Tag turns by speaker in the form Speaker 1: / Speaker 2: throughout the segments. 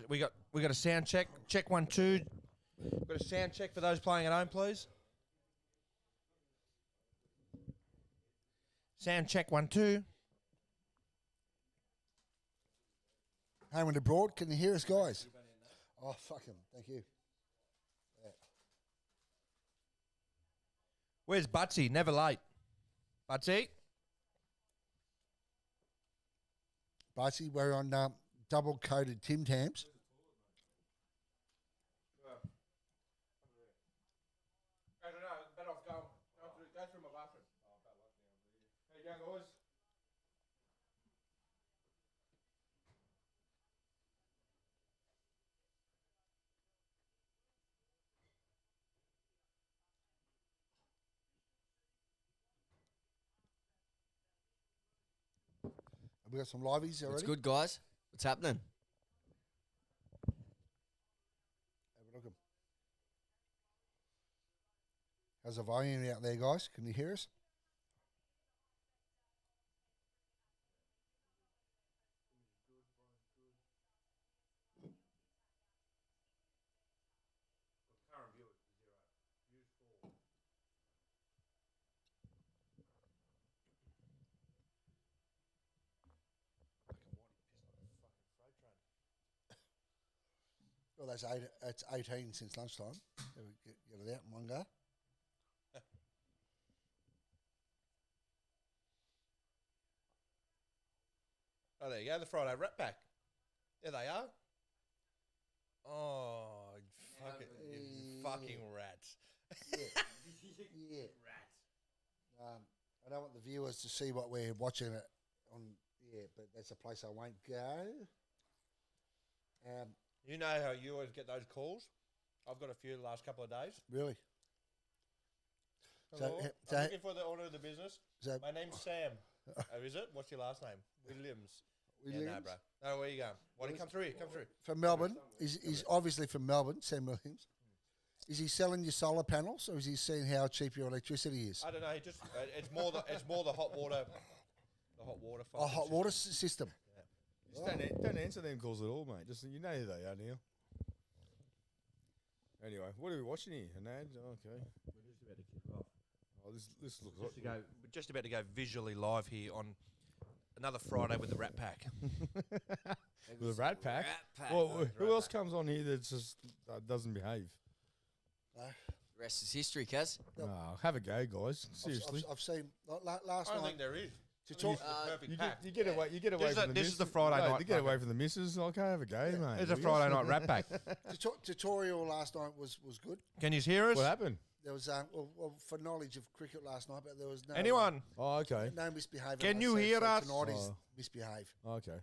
Speaker 1: We got a sound check. Check 1 2. We've got a sound check for those playing at home, please. Sound check 1 2.
Speaker 2: Home and abroad, can you hear us, guys? Oh, fuck him. Thank you. Yeah.
Speaker 1: Where's Butsy? Never late. Butsy?
Speaker 2: Butsy, we're on double-coated Tim Tams.
Speaker 1: Better off go through my bathroom. How you going, guys?
Speaker 2: Have we got some liveys already?
Speaker 3: It's good, guys. What's happening?
Speaker 2: Have a look at 'em. How's the volume out there, guys? Can you hear us?
Speaker 1: Current view is 0. Views 4.
Speaker 2: Well, that's 18 since lunchtime. Get it out in one go.
Speaker 1: Oh, there you go. The Friday Rat Pack. There they are. Oh, you fucking rats.
Speaker 2: Yeah. Rats. I don't want the viewers to see what we're watching it on. Yeah, but that's a place I won't go.
Speaker 1: You know how you always get those calls? I've got a few the last couple of days.
Speaker 2: Really?
Speaker 1: Hello.
Speaker 2: So-
Speaker 1: I'm looking for the owner of the business.
Speaker 2: So-
Speaker 1: My name's Sam. Oh, is it? What's your last name? Williams.
Speaker 2: Williams?
Speaker 1: Yeah, no, bro. No, where you going? Why don't you come through here? Come through.
Speaker 2: From Melbourne. He's obviously from Melbourne, Sam Williams. Is he selling you solar panels, or is he seeing how cheap your electricity is?
Speaker 1: I don't know. He just it's more the hot water. The hot water.
Speaker 2: A hot water system.
Speaker 1: Yeah.
Speaker 4: Just don't answer them calls at all, mate. Just you know who they are, Neil. Anyway, what are we watching here? An ad? Okay.
Speaker 1: We're just about to kick off.
Speaker 4: Oh, this looks
Speaker 1: We're just about to go visually live here on another Friday with the Rat Pack.
Speaker 4: with a rat pack.
Speaker 3: Rat pack.
Speaker 4: Well, who else comes on here that just doesn't behave?
Speaker 2: No.
Speaker 3: Rest is history, Kaz.
Speaker 4: Oh, have a go, guys. Seriously.
Speaker 2: I've seen last
Speaker 1: I don't
Speaker 2: night.
Speaker 1: think there is.
Speaker 2: To talk,
Speaker 1: Perfect
Speaker 4: You
Speaker 1: pack.
Speaker 4: get away. You get away
Speaker 1: This is
Speaker 4: from
Speaker 1: a-
Speaker 4: the
Speaker 1: this
Speaker 4: missus.
Speaker 1: is the Friday night
Speaker 4: You get away
Speaker 1: fucking-
Speaker 4: from the missus. Okay, have a go, mate.
Speaker 1: There's a
Speaker 4: Will
Speaker 1: Friday
Speaker 4: you?
Speaker 1: night Rat Pack.
Speaker 2: tutorial last night was good.
Speaker 1: Can you hear us?
Speaker 4: What happened?
Speaker 2: There was well, for knowledge of cricket last night, but there was no
Speaker 1: Anyone?
Speaker 4: Oh, okay.
Speaker 2: no misbehaviour.
Speaker 1: Can you hear us?
Speaker 2: Tonight is
Speaker 4: Oh.
Speaker 2: misbehave.
Speaker 4: Okay.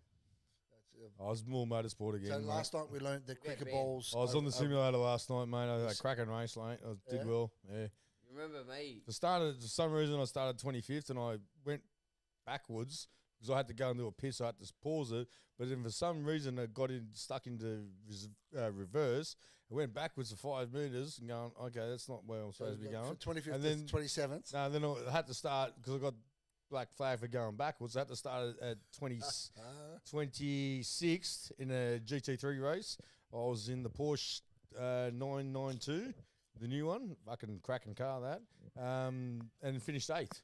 Speaker 2: That's,
Speaker 4: I was more motorsport again.
Speaker 2: so
Speaker 4: mate.
Speaker 2: last night we learned that cricket
Speaker 3: band.
Speaker 2: balls.
Speaker 4: I was on the
Speaker 2: are-
Speaker 4: simulator last night, mate. I had a cracking race, mate. I did
Speaker 2: Yeah?
Speaker 4: well. Yeah.
Speaker 3: You remember me?
Speaker 4: For some reason, I started 25th and I went backwards because I had to go and do a piss. So I had to pause it. But then for some reason, it got stuck into reverse. It went backwards for 5 metres and going, okay, that's not where I'm supposed to be going.
Speaker 2: 25th
Speaker 4: and then,
Speaker 2: to 27th.
Speaker 4: no, then I had to start because I got black flag for going backwards. I had to start at 26th in a GT3 race. I was in the Porsche 992. The new one, fucking cracking car that, and finished 8th.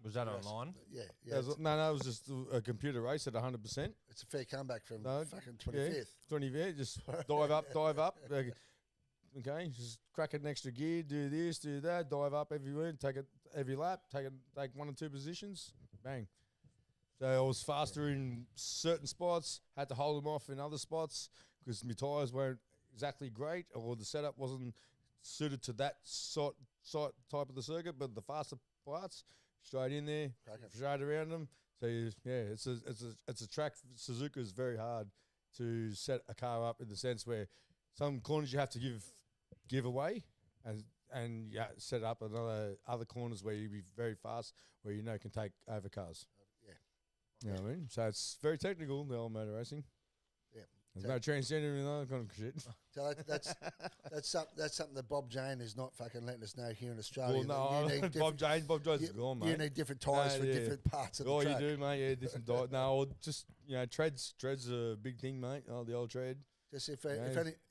Speaker 1: Was that online?
Speaker 2: Yeah,
Speaker 4: No, it was just a computer race at 100%.
Speaker 2: it's a fair comeback from
Speaker 4: No,
Speaker 2: fucking 25th.
Speaker 4: Yeah, 25th, just dive up. Okay, just crack an extra gear, do this, do that, dive up everywhere, take it every lap, take 1 or 2 positions, bang. So I was faster in certain spots, had to hold them off in other spots because my tyres weren't exactly great or the setup wasn't suited to that sort type of the circuit, but the faster parts, straight in there, straight around them. So it's a track. Suzuka is very hard to set a car up in the sense where some corners you have to give away and set up other corners where you be very fast, where you know can take over cars.
Speaker 2: Yeah.
Speaker 4: You know what I mean? So it's very technical, the old motor racing.
Speaker 2: Yeah.
Speaker 4: There's no transgender and all that kind of shit.
Speaker 2: So that's something that Bob Jane is not fucking letting us know here in Australia.
Speaker 4: Well,
Speaker 2: that you
Speaker 4: no,
Speaker 2: need
Speaker 4: Bob Jane's gone, mate.
Speaker 2: You need different tyres for
Speaker 4: yeah.
Speaker 2: different parts of the
Speaker 4: Oh,
Speaker 2: track.
Speaker 4: you do, mate. Yeah, different diet. No, or just treads. Treads are a big thing, mate. Oh, the old tread.
Speaker 2: Just if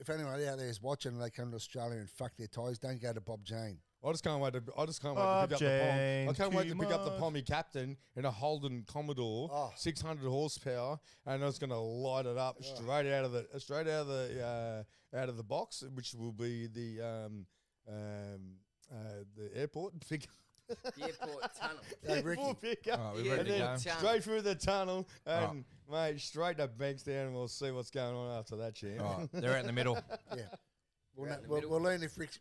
Speaker 2: anyone out there is watching and they come to Australia and fuck their tyres, don't go to Bob Jane.
Speaker 4: I just can't wait to pick up the Pom. I can't wait to pick up the Pommy Captain in a Holden Commodore, 600 horsepower, and I was going to light it up straight out of the box, which will be the airport.
Speaker 3: The airport tunnel.
Speaker 2: Hey, Ricky.
Speaker 4: And then straight through the tunnel, and mate, straight to Bankstown, and we'll see what's going on after that, champ.
Speaker 5: Oh, they're out in the middle.
Speaker 2: Yeah. We'll learn if Ricky's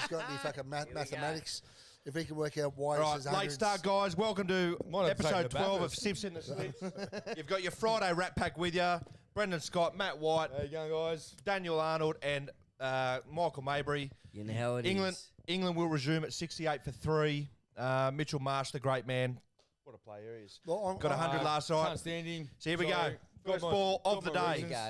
Speaker 2: got any fucking mathematics. If he can work out why
Speaker 5: Right,
Speaker 2: this is
Speaker 5: late start, guys. Welcome to
Speaker 4: Might have taken
Speaker 5: episode
Speaker 4: the
Speaker 5: 12 of
Speaker 4: Bathurst.
Speaker 5: Sips in the Slips. You've got your Friday Rat Pack with you. Brendan Scott, Matt White,
Speaker 4: How you going, guys?
Speaker 5: Daniel Arnold, and Michael Mabry.
Speaker 3: You know how it
Speaker 5: England
Speaker 3: is.
Speaker 5: will resume at 68 for 3. Mitchell Marsh, the great man. What a player he is.
Speaker 2: Well,
Speaker 5: Got 100 last night.
Speaker 4: Can't standing.
Speaker 5: So here we
Speaker 4: Sorry.
Speaker 5: go. First ball of the day.
Speaker 3: There you go.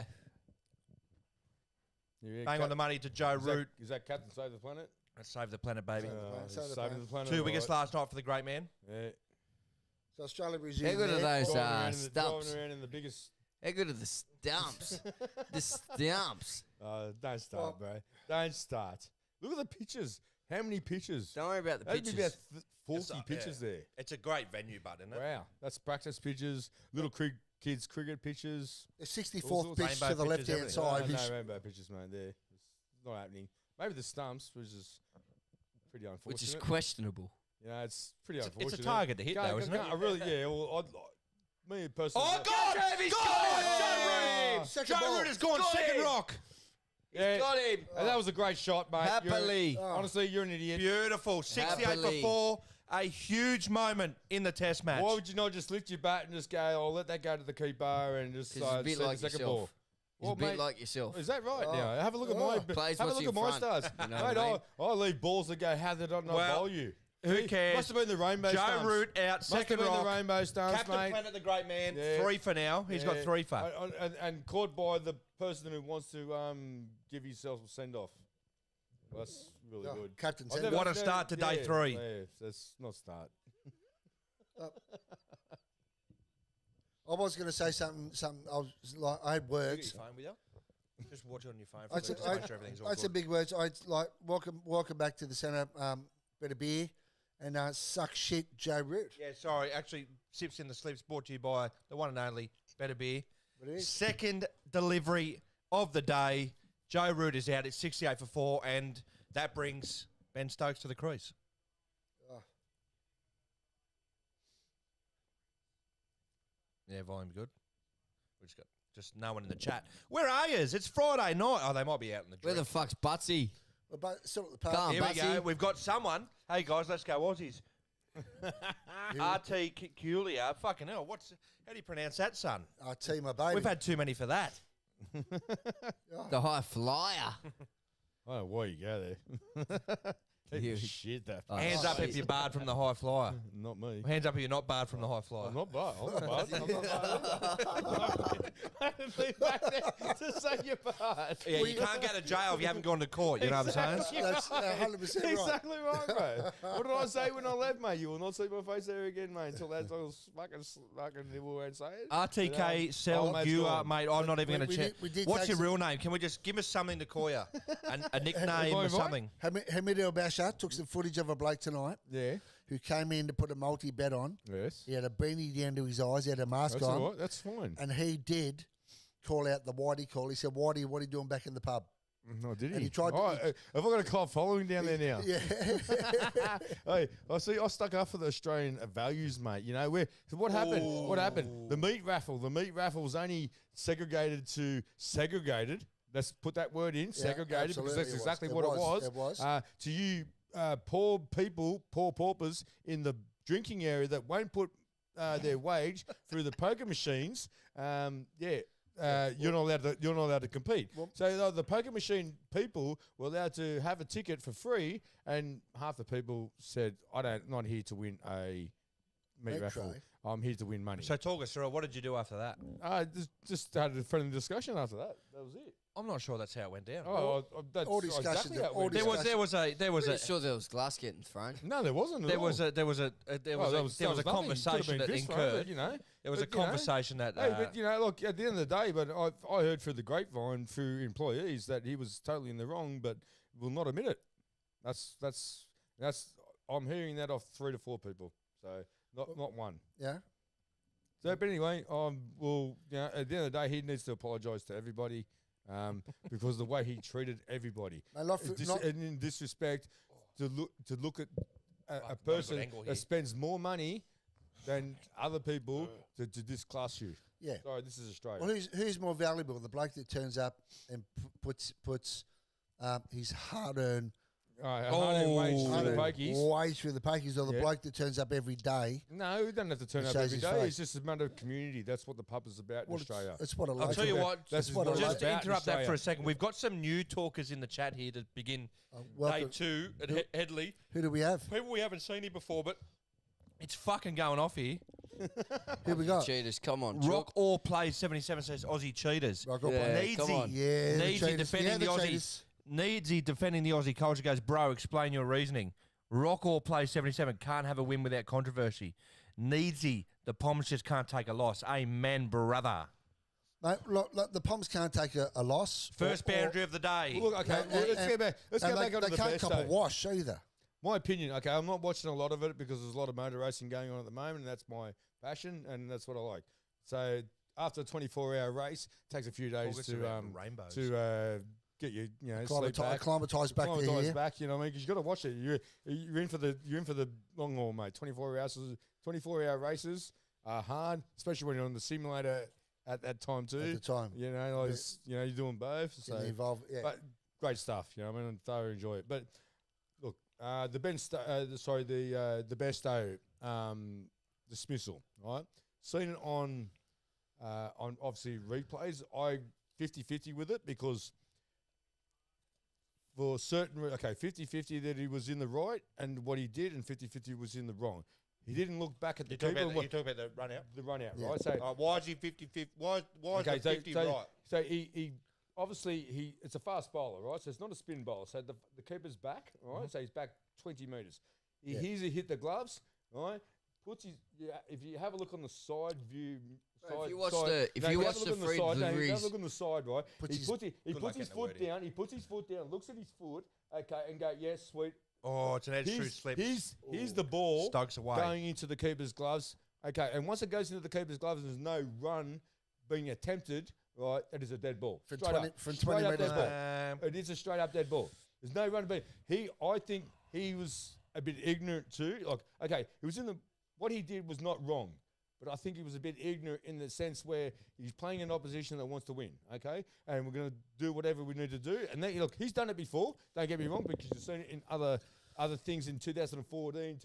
Speaker 4: Yeah,
Speaker 5: Bang on the money to Joe Root.
Speaker 4: Is that Captain Save the Planet?
Speaker 5: Let's save the planet, baby.
Speaker 2: Save the
Speaker 4: Saving the planet.
Speaker 5: 2 wickets last night for the great man.
Speaker 4: Yeah.
Speaker 2: So Australia resumed.
Speaker 3: How good are
Speaker 2: there.
Speaker 3: those
Speaker 4: Driving
Speaker 3: stumps?
Speaker 4: around in the biggest.
Speaker 3: How good are the stumps? The stumps.
Speaker 4: Don't start, bro. Don't start. Look at the pictures. How many pictures?
Speaker 3: Don't worry about the
Speaker 4: That'd be about
Speaker 3: pictures.
Speaker 4: 40 pictures there.
Speaker 5: It's a great venue, bud, isn't it?
Speaker 4: Wow. That's practice pictures, little kids' cricket pictures.
Speaker 2: The
Speaker 4: All
Speaker 2: 64th
Speaker 4: sorts.
Speaker 2: pitch to
Speaker 5: Rainbow
Speaker 2: the
Speaker 5: pictures,
Speaker 2: left-hand
Speaker 5: everything.
Speaker 2: side.
Speaker 4: No
Speaker 2: is-
Speaker 4: rainbow pictures, mate, there. It's not happening. Maybe the stumps, which is pretty unfortunate.
Speaker 3: Which is questionable.
Speaker 4: You know, it's pretty unfortunate.
Speaker 5: It's a target to hit, though, isn't it?
Speaker 4: I really, yeah. Well, me personally.
Speaker 5: Oh, God!
Speaker 3: He's
Speaker 5: Got
Speaker 3: got
Speaker 5: him!
Speaker 3: it!
Speaker 5: Joe Root!
Speaker 2: Second
Speaker 5: Joe
Speaker 2: ball.
Speaker 5: Root has gone
Speaker 3: Got
Speaker 5: second
Speaker 3: him!
Speaker 5: rock.
Speaker 4: Yeah,
Speaker 3: Got him.
Speaker 4: and that was a great shot, mate.
Speaker 3: Happily.
Speaker 4: Honestly, you're an idiot.
Speaker 5: Beautiful. 68
Speaker 3: Happily.
Speaker 5: for 4. A huge moment in the test match.
Speaker 4: Why would you not just lift your bat and just go, oh, let that go to the keeper and just
Speaker 3: Because he's a bit
Speaker 4: send
Speaker 3: like
Speaker 4: the second
Speaker 3: yourself.
Speaker 4: ball?
Speaker 3: He's
Speaker 4: Well,
Speaker 3: a bit
Speaker 4: mate,
Speaker 3: like yourself.
Speaker 4: Is that right
Speaker 2: Oh.
Speaker 4: now? Have a look at
Speaker 2: Oh.
Speaker 4: my
Speaker 3: Plays
Speaker 4: have a
Speaker 3: what's
Speaker 4: look
Speaker 3: in
Speaker 4: at my
Speaker 3: front.
Speaker 4: stars.
Speaker 3: You know
Speaker 4: Mate,
Speaker 3: what I mean?
Speaker 4: I leave balls that go, how did I not
Speaker 5: Well,
Speaker 4: bowl you?
Speaker 5: who
Speaker 4: See,
Speaker 5: cares?
Speaker 4: Must have been the rainbow
Speaker 5: Joe
Speaker 4: stance.
Speaker 5: Root out,
Speaker 4: Must have
Speaker 5: second
Speaker 4: been
Speaker 5: rock.
Speaker 4: the rainbow stance,
Speaker 5: Captain
Speaker 4: mate.
Speaker 5: Planet, the great man.
Speaker 4: Yeah.
Speaker 5: 3 for now. He's got
Speaker 4: Yeah.
Speaker 5: 3 for.
Speaker 4: And caught by the person who wants to give himself a send-off. Well, that's really
Speaker 2: Oh,
Speaker 4: good.
Speaker 2: Captain
Speaker 4: I've
Speaker 2: said,
Speaker 4: never-
Speaker 5: What a start to day 3.
Speaker 4: Yeah, that's not start.
Speaker 2: I was going to say something. I was like, I had words.
Speaker 5: phone with you? Just watch it on your phone.
Speaker 2: I said, I said big words. I like welcome back to the centre. Bit of beer and suck shit, Joe Root.
Speaker 5: Yeah, sorry. Actually, Sips in the Slips brought to you by the one and only Better Beer.
Speaker 2: It is.
Speaker 5: Second delivery of the day. Joe Root is out. It's 68 for 4, and that brings Ben Stokes to the crease.
Speaker 2: Oh.
Speaker 5: Yeah, volume good. We just got no one in the chat. Where are yous? It's Friday night. Oh, they might be out in the
Speaker 3: Where
Speaker 5: drink.
Speaker 3: the fuck's Butsy?
Speaker 2: But still at the
Speaker 3: Come
Speaker 2: park.
Speaker 3: on.
Speaker 5: Here we go.
Speaker 3: Butsy?
Speaker 5: We've got someone. Hey, guys, let's go Aussies. RT Culia. Fucking hell. How do you pronounce that, son?
Speaker 2: I tell you, my baby.
Speaker 5: We've had too many for that.
Speaker 3: The high flyer.
Speaker 4: I don't know why you go there.
Speaker 3: You-
Speaker 4: Shit, that.
Speaker 3: Oh,
Speaker 5: Hands up if
Speaker 3: shit.
Speaker 5: you're barred from the high flyer.
Speaker 4: Not me.
Speaker 5: Hands up if you're not barred from the high flyer.
Speaker 4: I'm not bad. I'm not bad. I'm not bad. I haven't been back there to say you're bad.
Speaker 5: Yeah, you can't go to jail if you haven't gone to court. You know what I'm saying?
Speaker 2: That's 100% right.
Speaker 4: Exactly right, bro. What did I say when I left, mate? You will not see my face there again, mate, until that's all fucking nibble and say it.
Speaker 5: RTK Sell
Speaker 4: mate's
Speaker 5: you
Speaker 4: gone.
Speaker 5: mate. I'm not even going
Speaker 2: We
Speaker 5: to check.
Speaker 2: did
Speaker 5: What's
Speaker 2: take
Speaker 5: your
Speaker 2: some-
Speaker 5: real name? Can we just give us something to call you? A nickname
Speaker 4: Am I
Speaker 5: or
Speaker 4: right?
Speaker 5: something?
Speaker 2: Hamid Basha took some footage of a bloke tonight
Speaker 4: Yeah.
Speaker 2: who came in to put a multi-bet on.
Speaker 4: Yes.
Speaker 2: He had a beanie down to his eyes. He had a mask
Speaker 4: That's
Speaker 2: on.
Speaker 4: all right. That's fine.
Speaker 2: And he did call out the Whitey call. He said, Whitey, what are you doing back in the pub?
Speaker 4: No, did he?
Speaker 2: And he tried to-
Speaker 4: Oh, have I got a club following down there now?
Speaker 2: Yeah.
Speaker 4: Hey, I see. I stuck up for the Australian values, mate. You know so what happened? What happened? The meat raffle. The meat raffle was only segregated to segregated. Let's put that word in, segregated, because
Speaker 2: absolutely
Speaker 4: that's
Speaker 2: it was.
Speaker 4: exactly
Speaker 2: It
Speaker 4: what
Speaker 2: was.
Speaker 4: it
Speaker 2: It was.
Speaker 4: was. To you, poor people, poor paupers in the drinking area that won't put their wage through the poker machines. You're not allowed to. You're not allowed to compete. So the poker machine people were allowed to have a ticket for free, and half the people said, "Not here to win a meat raffle.
Speaker 2: tray.
Speaker 4: I'm here to win money.
Speaker 5: So talk us through it. What did you do after that?
Speaker 4: Just started a friendly discussion after that. That was it.
Speaker 5: I'm not sure that's how it went down.
Speaker 4: That's
Speaker 2: all discussions
Speaker 4: exactly
Speaker 2: are-
Speaker 4: how it
Speaker 2: all
Speaker 4: went
Speaker 5: There
Speaker 4: down.
Speaker 5: was
Speaker 3: Pretty
Speaker 5: a
Speaker 3: sure there was glass getting thrown.
Speaker 4: No, there wasn't. at
Speaker 5: there
Speaker 4: all.
Speaker 5: was a
Speaker 4: nothing.
Speaker 5: conversation that
Speaker 4: Could've been fist fight,
Speaker 5: incurred.
Speaker 4: but, you know.
Speaker 5: There was a
Speaker 4: But, you know,
Speaker 5: conversation that.
Speaker 4: Hey, but you know, look, at the end of the day, but I heard through the grapevine through employees that he was totally in the wrong, but will not admit it. That's I'm hearing that off 3 to 4 people, so not one.
Speaker 2: Yeah.
Speaker 4: So, but anyway, well, you know, at the end of the day, he needs to apologise to everybody, because the way he treated everybody, and in disrespect, to look at a person
Speaker 5: angle here.
Speaker 4: that spends more money than other people to disclass you.
Speaker 2: Yeah.
Speaker 4: Sorry, this is Australia.
Speaker 2: Well, who's more valuable? The bloke that turns up and puts his hard-earned wage through the pokies, or the bloke that turns up every day?
Speaker 4: No, he doesn't have to turn up
Speaker 2: shows
Speaker 4: every
Speaker 2: his
Speaker 4: day.
Speaker 2: face.
Speaker 4: It's just a matter of community. That's what the pub is about in Australia.
Speaker 2: It's what I like.
Speaker 5: I'll tell you what.
Speaker 4: That's
Speaker 2: what I like.
Speaker 5: Just to
Speaker 4: about
Speaker 5: interrupt that for
Speaker 4: Australia.
Speaker 5: a second, we've got some new talkers in the chat here to begin day
Speaker 2: Welcome.
Speaker 5: 2 at Headley.
Speaker 2: Who do we have?
Speaker 5: People we haven't seen here before, but it's fucking going off here.
Speaker 2: Who we got?
Speaker 3: Cheaters, come on.
Speaker 5: Rock All Plays 77 says Aussie cheaters.
Speaker 2: Rock All
Speaker 3: Yeah,
Speaker 2: Plays.
Speaker 3: come on.
Speaker 2: Yeah, the
Speaker 5: Needsy
Speaker 2: cheaters.
Speaker 5: defending
Speaker 2: Yeah,
Speaker 5: the Aussie.
Speaker 2: cheaters.
Speaker 5: Needsy defending the Aussie culture goes, bro, explain your reasoning. Rock All Plays 77 can't have a win without controversy. Needsy, the Poms just can't take a loss. Amen, brother.
Speaker 2: Mate, look, the Poms can't take a loss.
Speaker 5: First boundary of the day.
Speaker 4: Look, okay, let's get back. Let's get back onto
Speaker 2: They
Speaker 4: the
Speaker 2: can't
Speaker 4: best.
Speaker 2: cop a wash either.
Speaker 4: My opinion, okay, I'm not watching a lot of it because there's a lot of motor racing going on at the moment, and that's my passion, and that's what I like. So after a 24-hour race, it takes a few days
Speaker 5: Talk us
Speaker 4: to
Speaker 5: about rainbows.
Speaker 4: get you sleep back,
Speaker 2: Acclimatise back to
Speaker 4: acclimatise
Speaker 2: here.
Speaker 4: back. You know what I mean? Because you got to watch it. You're in for the long haul, mate. 24-hour races are hard, especially when you're on the simulator at that time too.
Speaker 2: At the time.
Speaker 4: you know, like, you're doing both. So,
Speaker 2: Getting involved. Yeah.
Speaker 4: but great stuff. You know, what I mean, I thoroughly enjoy it. But look, the Bairstow dismissal, right? Seen it on obviously replays. I 50-50 with it because for certain, 50-50 that he was in the right and what he did, and 50-50 was in the wrong. He didn't look back at the keeper.
Speaker 5: You talk about the run out?
Speaker 4: The run out,
Speaker 2: Yeah.
Speaker 4: right? So
Speaker 5: Why is he 50-50? Why is the 50 right?
Speaker 4: So he obviously it's a fast bowler, right? So it's not a spin bowler. So the keeper's back, right? So he's back 20 metres. He hears it hit the gloves, right? If you have a look on the side view.
Speaker 3: If you watch the free deliveries,
Speaker 4: have a look on the side, right? He puts his
Speaker 5: the
Speaker 4: foot
Speaker 5: word in.
Speaker 4: down. He puts his foot down, looks at his foot, okay, and go, yes, sweet.
Speaker 5: Oh, it's an edge through slip.
Speaker 4: Here's the ball
Speaker 5: Stokes away.
Speaker 4: going into the keeper's gloves. Okay, and once it goes into the keeper's gloves and there's no run being attempted, right, it is a dead ball.
Speaker 2: From
Speaker 4: Straight
Speaker 2: 20
Speaker 4: up.
Speaker 2: from
Speaker 4: Straight
Speaker 2: 20
Speaker 4: up
Speaker 2: metres
Speaker 4: dead ball. It is a straight up dead ball. There's no run being. I think he was a bit ignorant too. Like, okay, he was what he did was not wrong. But I think he was a bit ignorant in the sense where he's playing an opposition that wants to win, okay? And we're going to do whatever we need to do. And then, look, he's done it before. Don't get me wrong, because you've seen it in other things in 2014,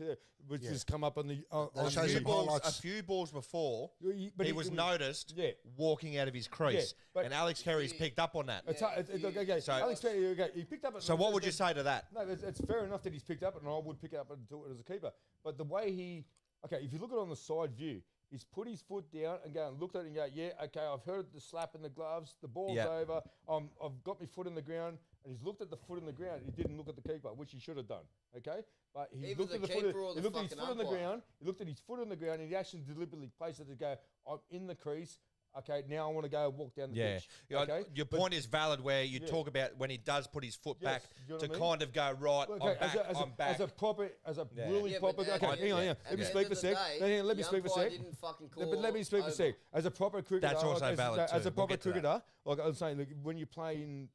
Speaker 4: which has come up on the
Speaker 5: a few balls before,
Speaker 4: But
Speaker 5: he was noticed
Speaker 4: Yeah.
Speaker 5: walking out of his crease.
Speaker 4: but-
Speaker 5: And Alex Carey's picked up on that.
Speaker 4: Okay,
Speaker 5: So-
Speaker 4: Alex Perry, he picked up.
Speaker 5: So what would you say to that?
Speaker 4: No, it's fair enough that he's picked up it, and I would pick it up and do it as a keeper. But the way if you look at it on the side view, he's put his foot down and looked at it and go, yeah, okay, I've heard the slap in the gloves, the ball's over, I've got my foot in the ground, and he's looked at the foot in the ground. He didn't look at the keeper, which he should have done, okay? But he
Speaker 3: Either
Speaker 4: looked
Speaker 3: the
Speaker 4: at the
Speaker 3: keeper
Speaker 4: foot.
Speaker 3: or
Speaker 4: He
Speaker 3: the
Speaker 4: looked at his
Speaker 3: fucking
Speaker 4: foot on the
Speaker 3: umpire.
Speaker 4: ground. He looked at his foot on the ground, and he actually deliberately placed it to go, I'm in the crease. Okay, now I want to go walk down the pitch. Okay,
Speaker 5: Your point is valid where you talk about when he does put his foot back
Speaker 4: you know
Speaker 5: to
Speaker 4: what I mean?
Speaker 5: kind of go, right,
Speaker 4: Okay,
Speaker 5: I'm back.
Speaker 4: as a proper, really
Speaker 3: Yeah,
Speaker 4: proper.
Speaker 3: but
Speaker 4: Okay,
Speaker 3: at
Speaker 4: hang on.
Speaker 3: the
Speaker 4: Let me
Speaker 3: end
Speaker 4: speak
Speaker 3: of
Speaker 4: for a
Speaker 3: the
Speaker 4: sec.
Speaker 3: day,
Speaker 4: Let me
Speaker 3: the
Speaker 4: speak for a
Speaker 3: umpire
Speaker 4: sec.
Speaker 3: didn't fucking
Speaker 4: But
Speaker 3: call
Speaker 4: let me speak for a
Speaker 3: over.
Speaker 4: sec. As a proper cricketer,
Speaker 5: That's also valid too.
Speaker 4: as a
Speaker 5: We'll
Speaker 4: proper
Speaker 5: get to that.
Speaker 4: cricketer, like I'm saying, look, when you play in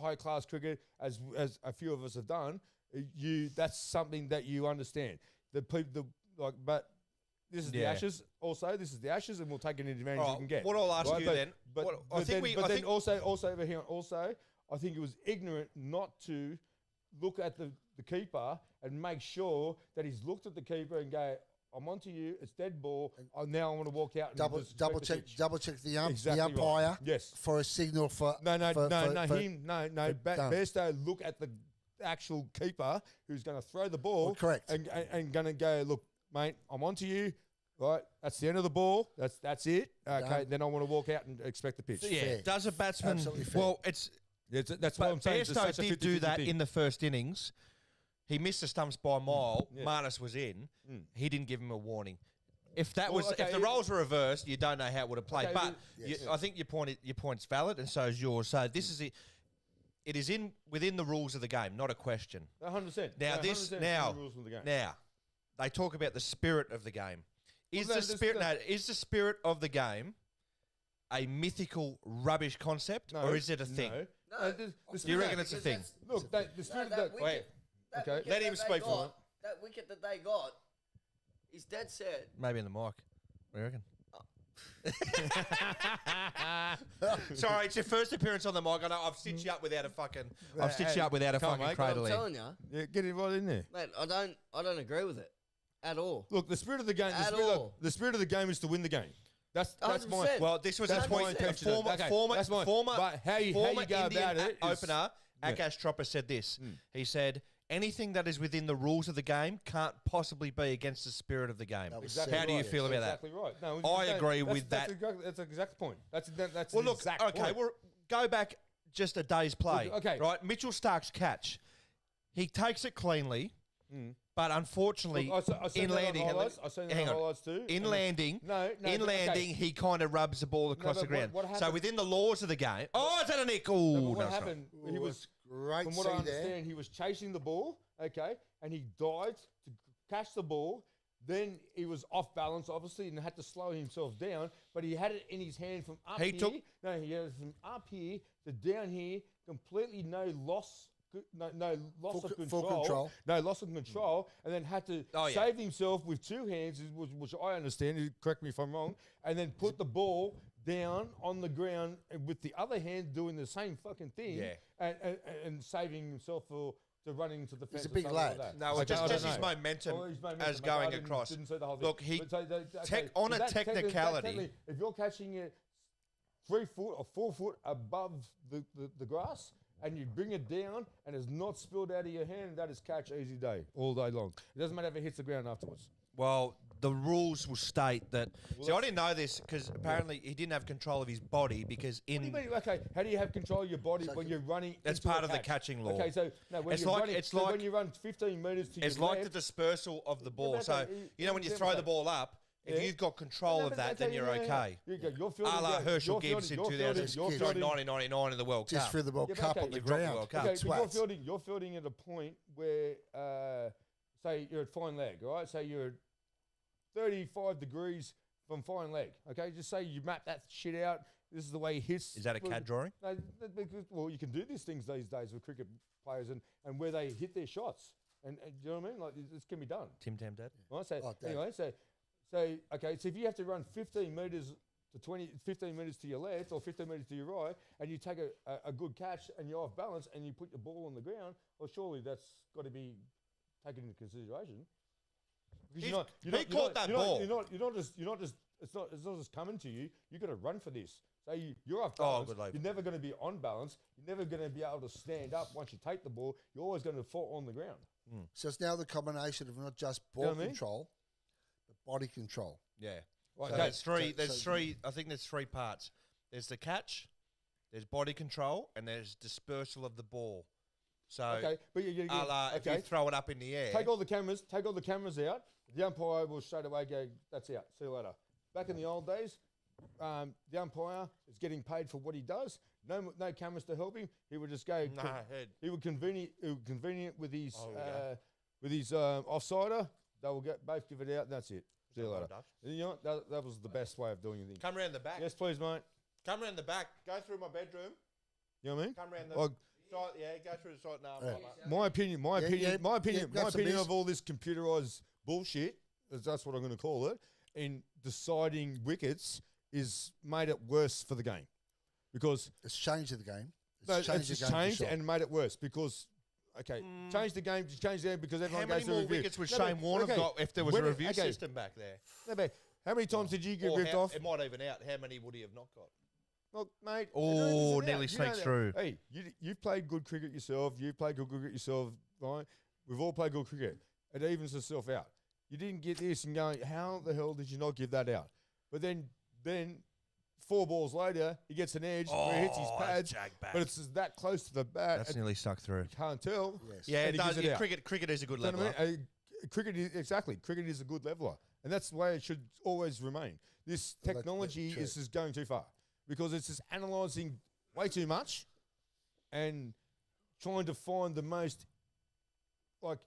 Speaker 4: high class cricket, as a few of us have done, that's something that you understand. But this is the
Speaker 5: Yeah.
Speaker 4: Ashes. Also, this is the Ashes, and we'll take any advantage
Speaker 5: All
Speaker 4: we
Speaker 5: right,
Speaker 4: can get.
Speaker 5: what I'll ask
Speaker 4: right?
Speaker 5: you
Speaker 4: But-
Speaker 5: then,
Speaker 4: But,
Speaker 5: what-
Speaker 4: but then,
Speaker 5: think-
Speaker 4: also over here, I think it was ignorant not to look at the keeper and make sure that he's looked at the keeper and go, I'm onto you, it's dead ball. Now I want to walk out and
Speaker 2: Double
Speaker 4: disrespect the
Speaker 2: check
Speaker 4: pitch."
Speaker 2: the
Speaker 4: Exactly right.
Speaker 2: umpire
Speaker 4: Yes.
Speaker 2: for a signal for
Speaker 4: No.
Speaker 2: done.
Speaker 4: Bairstow look at the actual keeper who's going to throw the ball.
Speaker 2: Well, correct.
Speaker 4: And going to go, look, mate, I'm on to you. Right, that's the end of the ball. That's it. Okay,
Speaker 2: Done.
Speaker 4: then I want to walk out and expect the pitch.
Speaker 5: Yeah.
Speaker 2: Fair.
Speaker 5: Does a batsman?
Speaker 2: Absolutely fair.
Speaker 5: Well, it's.
Speaker 4: That's what I'm
Speaker 5: But
Speaker 4: saying. It's
Speaker 5: Bairstow
Speaker 4: such a
Speaker 5: did do
Speaker 4: 50-50
Speaker 5: that
Speaker 4: thing.
Speaker 5: in the first innings. He missed the stumps by a mile.
Speaker 4: Yeah.
Speaker 5: Marnus was in.
Speaker 4: Mm.
Speaker 5: He didn't give him a warning. If that
Speaker 4: Well,
Speaker 5: was,
Speaker 4: okay,
Speaker 5: if the roles were reversed, you don't know how it would have played.
Speaker 4: Okay,
Speaker 5: but
Speaker 2: yes.
Speaker 5: I think your point's valid, and so is yours. So this is it. It is within the rules of the game, not a question.
Speaker 4: 100%.
Speaker 5: Now
Speaker 4: No,
Speaker 5: this
Speaker 4: 100%
Speaker 5: now
Speaker 4: the rules of the game.
Speaker 5: now they talk about the spirit of the game. Is
Speaker 4: Well,
Speaker 5: the
Speaker 4: no,
Speaker 5: spirit
Speaker 4: this-
Speaker 5: is the spirit of the game a mythical rubbish concept,
Speaker 4: No,
Speaker 5: or is it a thing?
Speaker 4: No.
Speaker 6: No.
Speaker 4: The
Speaker 5: Do you reckon it's a
Speaker 6: Because
Speaker 5: thing?
Speaker 6: that's-
Speaker 4: Look, the spirit
Speaker 6: that
Speaker 4: of the...
Speaker 5: Wait.
Speaker 6: that
Speaker 4: Okay.
Speaker 6: wicket
Speaker 5: Let him
Speaker 6: that
Speaker 5: speak
Speaker 6: they
Speaker 5: for
Speaker 6: got, that wicket that they got is dead set.
Speaker 5: Maybe in the mic. What do you reckon? Sorry, it's your first appearance on the mic. I know I've stitched you up without a fucking. I've stitched you up without a
Speaker 4: Come on,
Speaker 5: fucking
Speaker 4: mate.
Speaker 5: cradle.
Speaker 6: I'm
Speaker 5: in.
Speaker 6: telling you,
Speaker 4: Yeah, get it right in there.
Speaker 6: mate, I don't agree with it at all.
Speaker 4: Look, the spirit of the game.
Speaker 6: At all.
Speaker 4: The spirit of the game is to win the game. That's my.
Speaker 6: 100%.
Speaker 5: Well, this was a
Speaker 4: That's
Speaker 5: point.
Speaker 4: my
Speaker 5: A
Speaker 4: intention.
Speaker 5: former,
Speaker 4: Okay,
Speaker 5: former,
Speaker 4: that's mine.
Speaker 5: former,
Speaker 4: But how you
Speaker 5: former
Speaker 4: go
Speaker 5: Indian
Speaker 4: about it is-
Speaker 5: opener
Speaker 4: Yeah.
Speaker 5: Akash Chopra said this. He said, "Anything that is within the rules of the game can't possibly be against the spirit of the game."
Speaker 2: That was
Speaker 5: How do you
Speaker 2: right.
Speaker 5: feel about that?
Speaker 4: Exactly right. No,
Speaker 5: I agree with
Speaker 4: that's
Speaker 5: that.
Speaker 4: Exactly, that's the exact point. That's
Speaker 5: Well,
Speaker 4: the
Speaker 5: look,
Speaker 4: exact
Speaker 5: okay,
Speaker 4: point.
Speaker 5: well, go back just a day's play.
Speaker 4: Look, okay.
Speaker 5: Right, Mitchell Stark's catch. He takes it cleanly, but unfortunately,
Speaker 4: Look, I seen
Speaker 5: in
Speaker 4: that on
Speaker 5: landing,
Speaker 4: highlights. I seen that
Speaker 5: hang
Speaker 4: on
Speaker 5: on.
Speaker 4: highlights too.
Speaker 5: In
Speaker 4: And-
Speaker 5: landing,
Speaker 4: No,
Speaker 5: in
Speaker 4: but okay.
Speaker 5: landing, he kind of rubs the ball across
Speaker 4: but
Speaker 5: the ground.
Speaker 4: what
Speaker 5: So
Speaker 4: happened-
Speaker 5: within the laws of the game, oh, is that a nick?
Speaker 4: No,
Speaker 5: Oh,
Speaker 4: but
Speaker 5: no,
Speaker 4: what
Speaker 5: it's not.
Speaker 4: happened? He
Speaker 2: Ooh,
Speaker 4: was,
Speaker 2: it's great
Speaker 4: from
Speaker 2: to
Speaker 4: what I
Speaker 2: see there.
Speaker 4: understand, he was chasing the ball, okay, and he dived to catch the ball. Then he was off balance, obviously, and had to slow himself down. But he had it in his hand from up
Speaker 5: He
Speaker 4: here.
Speaker 5: took-
Speaker 4: No, he had it from up here to down here, completely no loss. No loss of
Speaker 2: Full control.
Speaker 4: No loss of control, and then had to
Speaker 5: Oh, yeah.
Speaker 4: save himself with two hands, which I understand. Correct me if I'm wrong, and then put the ball down on the ground and with the other hand doing the same fucking thing,
Speaker 5: Yeah.
Speaker 4: and saving himself to running to the fence.
Speaker 2: a
Speaker 4: or
Speaker 2: big
Speaker 4: something
Speaker 2: lad.
Speaker 4: Like that.
Speaker 5: No,
Speaker 4: Okay,
Speaker 5: just
Speaker 4: I don't
Speaker 5: his
Speaker 4: know.
Speaker 5: momentum
Speaker 4: Oh, his momentum,
Speaker 5: as
Speaker 4: okay,
Speaker 5: going
Speaker 4: I didn't-
Speaker 5: across.
Speaker 4: didn't see the whole thing.
Speaker 5: Look, he
Speaker 4: But so
Speaker 5: on a
Speaker 4: that
Speaker 5: technicality-
Speaker 4: technically, if you're catching it 3 foot or 4 foot above the grass and you bring it down and it's not spilled out of your hand, that is catch easy day all day long. It doesn't matter if it hits the ground afterwards.
Speaker 5: Well, the rules will state that. See, I didn't know this because apparently he didn't have control of his body because
Speaker 4: What do you
Speaker 5: in
Speaker 4: mean? Okay, how do you have control of your body when you're running?
Speaker 5: That's
Speaker 4: into a
Speaker 5: part of the
Speaker 4: catch?
Speaker 5: catching law.
Speaker 4: Okay, so no, when
Speaker 5: It's
Speaker 4: you're
Speaker 5: like-
Speaker 4: running,
Speaker 5: it's
Speaker 4: so
Speaker 5: like-
Speaker 4: when you run 15 meters to
Speaker 5: it's
Speaker 4: your
Speaker 5: like the
Speaker 4: left,
Speaker 5: dispersal of the ball.
Speaker 4: but
Speaker 5: So
Speaker 4: okay,
Speaker 5: you know when you
Speaker 4: yeah,
Speaker 5: throw
Speaker 4: okay.
Speaker 5: the ball up, if
Speaker 4: Yeah.
Speaker 5: you've got control
Speaker 4: No,
Speaker 5: of
Speaker 4: but
Speaker 5: that,
Speaker 4: okay,
Speaker 5: then you're
Speaker 4: yeah, yeah.
Speaker 5: okay.
Speaker 4: You're
Speaker 5: A
Speaker 4: fielding
Speaker 5: la
Speaker 4: down-
Speaker 5: Herschel
Speaker 4: you're
Speaker 5: Gibbs in
Speaker 4: fielding- you're fielding-
Speaker 5: 1999 in the World
Speaker 2: Just
Speaker 5: Cup.
Speaker 2: threw the ball
Speaker 4: Yeah, but
Speaker 2: cup
Speaker 4: okay,
Speaker 2: on the
Speaker 5: you dropped the
Speaker 2: ground.
Speaker 5: World Cup.
Speaker 4: Okay, but
Speaker 2: Twats.
Speaker 4: you're fielding at a point where, say, you're at fine leg, all right? So you're 35 degrees from fine leg, okay? Just say you map that shit out. This is the way he hits.
Speaker 5: Is that a CAD drawing?
Speaker 4: No, well, you can do these things these days with cricket players and where they hit their shots. And do you know what I mean? Like, this can be done.
Speaker 5: Tim Tam Dad.
Speaker 4: Right? So,
Speaker 2: Oh, Dad.
Speaker 4: anyway, so, okay, so if you have to run 15 metres to 15 metres to your left or 15 metres to your right, and you take a good catch and you're off balance and you put your ball on the ground, well, surely that's got to be taken into consideration. Because
Speaker 5: He caught that ball.
Speaker 4: You're not just. It's not just coming to you. You've got to run for this. So you're off
Speaker 5: Oh,
Speaker 4: balance.
Speaker 5: good label.
Speaker 4: You're never going to be on balance. You're never going to be able to stand up once you take the ball. You're always going to fall on the ground.
Speaker 2: So it's now the combination of not just
Speaker 4: know
Speaker 2: ball
Speaker 4: what I mean?
Speaker 2: control, but body control.
Speaker 5: Yeah.
Speaker 4: Right,
Speaker 5: So
Speaker 4: okay.
Speaker 5: there's three.
Speaker 2: So-
Speaker 5: There's
Speaker 2: so-
Speaker 5: three. I think there's three parts. There's the catch, there's body control, and there's dispersal of the ball. So,
Speaker 4: Okay, but you
Speaker 5: a la, if you throw it up in the air,
Speaker 4: take all the cameras out. The umpire will straight away go, that's out. See you later. Back in the old days, the umpire is getting paid for what he does. No cameras to help him. He would just go.
Speaker 5: Nah, head.
Speaker 4: He would convenient with his
Speaker 5: Oh, yeah.
Speaker 4: offsider. They will both give it out, and that's it. See you
Speaker 5: what
Speaker 4: later.
Speaker 5: it does.
Speaker 4: And you know what? That was the best way of doing things.
Speaker 5: Come round the back.
Speaker 4: Yes, please, mate.
Speaker 5: Come round the back. Go through my bedroom.
Speaker 4: You know what I mean?
Speaker 5: Come round the
Speaker 4: Like,
Speaker 5: side. Yeah, go through the side. No,
Speaker 2: Yeah.
Speaker 5: no,
Speaker 4: my opinion, my
Speaker 2: Yeah,
Speaker 4: opinion,
Speaker 2: yeah,
Speaker 4: my opinion,
Speaker 2: yeah,
Speaker 4: my
Speaker 2: that's a
Speaker 4: opinion
Speaker 2: miss.
Speaker 4: of all this computerized bullshit, that's what I'm going to call it, in deciding wickets is made it worse for the game. Because
Speaker 2: It's changed the game.
Speaker 4: it's
Speaker 2: changed the
Speaker 4: just
Speaker 2: game for
Speaker 4: changed
Speaker 2: sure.
Speaker 4: and made it worse because, okay, change the game because
Speaker 5: How
Speaker 4: everyone
Speaker 5: many
Speaker 4: goes to
Speaker 5: more
Speaker 4: review.
Speaker 5: wickets would
Speaker 4: No, but,
Speaker 5: Shane Warne
Speaker 4: okay,
Speaker 5: have got if there was
Speaker 4: when
Speaker 5: a
Speaker 4: it-
Speaker 5: review
Speaker 4: okay,
Speaker 5: system back there?
Speaker 4: no, but how many times did you get
Speaker 5: Or
Speaker 4: ripped off?
Speaker 5: It might even out. How many would he have not got?
Speaker 4: Look, mate.
Speaker 5: Oh,
Speaker 4: it evens out.
Speaker 5: nearly
Speaker 4: You
Speaker 5: sneaks
Speaker 4: know that.
Speaker 5: through.
Speaker 4: Hey, you've played good cricket yourself. You played good cricket yourself, right? We've all played good cricket. It evens itself out. you didn't get this, and going, how the hell did you not give that out? But then 4 balls later, he gets an edge where he hits his pads, but it's that close to the bat.
Speaker 5: That's nearly stuck through.
Speaker 4: You can't tell.
Speaker 2: Yes.
Speaker 5: Yeah,
Speaker 4: And
Speaker 5: it
Speaker 4: he gives
Speaker 5: does.
Speaker 4: it out.
Speaker 5: Cricket is a good
Speaker 4: You know
Speaker 5: leveler.
Speaker 4: what I mean? Cricket is a good leveler, and that's the way it should always remain. This
Speaker 2: Well,
Speaker 4: technology
Speaker 2: true.
Speaker 4: is just going too far because it's just analysing way too much and trying to find the most, like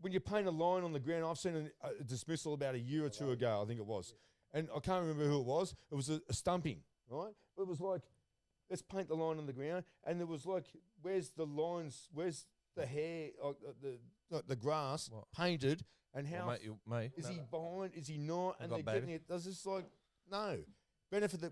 Speaker 4: when you paint a line on the ground. I've seen a dismissal about a year or two ago, I think it was, and I can't remember who it was. It was a stumping, right? But it was like, let's paint the line on the ground, and there was like, where's the lines? Where's the hair? The grass painted, and how
Speaker 5: Mate,
Speaker 4: is he behind? Is he not?
Speaker 5: I
Speaker 4: And
Speaker 5: got
Speaker 4: they're getting
Speaker 5: baby.
Speaker 4: it. There's just like no benefit that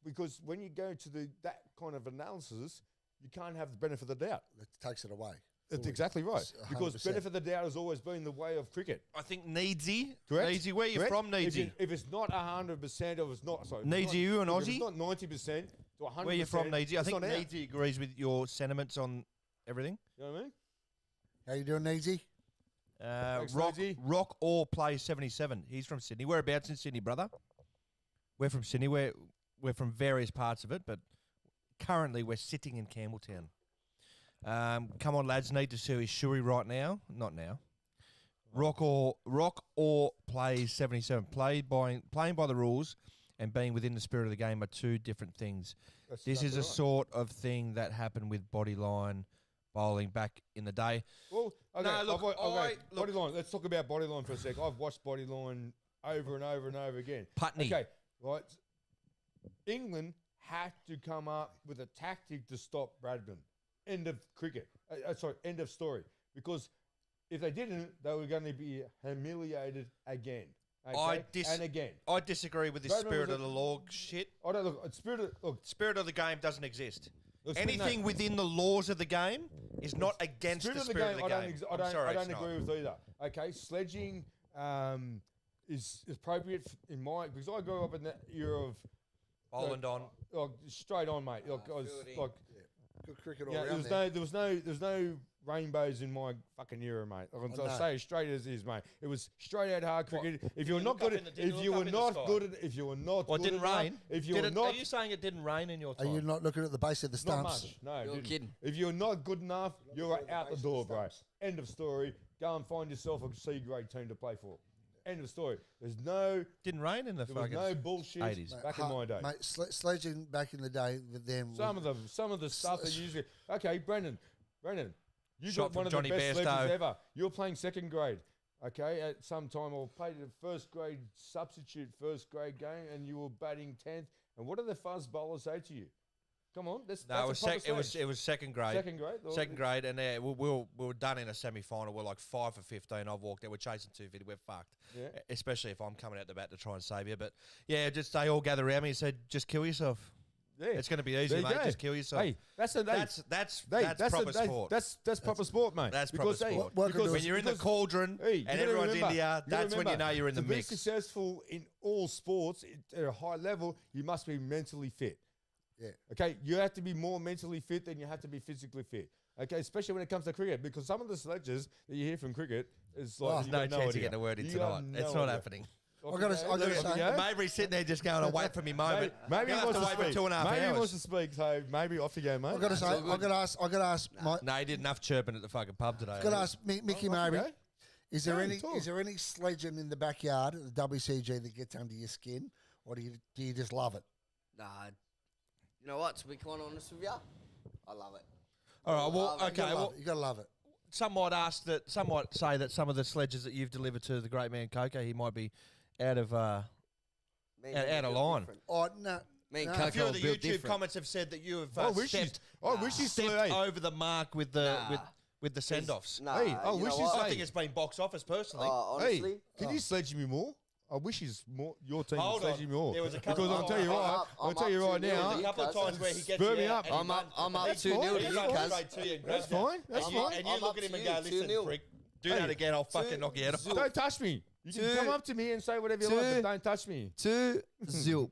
Speaker 4: because when you go to that kind of analysis, you can't have the benefit of the doubt.
Speaker 2: It takes it away.
Speaker 4: That's
Speaker 2: Fully.
Speaker 4: exactly right.
Speaker 2: It's
Speaker 4: Because
Speaker 2: 100%.
Speaker 4: benefit of the doubt has always been the way of cricket.
Speaker 5: I think Needsy.
Speaker 4: Correct?
Speaker 5: Needsy, where you
Speaker 4: Correct?
Speaker 5: from, Needsy?
Speaker 4: If it's not 100%, or it's not sorry.
Speaker 5: Needsy, you an
Speaker 4: If
Speaker 5: Aussie?
Speaker 4: it's not 90% to 100%.
Speaker 5: Where you from, Needsy? I
Speaker 4: it's
Speaker 5: think
Speaker 4: not out.
Speaker 5: Needsy agrees with your sentiments on everything.
Speaker 4: You know what I mean?
Speaker 2: How you doing, Needsy?
Speaker 5: Rock,
Speaker 4: Needsy.
Speaker 5: Rock or plays 77. He's from Sydney. Whereabouts in Sydney, brother? We're from Sydney. We're from various parts of it, but currently we're sitting in Campbelltown. Come on, lads. Need to see his shuri right now. Not now. Rock or plays 77. Playing by the rules and being within the spirit of the game are two different things.
Speaker 4: That's
Speaker 5: This is
Speaker 4: exactly
Speaker 5: a
Speaker 4: right.
Speaker 5: sort of thing that happened with bodyline bowling back in the day.
Speaker 4: Well, okay,
Speaker 5: No, look,
Speaker 4: okay.
Speaker 5: look-
Speaker 4: Bodyline. Let's talk about Bodyline for a sec. I've watched Bodyline over and over and over again.
Speaker 5: Putney.
Speaker 4: Okay, right. England had to come up with a tactic to stop Bradman. End of cricket. End of story. Because if they didn't, they were going to be humiliated again. Okay? And again.
Speaker 5: I disagree with this
Speaker 4: Bradman
Speaker 5: spirit
Speaker 4: was
Speaker 5: of the law shit.
Speaker 4: I don't look.
Speaker 5: Spirit of the game doesn't exist.
Speaker 4: Look,
Speaker 5: Anything
Speaker 4: no.
Speaker 5: within the laws of the game is not against the spirit of the game.
Speaker 4: I
Speaker 5: I'm
Speaker 4: don't
Speaker 5: sorry,
Speaker 4: agree with either. Okay, sledging is appropriate in my because I grew up in that era of
Speaker 5: Bowling on.
Speaker 4: like straight on, mate. Like I was
Speaker 6: fielding.
Speaker 4: like,
Speaker 2: Good cricket all
Speaker 4: yeah,
Speaker 2: around
Speaker 4: there was no rainbows in my fucking era, mate.
Speaker 2: know.
Speaker 4: I'll say it straight as is, mate. It was straight out hard cricket. If you were
Speaker 5: you
Speaker 4: not
Speaker 5: look
Speaker 4: good
Speaker 5: up
Speaker 4: at,
Speaker 5: in the-
Speaker 4: if
Speaker 5: did
Speaker 4: you
Speaker 5: you
Speaker 4: were
Speaker 5: look up in the
Speaker 4: not
Speaker 5: sky?
Speaker 4: good at, if you were not
Speaker 5: Well, it
Speaker 4: good
Speaker 5: didn't
Speaker 4: enough,
Speaker 5: rain.
Speaker 4: if you were
Speaker 5: Are
Speaker 4: not
Speaker 5: you saying it didn't rain in your
Speaker 2: Are
Speaker 5: time?
Speaker 2: you not looking at the base of the
Speaker 4: not
Speaker 2: stumps?
Speaker 4: much, no,
Speaker 6: You're
Speaker 4: didn't.
Speaker 6: kidding.
Speaker 4: If you're not good enough, you're out the door, bro. End of story. Go and find yourself a C grade team to play for. End of story.
Speaker 5: Didn't rain in the
Speaker 4: There was
Speaker 5: fucking
Speaker 4: no bullshit
Speaker 5: 80s.
Speaker 4: back in my day.
Speaker 2: Mate, sledging back in the day with them.
Speaker 4: Some of the stuff that you usually. Okay, Brendan, you
Speaker 5: Shot
Speaker 4: got one
Speaker 5: from
Speaker 4: of the
Speaker 5: Jonny
Speaker 4: best
Speaker 5: Bairstow.
Speaker 4: sledges ever. You're playing second grade. Okay, at some time I played a first grade substitute first grade game, and you were batting 10th. And what did the fuzz bowlers say to you? Come on, that's
Speaker 5: No, it was,
Speaker 4: a proper
Speaker 5: it was second grade.
Speaker 4: second grade. Or-
Speaker 5: Second grade, and we were done in a semi-final. We're like 5 for 15. I've walked out. We're chasing 250. We're fucked.
Speaker 4: Yeah.
Speaker 5: Especially if I'm coming out the bat to try and save you. But yeah, just they all gather around me and said, "Just kill yourself.
Speaker 4: Yeah.
Speaker 5: It's going to be easy,
Speaker 4: There you
Speaker 5: mate.
Speaker 4: go.
Speaker 5: Just kill yourself."
Speaker 4: Hey, that's
Speaker 5: proper sport.
Speaker 4: That's proper sport, mate.
Speaker 5: That's
Speaker 4: Because,
Speaker 5: proper
Speaker 4: hey,
Speaker 5: sport.
Speaker 2: Welcome to
Speaker 5: When you're in the
Speaker 4: because-
Speaker 5: cauldron
Speaker 4: Hey, you
Speaker 5: and
Speaker 4: gotta
Speaker 5: everyone's
Speaker 4: remember-
Speaker 5: India,
Speaker 4: you gotta
Speaker 5: that's when you know
Speaker 4: remember,
Speaker 5: you're in the
Speaker 4: to be
Speaker 5: mix.
Speaker 4: successful in all sports at a high level, you must be mentally fit.
Speaker 2: Yeah.
Speaker 4: Okay, you have to be more mentally fit than you have to be physically fit. Okay, especially when it comes to cricket, because some of the sledges that you hear from cricket is like
Speaker 2: Oh,
Speaker 5: There's
Speaker 4: you
Speaker 5: no
Speaker 4: got
Speaker 5: chance of
Speaker 4: idea.
Speaker 5: getting a word in
Speaker 4: You
Speaker 5: tonight.
Speaker 4: have no
Speaker 5: It's not
Speaker 4: idea.
Speaker 5: happening.
Speaker 2: I gotta say-
Speaker 5: Mabry's sitting there just going to wait for me moment.
Speaker 4: Maybe he
Speaker 5: Gonna
Speaker 4: wants
Speaker 5: have
Speaker 4: to
Speaker 5: to wait
Speaker 4: speak.
Speaker 5: for 2.5
Speaker 4: Maybe he
Speaker 5: hours.
Speaker 4: wants to speak. So maybe off you go, mate.
Speaker 2: I gotta say, I gotta ask,
Speaker 5: No, he did enough chirping at the fucking pub today.
Speaker 2: I gotta ask Mickey
Speaker 4: Off you
Speaker 2: Mabry.
Speaker 4: go.
Speaker 2: Is there
Speaker 4: Yeah, talk.
Speaker 2: any sledging in the backyard at the WCG that gets under your skin, or do you just love it?
Speaker 6: Nah, you know what? To be quite honest with you, I love it.
Speaker 5: All right, well,
Speaker 6: You
Speaker 5: okay, well,
Speaker 2: You gotta love it.
Speaker 5: some might say that some of the sledges that you've delivered to the great man Coco, he might be out of
Speaker 6: Me and
Speaker 5: Out-
Speaker 6: him
Speaker 5: out of
Speaker 6: built
Speaker 5: line.
Speaker 6: different.
Speaker 2: Oh no,
Speaker 6: Me and
Speaker 2: no.
Speaker 6: Coco
Speaker 5: a few of the
Speaker 6: built
Speaker 5: YouTube
Speaker 6: different.
Speaker 5: comments have said that you have
Speaker 4: I wish he's.
Speaker 5: stepped,
Speaker 4: I wish he's
Speaker 5: stepped
Speaker 4: hey,
Speaker 5: over the mark with the
Speaker 6: Nah.
Speaker 5: with the send offs.
Speaker 6: Nah,
Speaker 4: Hey, I
Speaker 6: you
Speaker 4: wish
Speaker 6: know
Speaker 4: you
Speaker 6: what?
Speaker 5: I
Speaker 4: say-
Speaker 5: think it's been box office personally.
Speaker 6: Honestly,
Speaker 4: Hey, can you sledge me more? I wish he's more. Your team
Speaker 5: Hold
Speaker 4: would sledge
Speaker 5: on.
Speaker 4: me more.
Speaker 5: There was a couple
Speaker 4: Because
Speaker 5: of
Speaker 4: I'll tell you
Speaker 5: times-
Speaker 4: right. I'll
Speaker 6: I'm
Speaker 4: tell you
Speaker 6: up
Speaker 4: right
Speaker 6: 2-0
Speaker 5: There's
Speaker 4: now.
Speaker 5: a couple of times where he gets
Speaker 4: Spur
Speaker 5: you
Speaker 4: me
Speaker 5: out
Speaker 4: up.
Speaker 5: and he
Speaker 6: I'm up
Speaker 5: runs-
Speaker 6: 2-0
Speaker 5: he
Speaker 6: to you,
Speaker 5: runs
Speaker 6: cuz.
Speaker 5: straight to you and
Speaker 4: That's
Speaker 5: grabs you.
Speaker 4: fine. That's
Speaker 5: And you,
Speaker 4: fine.
Speaker 5: and you
Speaker 6: I'm
Speaker 5: look
Speaker 6: up
Speaker 5: at him
Speaker 6: to
Speaker 5: and
Speaker 6: you,
Speaker 5: go, listen,
Speaker 6: 2-0.
Speaker 5: prick, do
Speaker 4: Hey,
Speaker 5: that again, I'll fucking knock you out.
Speaker 4: Don't touch me. You can come up to me and say whatever you like, but don't touch me.
Speaker 6: 2-0.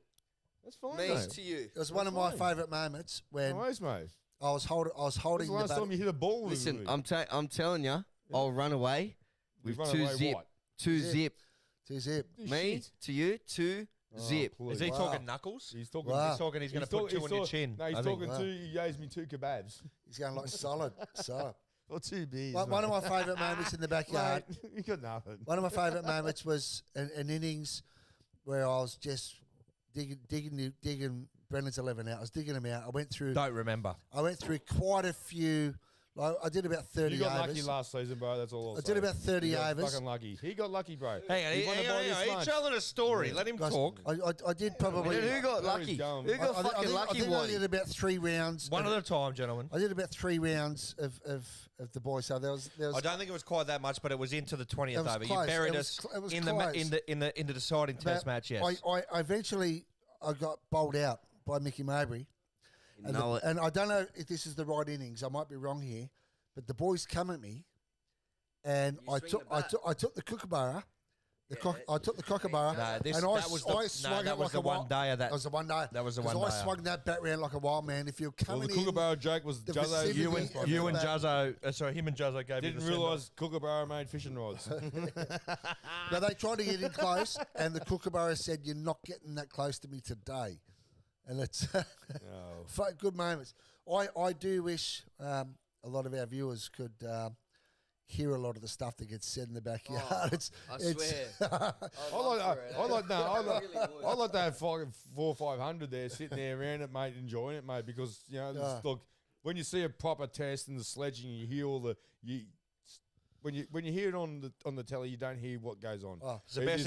Speaker 4: That's fine.
Speaker 6: Me
Speaker 4: mate.
Speaker 6: to you.
Speaker 2: It was one of my favourite moments when
Speaker 4: Nice, mate.
Speaker 2: I was holding
Speaker 4: When's
Speaker 2: the
Speaker 4: the last
Speaker 2: bat.
Speaker 4: time you hit a ball? with
Speaker 6: Listen,
Speaker 4: me?
Speaker 6: I'm telling you, I'll run away
Speaker 4: You
Speaker 6: with
Speaker 4: run
Speaker 6: 2
Speaker 4: away
Speaker 6: zip.
Speaker 4: what?
Speaker 3: 2 zip.
Speaker 2: 2 zip.
Speaker 3: Me to you 2 zip.
Speaker 4: please.
Speaker 5: Is he
Speaker 2: Wow.
Speaker 5: talking knuckles?
Speaker 4: He's talking.
Speaker 2: Wow.
Speaker 5: He's talking. He's going to put 2 on your chin.
Speaker 4: No, he's
Speaker 5: I think.
Speaker 4: talking two. He owes me 2 kebabs.
Speaker 2: He's going like solid.
Speaker 4: Or 2 beers.
Speaker 2: One of my favourite moments in the backyard.
Speaker 4: Mate, you got nothing.
Speaker 2: One of my favourite moments was an innings where I was just digging Brennan's 11 out. I was digging him out. I went through quite a few. Like, I did about 30
Speaker 4: You got
Speaker 2: overs.
Speaker 4: lucky last season, bro. That's all.
Speaker 2: I did about 30
Speaker 4: You got
Speaker 2: overs.
Speaker 4: Fucking lucky. He got lucky, bro.
Speaker 5: Hang on,
Speaker 4: He wanted to buy this
Speaker 5: he's
Speaker 4: lunch.
Speaker 5: telling a story. Let him
Speaker 2: Guys,
Speaker 5: talk.
Speaker 2: I did probably.
Speaker 3: Who got
Speaker 4: Where he's
Speaker 3: lucky?
Speaker 4: going.
Speaker 3: Who got fucking
Speaker 2: I
Speaker 3: lucky,
Speaker 2: think I
Speaker 3: Whitey?
Speaker 2: did about 3 rounds.
Speaker 5: One at a time, gentlemen.
Speaker 2: I did about 3 rounds of the boys. So there was.
Speaker 5: I don't think it was quite that much, but it was into the 20th
Speaker 2: It was
Speaker 5: over.
Speaker 2: close.
Speaker 5: You buried
Speaker 2: It was
Speaker 5: us
Speaker 2: cl- it was
Speaker 5: in
Speaker 2: close.
Speaker 5: the deciding test match. Yes.
Speaker 2: I eventually I got bowled out by Mickey Mowbray.
Speaker 6: You know it.
Speaker 2: And I don't know if this is the right innings. I might be wrong here, but the boys come at me, and
Speaker 6: You
Speaker 2: I
Speaker 6: swing
Speaker 2: took
Speaker 6: the bat.
Speaker 2: I took the kookaburra. I took the kookaburra,
Speaker 5: No,
Speaker 2: and
Speaker 5: that was the-
Speaker 2: I
Speaker 5: no,
Speaker 2: swung
Speaker 5: that
Speaker 2: it
Speaker 5: was
Speaker 2: like
Speaker 5: the
Speaker 2: a
Speaker 5: one
Speaker 2: wild.
Speaker 5: day of that.
Speaker 2: That was the one day.
Speaker 5: That was the
Speaker 2: 'Cause
Speaker 5: one
Speaker 2: I
Speaker 5: day.
Speaker 2: swung that bat round like a wild man. If you're
Speaker 4: Well,
Speaker 2: coming
Speaker 4: the
Speaker 2: in,
Speaker 4: Kookaburra joke was
Speaker 2: the
Speaker 4: Juzzo.
Speaker 2: vicinity
Speaker 5: You
Speaker 2: of
Speaker 5: and
Speaker 2: the
Speaker 5: you and
Speaker 2: bat.
Speaker 5: Juzzo, sorry, him and Juzzo gave you
Speaker 4: Didn't
Speaker 5: the
Speaker 4: realise Kookaburra made fishing rods.
Speaker 2: Now they tried to get in close, and the kookaburra said, "You're not getting that close to me today." And it's good moments. I do wish a lot of our viewers could hear a lot of the stuff that gets said in the backyard.
Speaker 6: I swear.
Speaker 4: I like to have 400 or 500 there sitting there around it, mate, enjoying it, mate, because look, when you see a proper test and the sledging, you hear all the when you hear it on the telly, you don't hear what goes on.
Speaker 2: Oh.
Speaker 5: It's the best.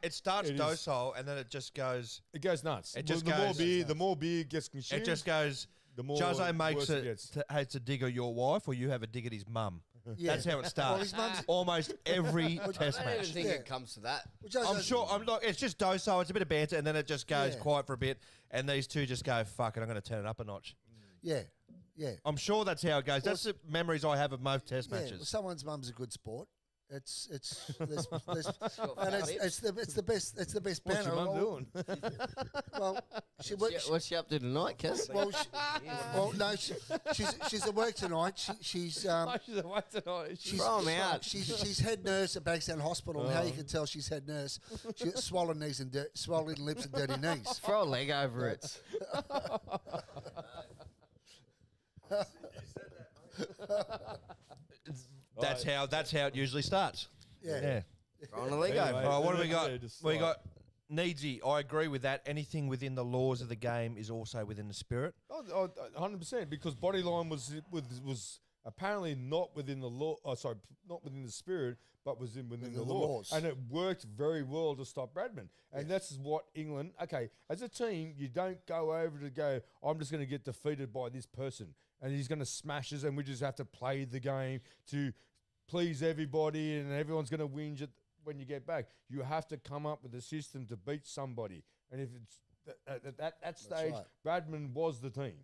Speaker 5: It starts
Speaker 4: it is-
Speaker 5: docile and then it just goes.
Speaker 4: It goes nuts.
Speaker 5: It just
Speaker 4: the more
Speaker 5: goes-
Speaker 4: beer, the more beer gets consumed.
Speaker 5: It just goes.
Speaker 4: the more
Speaker 5: Juzzo makes
Speaker 4: worse
Speaker 5: it
Speaker 4: gets.
Speaker 5: hates a dig at your wife, or you have a dig at his mum.
Speaker 2: Yeah.
Speaker 5: That's how it
Speaker 2: Well,
Speaker 5: starts.
Speaker 2: his mum's-
Speaker 5: Almost every
Speaker 6: I
Speaker 5: test
Speaker 6: don't even
Speaker 5: match.
Speaker 6: think
Speaker 2: Yeah.
Speaker 6: it comes to that.
Speaker 2: Which I
Speaker 5: I'm
Speaker 2: don't-
Speaker 5: sure. I'm not. It's just docile. It's a bit of banter, and then it just goes
Speaker 2: Yeah.
Speaker 5: quiet for a bit, and these two just go, "Fuck it, I'm going to turn it up a notch."
Speaker 2: Yeah, yeah.
Speaker 5: I'm sure that's how it goes. That's the memories I have of most test
Speaker 2: Yeah,
Speaker 5: matches.
Speaker 2: someone's mum's a good sport. It's there's,
Speaker 6: Got
Speaker 2: and
Speaker 6: fat
Speaker 2: it's the best
Speaker 4: What's your
Speaker 2: banner.
Speaker 4: mum doing?
Speaker 2: Well,
Speaker 6: What's she up to tonight, Kes?
Speaker 2: she's at work tonight. She's
Speaker 4: She's away tonight.
Speaker 6: Throw 'em out.
Speaker 2: She's head nurse at Bankstown Hospital. And how you can tell she's head nurse? She's got swollen knees and swollen lips and dirty knees.
Speaker 6: Throw a leg over it.
Speaker 5: That's how it usually starts.
Speaker 2: Yeah.
Speaker 6: Throw a leg
Speaker 4: Anyway,
Speaker 6: over.
Speaker 5: All right, what do we
Speaker 4: yeah,
Speaker 5: got?
Speaker 4: just
Speaker 5: We
Speaker 4: like-
Speaker 5: got Needsy. I agree with that. Anything within the laws of the game is also within the spirit.
Speaker 4: 100%, because bodyline was apparently not within the law. Not within the spirit, but was within
Speaker 2: Within
Speaker 4: the
Speaker 2: the
Speaker 4: law,
Speaker 2: laws.
Speaker 4: and it worked very well to stop Bradman. And that's what England. Okay, as a team, you don't go over to go. I'm just going to get defeated by this person, and he's going to smash us, and we just have to play the game to please everybody, and everyone's going to whinge it when you get back. You have to come up with a system to beat somebody, and if it's at that stage,
Speaker 2: right.
Speaker 4: Bradman was the team.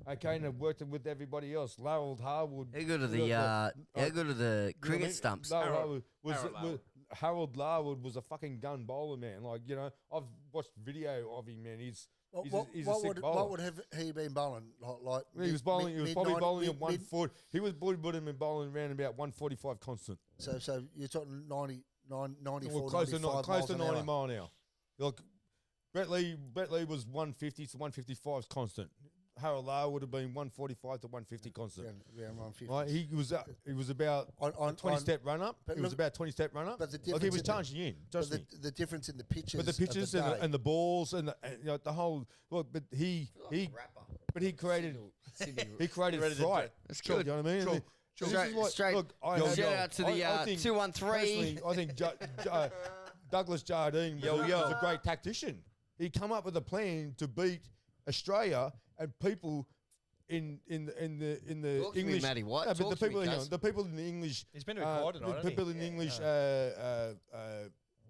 Speaker 4: Okay, and it worked with everybody else. Larwood, Harwood.
Speaker 3: How good are the cricket stumps?
Speaker 4: Harold Larwood was a fucking gun bowler, man. Like, I've watched video of him, man. He's a sick bowler.
Speaker 2: What would have he been bowling? Like
Speaker 4: He was bowling. He was probably bowling at 1
Speaker 2: mid-
Speaker 4: foot. He was bowling and bowling around about 145 constant.
Speaker 2: So you're talking 94,
Speaker 4: Well, close to
Speaker 2: 95
Speaker 4: close to
Speaker 2: miles an
Speaker 4: 90
Speaker 2: hour.
Speaker 4: mile an hour. Look, Brett Lee was 150 to 155 constant. Harold Larwood would have been 145 to 150 constant.
Speaker 2: Around 150.
Speaker 4: Right, he was about
Speaker 2: On
Speaker 4: 20 step run up.
Speaker 2: but
Speaker 4: He was
Speaker 2: look-
Speaker 4: about 20 step run up.
Speaker 2: but the
Speaker 4: Like, he
Speaker 2: difference
Speaker 4: was
Speaker 2: in the-
Speaker 4: charging in.
Speaker 2: But
Speaker 4: Trust me.
Speaker 2: the difference in the pitches,
Speaker 4: But the pitches
Speaker 2: of the
Speaker 4: and the balls and the whole look. But he created fright.
Speaker 3: That's
Speaker 4: Do you
Speaker 3: good.
Speaker 4: know what I mean?
Speaker 5: Sure.
Speaker 4: And this is what-
Speaker 3: Straight.
Speaker 4: Look, I
Speaker 3: Shout
Speaker 4: have-
Speaker 3: out to the
Speaker 4: I think
Speaker 3: 213.
Speaker 4: personally, I think Douglas Jardine was a great tactician. He come up with a plan to beat Australia and people in the
Speaker 6: Talk to me,
Speaker 4: English.
Speaker 6: Matty White.
Speaker 4: No, but
Speaker 6: Talk
Speaker 4: the
Speaker 6: to me,
Speaker 4: people,
Speaker 6: cuz.
Speaker 4: the people in the English.
Speaker 5: He's been recorded,
Speaker 4: the
Speaker 5: hasn't he?
Speaker 4: people in the English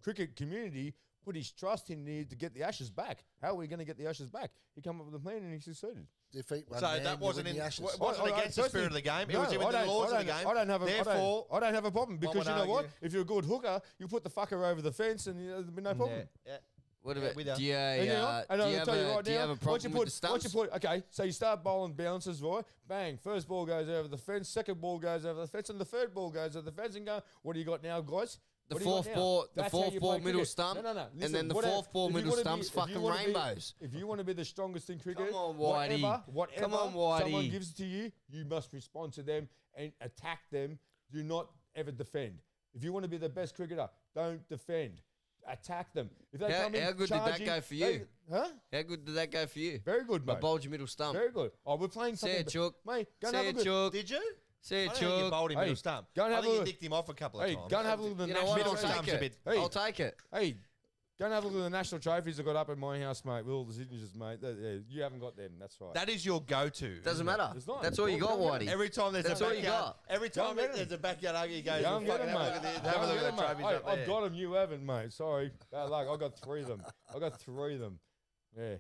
Speaker 4: cricket community put his trust in there to get the Ashes back. How are we going to get the Ashes back? He come up with a plan and he succeeded.
Speaker 2: defeat one
Speaker 5: So
Speaker 2: man,
Speaker 5: that
Speaker 2: you
Speaker 5: wasn't
Speaker 2: win
Speaker 5: in.
Speaker 2: the Ashes.
Speaker 5: Wasn't against the spirit of the game. It was within the laws of the game.
Speaker 4: I don't have a,
Speaker 5: Therefore,
Speaker 4: I don't have a problem because
Speaker 5: would
Speaker 4: you know what?
Speaker 5: argue-
Speaker 4: If you're a good hooker, you put the fucker over the fence and there'll be no problem.
Speaker 5: Yeah.
Speaker 6: What
Speaker 5: Yeah,
Speaker 6: about
Speaker 5: with
Speaker 6: do you,
Speaker 4: And you know, and I'll tell you right
Speaker 6: do you
Speaker 4: now,
Speaker 6: have a problem with the stumps?
Speaker 4: okay, so you start bowling bounces, right? Bang, first ball goes over the fence, second ball goes over the fence, and the third ball goes over the fence and go, what do you got now, guys?
Speaker 6: The
Speaker 4: What do you got
Speaker 6: fourth
Speaker 4: now?
Speaker 6: ball, the
Speaker 4: That's how
Speaker 6: fourth
Speaker 4: you
Speaker 6: ball
Speaker 4: play
Speaker 6: middle
Speaker 4: cricket.
Speaker 6: stump,
Speaker 4: No.
Speaker 6: and
Speaker 4: Listen,
Speaker 6: then the
Speaker 4: whatever-
Speaker 6: fourth ball
Speaker 4: if you
Speaker 6: middle
Speaker 4: wanna
Speaker 6: stump's
Speaker 4: if you
Speaker 6: fucking
Speaker 4: wanna be-
Speaker 6: rainbows.
Speaker 4: If you want to be the strongest in cricket,
Speaker 6: on, Whitey.
Speaker 4: whatever
Speaker 6: Come on,
Speaker 4: someone
Speaker 6: Whitey.
Speaker 4: gives to you, you must respond to them and attack them. Do not ever defend. If you want to be the best cricketer, don't defend. Attack them. If they come in
Speaker 6: How good did that
Speaker 4: charging,
Speaker 6: go for you?
Speaker 4: Huh?
Speaker 6: How good did that go for you?
Speaker 4: Very good,
Speaker 6: I
Speaker 4: mate.
Speaker 6: bowled your middle stump.
Speaker 4: Very good. Oh, we're playing
Speaker 6: See
Speaker 4: something.
Speaker 6: ya, Chook.
Speaker 4: Mate, go and
Speaker 6: See
Speaker 4: have
Speaker 6: ya,
Speaker 4: a good.
Speaker 6: Chook.
Speaker 5: Did you?
Speaker 6: See ya,
Speaker 5: I don't think you
Speaker 6: Chook.
Speaker 5: bowled him
Speaker 4: Hey,
Speaker 5: middle stump.
Speaker 4: go and
Speaker 5: I
Speaker 4: have
Speaker 5: think
Speaker 4: a
Speaker 5: you
Speaker 4: look.
Speaker 5: nicked him off a couple of
Speaker 4: Hey,
Speaker 5: times.
Speaker 4: go and have a look at the
Speaker 6: You know
Speaker 4: national
Speaker 6: what? I'll
Speaker 5: Middle
Speaker 6: take
Speaker 5: stump's a
Speaker 6: it.
Speaker 5: bit-
Speaker 4: Hey.
Speaker 6: I'll take it.
Speaker 4: Hey, go and have a look at the national trophies I got up at my house, mate, with all the signatures, mate. You haven't got them. That's right.
Speaker 5: That is your go-to.
Speaker 6: Doesn't
Speaker 5: isn't it?
Speaker 6: matter.
Speaker 4: It's not.
Speaker 6: That's all you got,
Speaker 4: Go and get
Speaker 6: Whitey.
Speaker 5: Every time there's
Speaker 6: That's
Speaker 5: a
Speaker 6: all you
Speaker 5: backyard,
Speaker 6: got.
Speaker 5: every
Speaker 4: Go
Speaker 5: time
Speaker 4: and get
Speaker 5: there's a backyard argument, he goes,
Speaker 4: Go and get
Speaker 5: "Fucking
Speaker 4: them,
Speaker 5: have a
Speaker 4: mate.
Speaker 5: look at
Speaker 4: Go
Speaker 5: the- have a
Speaker 4: and
Speaker 5: look
Speaker 4: get
Speaker 5: at
Speaker 4: them,
Speaker 5: the
Speaker 4: mate.
Speaker 5: trophies
Speaker 4: Hey,
Speaker 5: up there."
Speaker 4: I've got them. You haven't, mate. Sorry. Bad luck. I got 3 of them. I got 3 of them. Yeah.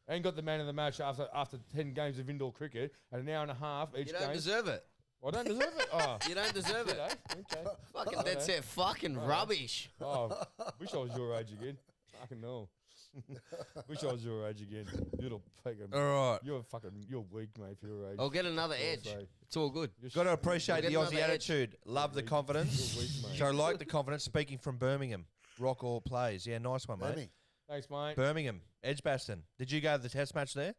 Speaker 4: And got the man of the match after 10 games of indoor cricket and an hour and a half each
Speaker 6: You
Speaker 4: game.
Speaker 6: don't deserve it.
Speaker 4: I don't deserve it. Oh,
Speaker 6: You don't deserve
Speaker 4: did
Speaker 6: it.
Speaker 4: I? Okay.
Speaker 6: Fucking dead set. Fucking rubbish.
Speaker 4: Oh, wish I was your age again. Fucking no. Wish I was your age again. You little fucking.
Speaker 5: All right.
Speaker 4: You're weak, mate, for your age.
Speaker 6: I'll get another
Speaker 4: I'll
Speaker 6: edge.
Speaker 4: say.
Speaker 6: It's all good.
Speaker 4: You're
Speaker 5: Got to
Speaker 4: sh-
Speaker 5: appreciate the
Speaker 6: We'll get
Speaker 5: Aussie
Speaker 6: another edge.
Speaker 5: attitude. Love the
Speaker 4: weak.
Speaker 5: confidence.
Speaker 4: You're weak, mate.
Speaker 5: So like the confidence. Speaking from Birmingham, rock all plays. Yeah, nice one, mate.
Speaker 2: Lemmy.
Speaker 4: Thanks, mate.
Speaker 5: Birmingham, Edgbaston. Did you go to the test match there?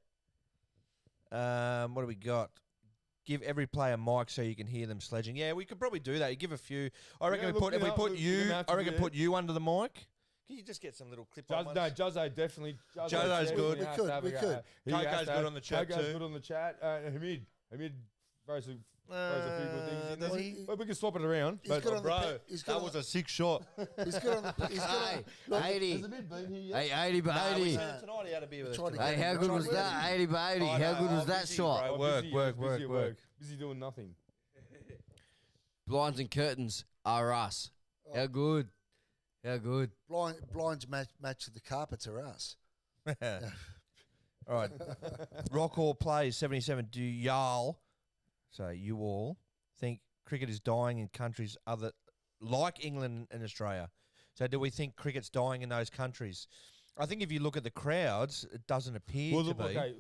Speaker 5: What do we got? Give every player a mic so you can hear them sledging. Yeah, we could probably do that. You give a few. I reckon
Speaker 4: Yeah,
Speaker 5: we put
Speaker 4: look,
Speaker 5: if we
Speaker 4: you know,
Speaker 5: put
Speaker 4: look,
Speaker 5: you.
Speaker 4: you're gonna have
Speaker 5: I
Speaker 4: to
Speaker 5: reckon
Speaker 4: do
Speaker 5: put you under the mic. Can you just get some little clip on
Speaker 4: No, Jose definitely.
Speaker 5: Jose's good.
Speaker 2: We could.
Speaker 5: Coco's good on the chat
Speaker 4: Coco's
Speaker 5: too.
Speaker 4: good on the chat. Hamid throws a few good things in
Speaker 5: does
Speaker 4: there.
Speaker 5: he?
Speaker 4: But we can swap it around.
Speaker 2: He's
Speaker 4: But
Speaker 2: good on the
Speaker 5: Bro,
Speaker 2: pe- he's good
Speaker 5: that
Speaker 2: on
Speaker 5: was
Speaker 2: the-
Speaker 5: a sick shot.
Speaker 2: He's good on the. He's good on.
Speaker 6: Hey,
Speaker 2: look,
Speaker 6: 80.
Speaker 4: has Hamid been here yet?
Speaker 6: Hey, 80 by
Speaker 5: Nah, we
Speaker 6: 80.
Speaker 5: seen him tonight. He had a beer with us
Speaker 2: Tried to
Speaker 5: tonight.
Speaker 6: Hey, how good was that? 80 by 80.
Speaker 5: Oh,
Speaker 6: How
Speaker 5: no,
Speaker 6: good was
Speaker 5: I'm
Speaker 6: that
Speaker 5: busy,
Speaker 6: shot?
Speaker 5: bro.
Speaker 4: Oh,
Speaker 5: Work,
Speaker 4: busy,
Speaker 5: work,
Speaker 4: busy
Speaker 5: work,
Speaker 4: at
Speaker 5: work.
Speaker 4: Busy doing nothing.
Speaker 6: Blinds and curtains are us. How good? How good?
Speaker 2: blinds match the carpets are us.
Speaker 5: All right. Rock all plays 77. Do y'all, so you all, think cricket is dying in countries other like England and Australia? So do we think cricket's dying in those countries? I think if you look at the crowds, it doesn't appear
Speaker 4: Well,
Speaker 5: to
Speaker 4: look,
Speaker 5: be.
Speaker 4: okay,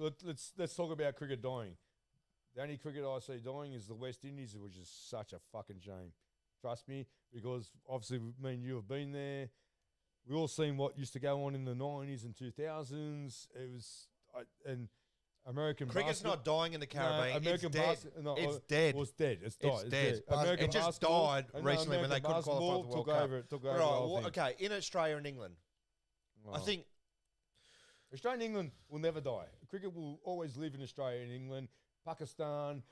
Speaker 4: let's talk about cricket dying. The only cricket I see dying is the West Indies, which is such a fucking shame. Trust me, because obviously me and you have been there. We all seen what used to go on in the 90s and 2000s. It was and American
Speaker 5: Cricket's
Speaker 4: basket-
Speaker 5: not dying in the Caribbean.
Speaker 4: No, American
Speaker 5: it's dead.
Speaker 4: basket- no,
Speaker 5: It's
Speaker 4: oh,
Speaker 5: dead.
Speaker 4: Well, it's dead. It's died.
Speaker 5: It's dead.
Speaker 4: American
Speaker 5: It just
Speaker 4: basketball-
Speaker 5: died
Speaker 4: no,
Speaker 5: recently when they
Speaker 4: American
Speaker 5: couldn't qualify for the
Speaker 4: basketball
Speaker 5: World Cup.
Speaker 4: Over, took over
Speaker 5: Right,
Speaker 4: the whole
Speaker 5: well,
Speaker 4: thing.
Speaker 5: okay, in Australia and England, I
Speaker 4: Oh.
Speaker 5: think
Speaker 4: Australia and England will never die. Cricket will always live in Australia and England, Pakistan,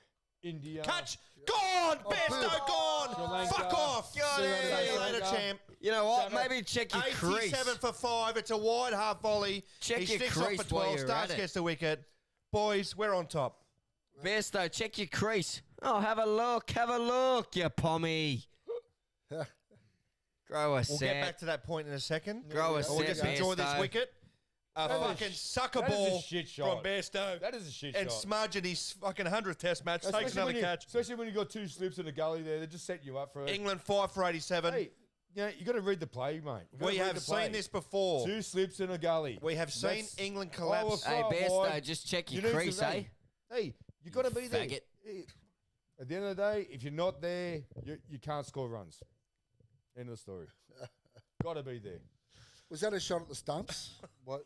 Speaker 4: India.
Speaker 5: catch gone, Bairstow
Speaker 4: Sri
Speaker 5: gone,
Speaker 4: Lanka,
Speaker 5: fuck off,
Speaker 4: Sri Lanka,
Speaker 5: see you
Speaker 4: Sri
Speaker 5: later,
Speaker 4: Lanka.
Speaker 5: champ.
Speaker 6: You know what?
Speaker 4: Seven.
Speaker 6: Maybe check your
Speaker 5: 87
Speaker 6: crease.
Speaker 5: for 5. It's a wide half volley.
Speaker 6: Check
Speaker 5: he
Speaker 6: your
Speaker 5: sticks off
Speaker 6: crease
Speaker 5: for
Speaker 6: while
Speaker 5: 12.
Speaker 6: you're
Speaker 5: Starks
Speaker 6: at it.
Speaker 5: gets the wicket. Boys, we're on top.
Speaker 6: Bairstow, check your crease. Oh, have a look, you pommy. Grow a
Speaker 5: We'll
Speaker 6: set.
Speaker 5: get back to that point in a second.
Speaker 6: Grow a
Speaker 5: We'll
Speaker 6: set,
Speaker 5: just enjoy this
Speaker 6: Bairstow.
Speaker 5: wicket. A
Speaker 4: That is a
Speaker 5: fucking
Speaker 4: sh-
Speaker 5: sucker
Speaker 4: that is a
Speaker 5: ball
Speaker 4: shit
Speaker 5: from
Speaker 4: shot.
Speaker 5: Bairstow.
Speaker 4: That is a shit
Speaker 5: And
Speaker 4: shot.
Speaker 5: Smudge in his fucking 100th test match takes
Speaker 4: Especially
Speaker 5: another
Speaker 4: when you-
Speaker 5: catch.
Speaker 4: Especially when you got 2 slips in the gully there, they're just setting you up for it.
Speaker 5: England 5 for 87.
Speaker 4: Hey, you got to read the play, mate. You gotta
Speaker 5: We
Speaker 4: read
Speaker 5: have
Speaker 4: the play.
Speaker 5: seen this before.
Speaker 4: 2 slips in a gully.
Speaker 5: We have seen
Speaker 4: That's-
Speaker 5: England
Speaker 4: Oh,
Speaker 5: collapse.
Speaker 4: well,
Speaker 6: Hey,
Speaker 4: far
Speaker 6: Bairstow,
Speaker 4: wide.
Speaker 6: just check
Speaker 4: You
Speaker 6: your
Speaker 4: need to-
Speaker 6: crease, eh?
Speaker 4: Hey, you got to be there.
Speaker 6: faggot.
Speaker 4: At the end of the day, if you're not there, you can't score runs. End of the story. Got to be there.
Speaker 2: Was that a shot at the stumps? What?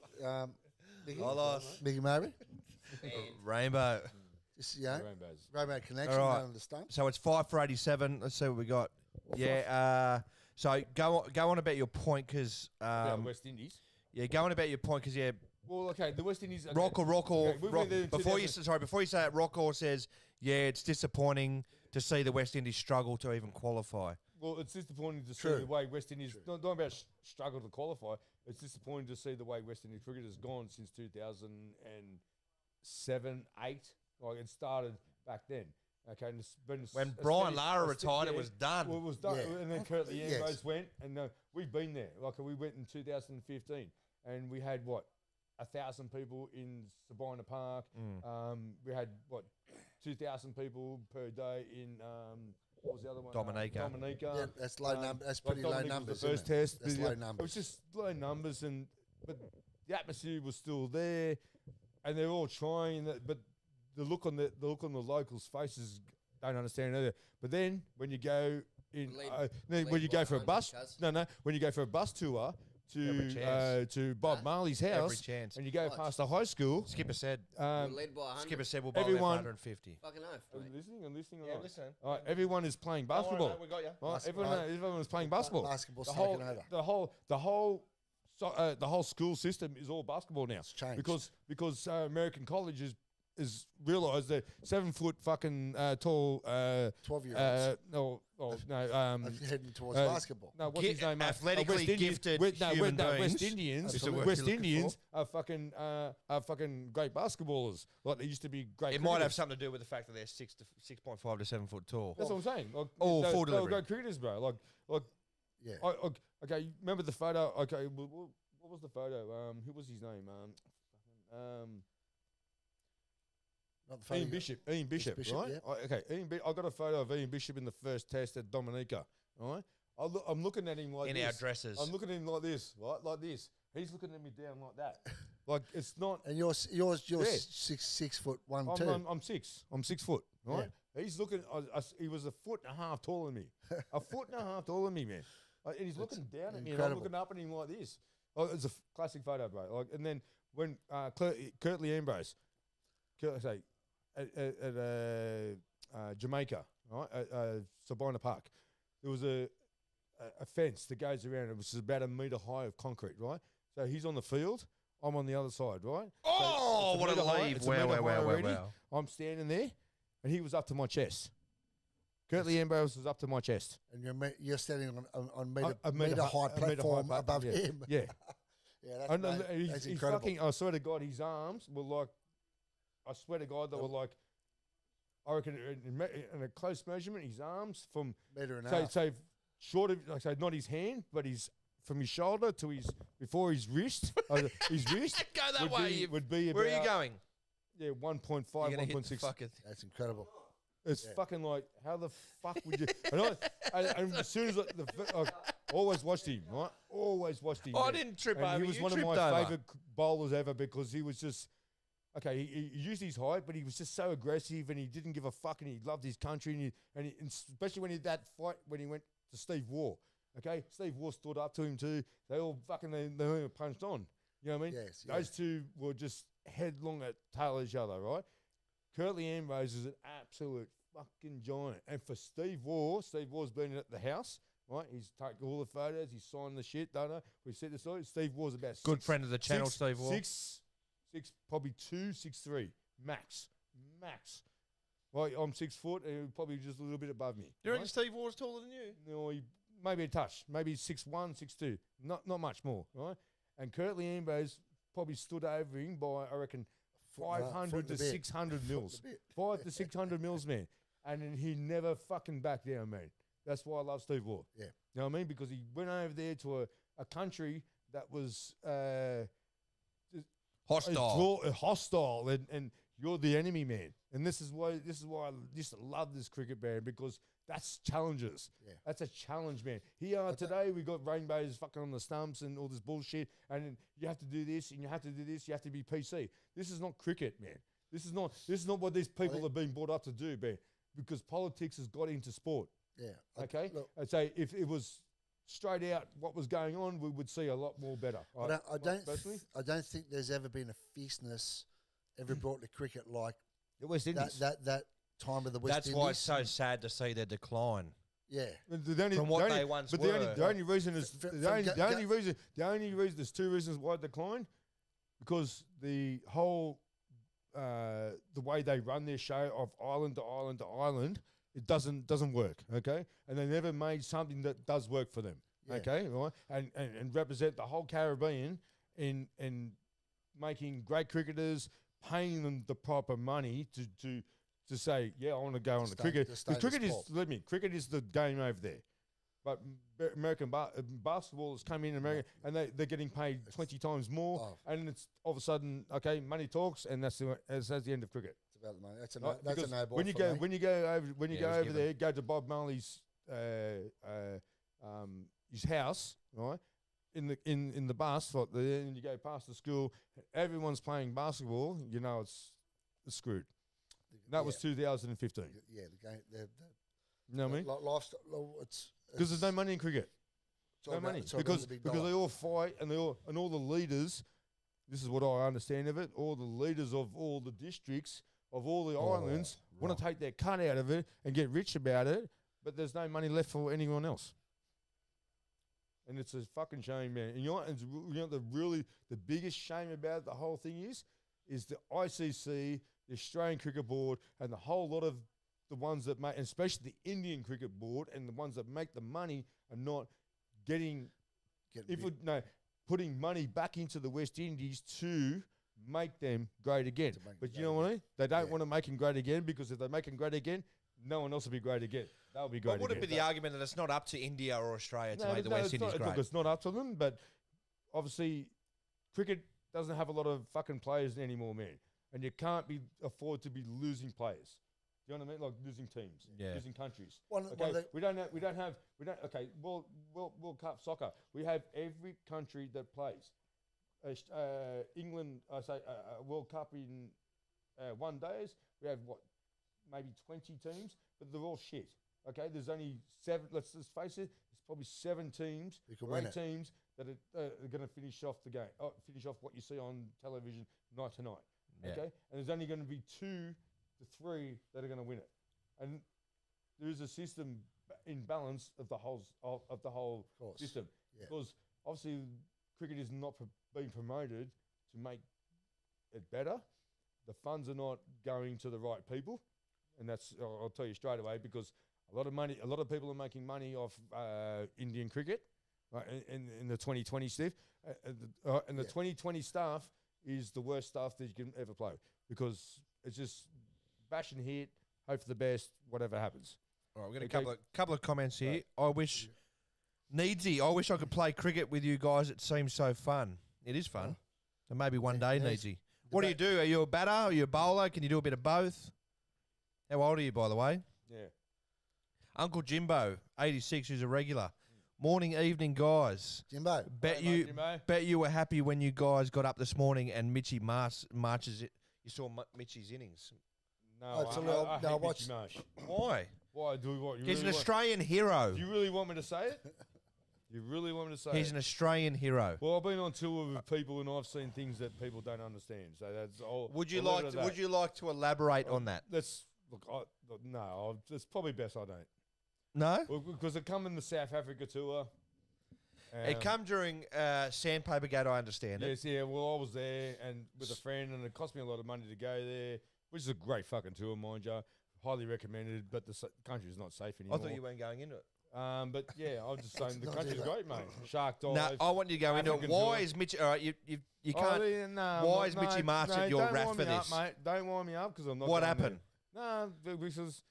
Speaker 2: Mickey?
Speaker 5: I lost.
Speaker 2: Mickey Murray?
Speaker 5: Rainbow.
Speaker 2: Just, you know,
Speaker 4: Rainbows.
Speaker 2: Rainbow connection
Speaker 5: All right.
Speaker 2: on the stumps.
Speaker 5: So it's 5 for 87. Let's see what we got. Yeah. So go on about your point because
Speaker 4: Yeah, West Indies.
Speaker 5: go on about your point because
Speaker 4: Well, okay, the West Indies. Okay.
Speaker 5: Rockall.
Speaker 4: Okay, we went there in
Speaker 5: Before you
Speaker 4: 2000
Speaker 5: before you say that, Rockall says it's disappointing to see the West Indies struggle to even qualify.
Speaker 4: Well, it's disappointing to see
Speaker 2: True.
Speaker 4: the way West Indies. Not about struggle to qualify. It's disappointing to see the way West Indies cricket has gone since 2007, 8. Like it started back then. Okay, and it's been
Speaker 5: When
Speaker 4: a
Speaker 5: Brian
Speaker 4: steady-
Speaker 5: Lara
Speaker 4: a
Speaker 5: retired, it
Speaker 4: yeah,
Speaker 5: was done.
Speaker 4: Well, it was done,
Speaker 2: Yeah.
Speaker 4: and then Curtly
Speaker 2: Yes.
Speaker 4: Ambrose went, and we've been there. Like we went in 2015, and we had 1,000 people in Sabina Park. We had 2,000 people per day in what was the other one?
Speaker 5: Dominica.
Speaker 4: Dominica.
Speaker 2: Yeah, that's low number. That's
Speaker 4: like
Speaker 2: pretty low
Speaker 4: Dominica was
Speaker 2: numbers.
Speaker 4: The first
Speaker 2: isn't it?
Speaker 4: test.
Speaker 2: That's
Speaker 4: but
Speaker 2: low
Speaker 4: It was
Speaker 2: numbers.
Speaker 4: just low numbers, but the atmosphere was still there, and they're all trying. But the look on the locals' faces don't understand either. But then when you go in
Speaker 6: Lead
Speaker 4: when you
Speaker 6: by
Speaker 4: go for a
Speaker 6: 100,
Speaker 4: bus.
Speaker 6: cuz.
Speaker 4: No, when you go for a bus tour
Speaker 5: Every chance.
Speaker 4: to Bob Marley's
Speaker 5: Every
Speaker 4: house,
Speaker 5: chance.
Speaker 4: and you go
Speaker 6: Watch.
Speaker 4: past the high school.
Speaker 5: Skipper said.
Speaker 6: We're led by 100.
Speaker 5: Skipper said we'll bowl there for
Speaker 4: everyone-
Speaker 5: 150.
Speaker 6: Fucking oath,
Speaker 4: I'm
Speaker 6: mate.
Speaker 4: listening. I'm listening.
Speaker 5: Yeah,
Speaker 4: all right.
Speaker 5: listen.
Speaker 4: All right, everyone is playing basketball.
Speaker 5: We got you.
Speaker 4: Right, everyone was playing basketball.
Speaker 2: Basketball's
Speaker 4: The
Speaker 2: taken
Speaker 4: whole,
Speaker 2: over.
Speaker 4: the whole school system is all basketball now.
Speaker 2: It's changed.
Speaker 4: Because American college is realised that 7 foot fucking tall
Speaker 2: 12-year-olds.
Speaker 4: no
Speaker 2: Heading towards
Speaker 4: uh,
Speaker 2: basketball.
Speaker 4: no what's his name?
Speaker 5: athletically
Speaker 4: West Indians-
Speaker 5: gifted
Speaker 4: West
Speaker 5: human
Speaker 4: West
Speaker 5: beings.
Speaker 4: Indians.
Speaker 2: That's the word
Speaker 4: West
Speaker 2: you're looking
Speaker 4: Indians are fucking great basketballers. Like they used to be great.
Speaker 5: It might have
Speaker 4: cricketers.
Speaker 5: something to do with the fact that they're 6.5 to 7 foot tall.
Speaker 4: That's what I'm saying. Like,
Speaker 5: Oh,
Speaker 4: they,
Speaker 5: full
Speaker 4: they were
Speaker 5: delivery.
Speaker 4: great cricketers, bro. Like
Speaker 2: Yeah.
Speaker 4: okay. You remember the photo? Okay, what was the photo? Who was his name?
Speaker 2: Not the photo
Speaker 4: Ian
Speaker 2: you-
Speaker 4: Bishop. Ian Bishop,
Speaker 2: Bishop,
Speaker 4: right?
Speaker 2: yeah.
Speaker 4: Okay, I got a photo of Ian Bishop in the first test at Dominica, right? I'm looking at him like
Speaker 5: In
Speaker 4: this.
Speaker 5: our dresses.
Speaker 4: I'm looking at him like this, right? Like this. He's looking at me down like that. Like it's not.
Speaker 2: And you're
Speaker 4: Yeah.
Speaker 2: 6'1"
Speaker 4: I'm,
Speaker 2: too.
Speaker 4: I'm 6. I'm 6 foot, right? He's looking. He was a foot and a half taller than me. A foot and a half taller than me, man. And he's looking down at me, and I'm
Speaker 2: incredible.
Speaker 4: looking up at him like this. Oh, it's a classic photo, bro. Like, and then when Curtly Ambrose, at Jamaica, right, at Sabina Park, there was a fence that goes around. It was about 1 metre high of concrete, right? So he's on the field. I'm on the other side, right?
Speaker 5: Oh,
Speaker 4: it's
Speaker 5: what a
Speaker 4: metre high,
Speaker 5: leave.
Speaker 4: it's a metre
Speaker 5: Wow,
Speaker 4: high
Speaker 5: wow, wow,
Speaker 4: already.
Speaker 5: wow.
Speaker 4: I'm standing there, and he was up to my chest. Curtly Ambrose was up to my chest.
Speaker 2: And you're standing on
Speaker 4: A
Speaker 2: meter high
Speaker 4: a metre
Speaker 2: platform
Speaker 4: platform,
Speaker 2: above
Speaker 4: yeah.
Speaker 2: him.
Speaker 4: Yeah.
Speaker 2: Yeah,
Speaker 4: And
Speaker 2: that's
Speaker 4: he's
Speaker 2: incredible.
Speaker 4: fucking, I swear to God, his arms were like, I swear to God, they were like, I reckon in a close measurement, his arms from,
Speaker 2: Metre and a half.
Speaker 4: say short of, like say not his hand, but from his shoulder to before his wrist, his wrist
Speaker 5: Go that
Speaker 4: would
Speaker 5: way.
Speaker 4: be, would be
Speaker 5: Where are you
Speaker 4: about,
Speaker 5: going?
Speaker 4: yeah, 1.5,
Speaker 5: You're gonna hit the
Speaker 4: 1.6.
Speaker 5: fucking.
Speaker 2: That's incredible.
Speaker 4: It's fucking like, how the fuck would you? And as soon as I always watched him, right? Always watched him.
Speaker 5: Oh, I
Speaker 4: man.
Speaker 5: didn't trip
Speaker 4: And
Speaker 5: over.
Speaker 4: he was
Speaker 5: You
Speaker 4: one of
Speaker 5: tripped
Speaker 4: my
Speaker 5: over.
Speaker 4: favourite bowlers ever because he was just okay. He used his height, but he was just so aggressive and he didn't give a fuck and he loved his country and especially when he that fight when he went to Steve Waugh. Okay, Steve Waugh stood up to him too. They all fucking they punched on. You know what I mean?
Speaker 2: Yes,
Speaker 4: Those two were just headlong at tail each other, right? Curtly Ambrose is an absolute fucking giant. And for Steve Waugh's been at the house, right? He's taken all the photos, he's signed the shit, don't know. We said this story. Steve Waugh's about
Speaker 5: Good friend of the channel, Steve Waugh.
Speaker 4: Six, probably 2'6'3", max. Right, I'm 6 foot and probably just a little bit above me.
Speaker 5: You reckon
Speaker 4: right?
Speaker 5: Steve Waugh's taller than you?
Speaker 4: No, maybe a touch, maybe 6'1", 6'2", not much more, right? And Curtly Ambrose probably stood over him by, I reckon, 500
Speaker 2: foot
Speaker 4: to
Speaker 2: and a bit.
Speaker 4: 600 mils.
Speaker 2: Foot and a bit.
Speaker 4: 5 to 600 mils, man. And then he never fucking backed down, man. That's why I love Steve Waugh.
Speaker 2: Yeah.
Speaker 4: You know what I mean? Because he went over there to a country that was hostile, and you're the enemy, man. And this is why I used to love this cricket, man, because that's challenges.
Speaker 2: Yeah.
Speaker 4: That's a challenge, man. Here today we got rainbows fucking on the stumps and all this bullshit, and then you have to do this and you have to do this. You have to be PC. This is not cricket, man. This is not what these people have been brought up to do, man. Because politics has got into sport.
Speaker 2: Yeah.
Speaker 4: Okay,
Speaker 2: Look,
Speaker 4: I'd say if it was straight out what was going on, we would see a lot more better.
Speaker 2: I
Speaker 4: personally,
Speaker 2: I don't think there's ever been a fierceness ever brought to cricket like
Speaker 4: the West Indies.
Speaker 2: that time of the West
Speaker 5: That's
Speaker 2: Indies.
Speaker 5: why it's so sad to see their decline.
Speaker 2: Yeah.
Speaker 5: From what they once
Speaker 4: but
Speaker 5: were.
Speaker 4: the only reason is
Speaker 2: From
Speaker 4: only reason there's two reasons why it declined, because the whole the way they run their show of island to island to island, it doesn't work. Okay, and they never made something that does work for them.
Speaker 2: Yeah.
Speaker 4: Okay, right, and represent the whole Caribbean in making great cricketers, paying them the proper money to say, yeah, I want to go on the cricket.
Speaker 2: to stay
Speaker 4: Because
Speaker 2: in the
Speaker 4: cricket is,
Speaker 2: sport.
Speaker 4: let me, cricket is the game over there. But American basketball has come in America, and they're getting paid 20 times more,
Speaker 2: Oh.
Speaker 4: and it's all of a sudden, okay, money talks, and that's the end of cricket.
Speaker 2: It's about the money. That's a
Speaker 4: Right?
Speaker 2: that's a
Speaker 4: Because
Speaker 2: no ball
Speaker 4: when you
Speaker 2: for
Speaker 4: go
Speaker 2: me.
Speaker 4: when you go
Speaker 5: it's
Speaker 4: over
Speaker 5: given.
Speaker 4: there, go to Bob Marley's his house, right? In the bus, like and you go past the school, everyone's playing basketball. You know it's screwed. That was 2015.
Speaker 2: Yeah, the game.
Speaker 4: You know what I mean?
Speaker 2: Lifestyle. It's
Speaker 4: Because there's no money in cricket.
Speaker 2: all
Speaker 4: No
Speaker 2: about-
Speaker 4: money.
Speaker 2: it's all about
Speaker 4: Because
Speaker 2: the big
Speaker 4: because
Speaker 2: dollar.
Speaker 4: they all fight and all the leaders. This is what I understand of it. All the leaders of all the districts of all the islands want to take their cut out of it and get rich about it, but there's no money left for anyone else. And it's a fucking shame, man. And you know the biggest shame about the whole thing is the ICC, the Australian Cricket Board, and the whole lot of the ones that make, and especially the Indian Cricket Board and the ones that make the money are not getting, putting money back into the West Indies to make them great again. But you know what I mean? They don't want to make them great again, because if they make them great again, no one else will be great again. They'll be great
Speaker 5: But would
Speaker 4: again.
Speaker 5: it be the argument that it's not up to India or Australia to make the West Indies great?
Speaker 4: Look, it's not up to them, but obviously cricket doesn't have a lot of fucking players anymore, man. And you can't afford to be losing players. Do you know what I mean? Like losing teams, losing countries. We don't have. Okay, World Cup soccer. We have every country that plays. England, I say, World Cup in 1 days. We have maybe 20 teams, but they're all shit. Okay, there's only 7. Let's just face it. There's probably 7 teams, or 8 teams that are going to finish off the game. Finish off what you see on television night to night.
Speaker 5: Yeah.
Speaker 4: Okay, and there's only going to be 2 to 3 that are going to win it, and there is a system in balance of the whole system, because obviously cricket is not being promoted to make it better. The funds are not going to the right people, and that's I'll tell you straight away, because a lot of people are making money off Indian cricket, right? In the 2020 stuff, and the 2020 staff is the worst stuff that you can ever play, because it's just bash and hit, hope for the best, whatever happens.
Speaker 5: All right, we've got a couple of comments here. I wish I could play cricket with you guys. It seems so fun. It is fun. So maybe one day, Needsy. What do you do? Are you a batter? Are you a bowler? Can you do a bit of both? How old are you, by the way?
Speaker 4: Yeah.
Speaker 5: Uncle Jimbo, 86, who's a regular. Morning, evening, guys.
Speaker 2: Jimbo.
Speaker 5: Bet you were happy when you guys got up this morning and Mitchie marches it. You saw Mitchie's innings.
Speaker 4: No, I hate Mitchie Marsh.
Speaker 5: Why?
Speaker 4: Why do what?
Speaker 5: He's an Australian hero.
Speaker 4: Do you really want me to say it? You really want me to say
Speaker 5: He's an Australian hero.
Speaker 4: Well, I've been on tour with people and I've seen things that people don't understand. So that's all.
Speaker 5: Would you like to elaborate on that?
Speaker 4: That's it's probably best I don't.
Speaker 5: No?
Speaker 4: Well, because it come in the South Africa tour.
Speaker 5: It come during Sandpaper Gate, I understand it.
Speaker 4: Yes, yeah. Well, I was there and with a friend, and it cost me a lot of money to go there, which is a great fucking tour, mind you. Highly recommended, but the country is not safe
Speaker 5: I
Speaker 4: anymore.
Speaker 5: thought you weren't going into it.
Speaker 4: But yeah, I'm just saying the country's great, mate. Shark dive.
Speaker 5: No, I want you to go into it.
Speaker 4: African
Speaker 5: Why
Speaker 4: tour.
Speaker 5: is Mitch? All right, you can't. Why is Mitchie Marsh at your wrath for this?
Speaker 4: Mate. Don't wind me up, because I'm not.
Speaker 5: What
Speaker 4: going
Speaker 5: happened?
Speaker 4: There. No, because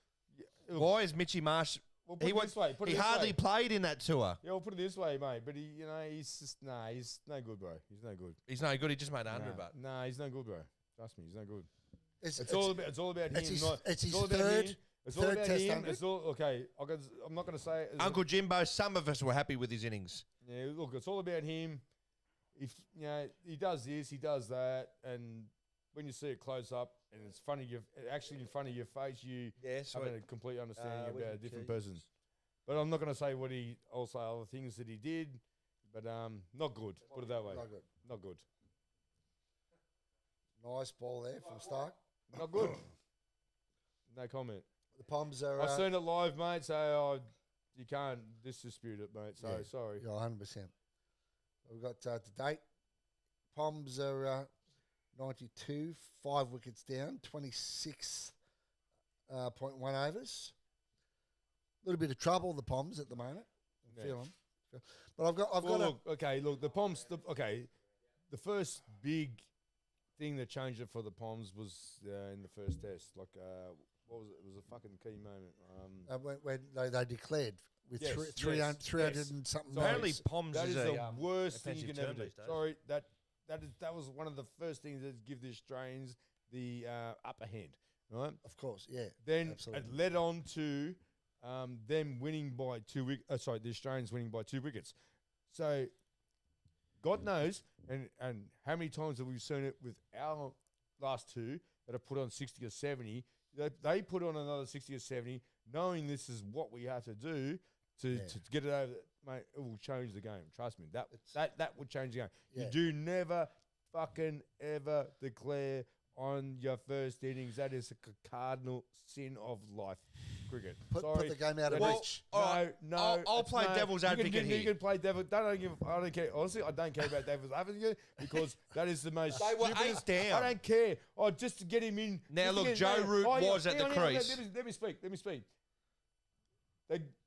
Speaker 5: Why is Mitchie Marsh?
Speaker 4: Well, put it this way.
Speaker 5: He hardly played in that tour.
Speaker 4: Yeah, we'll put it this way, mate. But he's just he's no good, bro. He's no good.
Speaker 5: He's no good. He just made 100 bucks.
Speaker 4: Nah, he's no good, bro. Trust me, he's no good.
Speaker 2: It's
Speaker 4: all about him.
Speaker 2: It's his
Speaker 4: all about him.
Speaker 2: third
Speaker 4: It's all about
Speaker 2: test
Speaker 4: him.
Speaker 2: 100.
Speaker 4: It's all okay. I'm not going to say it.
Speaker 5: Uncle Jimbo, some of us were happy with his innings.
Speaker 4: Yeah, look, it's all about him. If he does this, he does that, and when you see it close up and it's actually in front of your face, you have a complete understanding about a different person. But I'm not going to say other things that he did, but not good. Put it that way.
Speaker 2: Not good.
Speaker 4: Not good.
Speaker 2: Nice ball there from Stark.
Speaker 4: Not good. No comment.
Speaker 2: The Poms are.
Speaker 4: I've seen it live, mate, so you can't dispute it, mate. So sorry.
Speaker 2: Yeah, 100%. We've got to date. Poms are 92, 5 wickets down, 26.1 overs. A little bit of trouble, the Poms at the moment. I'm feeling. But I've got.
Speaker 4: The Poms. The first big thing that changed it for the Poms was in the first test. What was it? It was a fucking key moment.
Speaker 2: When they declared with 300 and something.
Speaker 5: Apparently, Poms
Speaker 4: that
Speaker 5: is
Speaker 4: the
Speaker 5: a
Speaker 4: worst thing you can ever
Speaker 5: term
Speaker 4: do.
Speaker 5: these days.
Speaker 4: Sorry, that was one of the first things that give the Australians the upper hand, right?
Speaker 2: Of course, yeah.
Speaker 4: Then
Speaker 2: absolutely.
Speaker 4: it led on to them winning by 2 wickets. The Australians winning by 2 wickets. So, God knows, and how many times have we seen it with our last two that have put on 60 or 70? They put on another 60 or 70. knowing this is what we have to do to get it over, mate, it will change the game. Trust me, that will change the game.
Speaker 2: Yeah.
Speaker 4: You do never fucking ever declare on your first innings. That is a cardinal sin of life. Cricket.
Speaker 2: Put
Speaker 4: Sorry.
Speaker 2: the game out of
Speaker 5: Well,
Speaker 2: reach.
Speaker 5: I'll play devil's advocate
Speaker 4: You
Speaker 5: here.
Speaker 4: can play devil. I don't care. Honestly, I don't care about devil's advocate because that is the most.
Speaker 5: They were
Speaker 4: stupidest-
Speaker 5: 8 down.
Speaker 4: I don't care. Oh, just to get him in.
Speaker 5: Now,
Speaker 4: just to
Speaker 5: look,
Speaker 4: get him
Speaker 5: Joe
Speaker 4: in.
Speaker 5: Root
Speaker 4: yeah,
Speaker 5: was at
Speaker 4: hang
Speaker 5: the
Speaker 4: on, hang on,
Speaker 5: crease.
Speaker 4: Let me speak.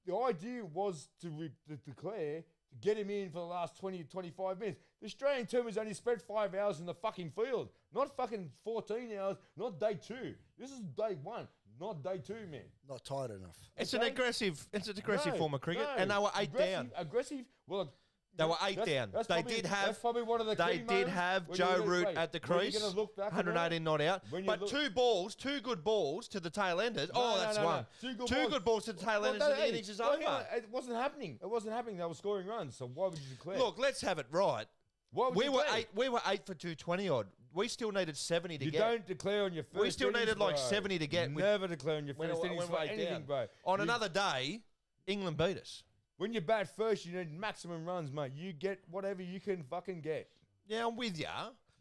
Speaker 4: The idea was to declare to get him in for the last 20, 25 minutes. The Australian team has only spent 5 hours in the fucking field, not fucking 14 hours, not day 2. This is day 1, not day 2, man.
Speaker 2: Not tight enough.
Speaker 5: It's an aggressive
Speaker 4: No,
Speaker 5: form of cricket,
Speaker 4: no.
Speaker 5: and they were 8 down.
Speaker 4: Aggressive. Well,
Speaker 5: They were 8 down.
Speaker 4: That's
Speaker 5: They
Speaker 4: probably-
Speaker 5: did have.
Speaker 4: That's probably one of the
Speaker 5: They
Speaker 4: key
Speaker 5: did
Speaker 4: moments
Speaker 5: have
Speaker 4: when
Speaker 5: Joe
Speaker 4: you're
Speaker 5: Root
Speaker 4: wait,
Speaker 5: at the
Speaker 4: when you're
Speaker 5: crease,
Speaker 4: gonna look back at
Speaker 5: 118 not out,
Speaker 4: when you
Speaker 5: but
Speaker 4: look-
Speaker 5: 2 good balls to the tail enders.
Speaker 4: No,
Speaker 5: That's
Speaker 4: no, no.
Speaker 5: one.
Speaker 4: Two
Speaker 5: Two good balls to the tail enders, and the innings is over.
Speaker 4: It wasn't happening. It wasn't happening. They were scoring runs. So why would you declare?
Speaker 5: Look, let's have it right.
Speaker 4: why would
Speaker 5: We
Speaker 4: you
Speaker 5: were
Speaker 4: declare?
Speaker 5: 8. We were 8 for 220 odd. We still needed 70 to
Speaker 4: You
Speaker 5: get.
Speaker 4: don't declare on your first.
Speaker 5: We still
Speaker 4: innings,
Speaker 5: needed like
Speaker 4: bro.
Speaker 5: 70 to get.
Speaker 4: Never declare on your
Speaker 5: when
Speaker 4: first
Speaker 5: we
Speaker 4: innings
Speaker 5: were
Speaker 4: for
Speaker 5: 8
Speaker 4: anything,
Speaker 5: down.
Speaker 4: bro.
Speaker 5: On
Speaker 4: You-
Speaker 5: another day, England beat us.
Speaker 4: when you bat first, you need maximum runs, mate. You get whatever you can fucking get.
Speaker 5: Yeah, I'm with you.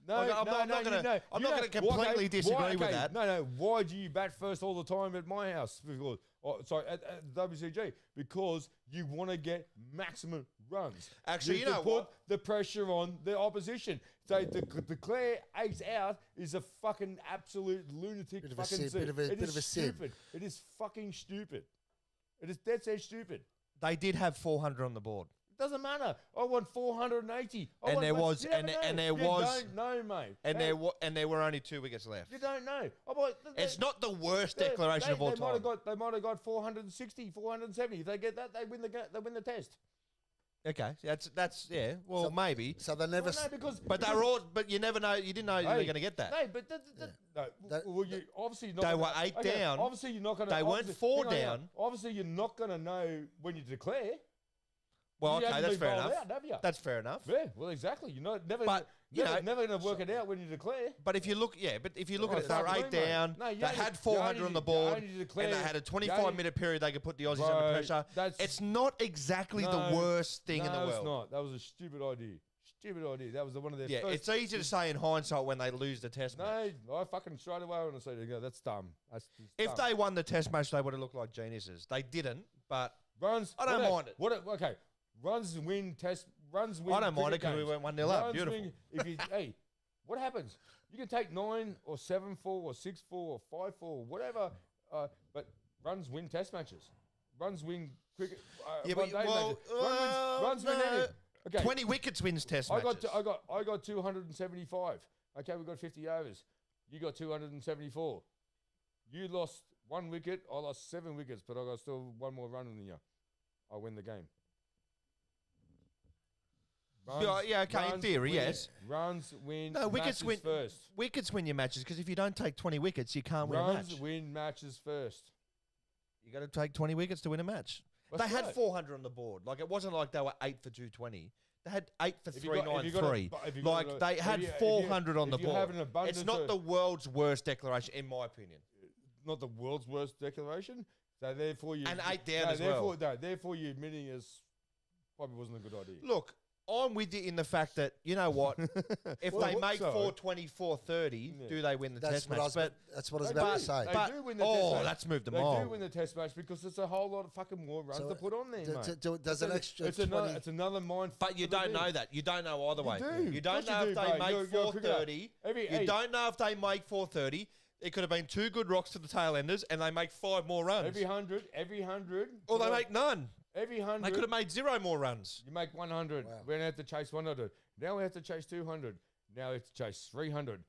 Speaker 4: No,
Speaker 5: I'm not
Speaker 4: you
Speaker 5: going
Speaker 4: know-
Speaker 5: to. I'm
Speaker 4: you
Speaker 5: not
Speaker 4: know-
Speaker 5: going to completely disagree with that.
Speaker 4: No. Why do you bat first all the time at my house? Because, at WCG, because you want to get maximum runs.
Speaker 5: Actually, you
Speaker 4: to
Speaker 5: know
Speaker 4: put
Speaker 5: what?
Speaker 4: the pressure on the opposition. So to declare 8 out is a fucking absolute lunatic
Speaker 2: Bit of a
Speaker 4: fucking
Speaker 2: sin,
Speaker 4: sin.
Speaker 2: bit of a
Speaker 4: It is
Speaker 2: sin.
Speaker 4: stupid. It is fucking stupid. It is dead set stupid.
Speaker 5: They did have 400 on the board.
Speaker 4: Doesn't matter. I want 480. I
Speaker 5: And
Speaker 4: want
Speaker 5: there
Speaker 4: one-
Speaker 5: was-
Speaker 4: you never
Speaker 5: and-
Speaker 4: know.
Speaker 5: and there
Speaker 4: you
Speaker 5: was-
Speaker 4: don't know, mate.
Speaker 5: And there were only 2 wickets left.
Speaker 4: You don't know. I want,
Speaker 5: It's not the worst declaration of all time.
Speaker 4: They might have got 460, 470. If they get that, they win the test.
Speaker 5: Okay, that's yeah. Well,
Speaker 2: So-
Speaker 5: maybe.
Speaker 2: So they never.
Speaker 4: Well, no, because
Speaker 5: But they were all. But you never know. You didn't know you were
Speaker 4: Hey,
Speaker 5: going to get that.
Speaker 4: No, but
Speaker 2: That-
Speaker 4: well, you obviously not.
Speaker 5: They
Speaker 4: gonna-
Speaker 5: were 8
Speaker 4: okay,
Speaker 5: down.
Speaker 4: Obviously, you're not going to.
Speaker 5: They weren't 4 down.
Speaker 4: Obviously, you're not going to know when you declare.
Speaker 5: Well,
Speaker 4: You
Speaker 5: okay,
Speaker 4: haven't
Speaker 5: that's
Speaker 4: been
Speaker 5: fair
Speaker 4: bowled
Speaker 5: enough.
Speaker 4: out, have you?
Speaker 5: That's fair enough.
Speaker 4: Yeah, well, exactly. You're not never.
Speaker 5: But, you know-
Speaker 4: never going to work it out when you declare.
Speaker 5: But if you look, but if you look
Speaker 4: Oh,
Speaker 5: at it, they were
Speaker 4: fuck
Speaker 5: 8
Speaker 4: me, mate.
Speaker 5: down.
Speaker 4: No, you
Speaker 5: They
Speaker 4: only-
Speaker 5: had
Speaker 4: you
Speaker 5: 400 on the
Speaker 4: only-
Speaker 5: board,
Speaker 4: you only declare-
Speaker 5: and they had a
Speaker 4: you
Speaker 5: 25-minute period they could put the Aussies
Speaker 4: Bro,
Speaker 5: under pressure.
Speaker 4: that's-
Speaker 5: It's not exactly the worst thing in the
Speaker 4: No,
Speaker 5: world.
Speaker 4: it's not. That was a stupid idea. Stupid idea. That was one of their
Speaker 5: Yeah,
Speaker 4: first.
Speaker 5: it's easy to say in hindsight when they lose the test match.
Speaker 4: No, I fucking straight away when I say that's dumb. That's just
Speaker 5: If
Speaker 4: dumb.
Speaker 5: they won the test match, they would have looked like geniuses. They didn't, but
Speaker 4: runs,
Speaker 5: I don't mind it.
Speaker 4: Okay, runs win test. Runs win.
Speaker 5: I don't mind it
Speaker 4: cricket
Speaker 5: because we
Speaker 4: games.
Speaker 5: went 1-0 up.
Speaker 4: Runs
Speaker 5: Beautiful.
Speaker 4: win- if you, hey, what happens? You can take 9 or 7-4 or 6-4 or 5-4, whatever. But runs win test matches. Runs win cricket.
Speaker 5: Yeah,
Speaker 4: one
Speaker 5: but
Speaker 4: day
Speaker 5: well,
Speaker 4: matches. Runs win
Speaker 5: no.
Speaker 4: anything. Okay.
Speaker 5: 20 wickets wins test
Speaker 4: I
Speaker 5: matches.
Speaker 4: got 275. Okay, we got 50 overs. You got 274. You lost 1 wicket. I lost 7 wickets, but I got still 1 more run than you. I win the game.
Speaker 5: Yeah, okay, in theory,
Speaker 4: win,
Speaker 5: yes.
Speaker 4: Runs win.
Speaker 5: No, wickets
Speaker 4: matches
Speaker 5: win
Speaker 4: first.
Speaker 5: Wickets win your matches because if you don't take 20 wickets, you can't win a
Speaker 4: Runs
Speaker 5: match.
Speaker 4: win matches first.
Speaker 5: You got to take 20 wickets to win a match.
Speaker 4: That's
Speaker 5: they had
Speaker 4: right.
Speaker 5: 400 on the board. Like, it wasn't like they were 8 for 220. They had 8 for
Speaker 4: If you got- if you got a-
Speaker 5: 393.
Speaker 4: if you got
Speaker 5: Like,
Speaker 4: a-
Speaker 5: they
Speaker 4: if
Speaker 5: had
Speaker 4: you- if you-
Speaker 5: 400 on the
Speaker 4: if you have
Speaker 5: board.
Speaker 4: an abundance
Speaker 5: It's not
Speaker 4: of-
Speaker 5: the world's worst declaration, in my opinion.
Speaker 4: Not the world's worst declaration. So therefore you
Speaker 5: And 8 down as well.
Speaker 4: Therefore you're admitting as probably wasn't a good idea.
Speaker 5: Look, I'm with you in the fact that, you know what? If
Speaker 4: Well,
Speaker 5: they make
Speaker 4: so-
Speaker 5: 420, 430,
Speaker 4: Yeah.
Speaker 5: do they win the
Speaker 2: That's
Speaker 5: test
Speaker 2: what I
Speaker 5: match?
Speaker 2: was.
Speaker 5: But
Speaker 2: That's what I was
Speaker 4: They
Speaker 2: about
Speaker 4: do.
Speaker 2: to say.
Speaker 4: They
Speaker 5: but
Speaker 4: do win the test
Speaker 5: oh,
Speaker 4: match.
Speaker 5: that's moved them
Speaker 4: They
Speaker 5: on.
Speaker 4: do win the test match because it's a whole lot of fucking more runs
Speaker 2: So
Speaker 4: to put on there, mate.
Speaker 2: Does an extra
Speaker 4: it's
Speaker 2: 20?
Speaker 4: another mind.
Speaker 5: But you don't know that. You don't know either way.
Speaker 4: do.
Speaker 5: You don't
Speaker 4: Of course
Speaker 5: know
Speaker 4: you
Speaker 5: if
Speaker 4: do,
Speaker 5: they
Speaker 4: mate.
Speaker 5: make
Speaker 4: You're a cricketer.
Speaker 5: 430. You don't know if they make 430. It could have been 2 good rocks to the tail enders, and they make 5 more runs.
Speaker 4: Every hundred.
Speaker 5: Or they make none.
Speaker 4: every 100.
Speaker 5: They could have made 0 more runs.
Speaker 4: You make 100.
Speaker 2: Wow.
Speaker 4: We don't have to chase 100. Now we have to chase 200. Now we have to chase 300.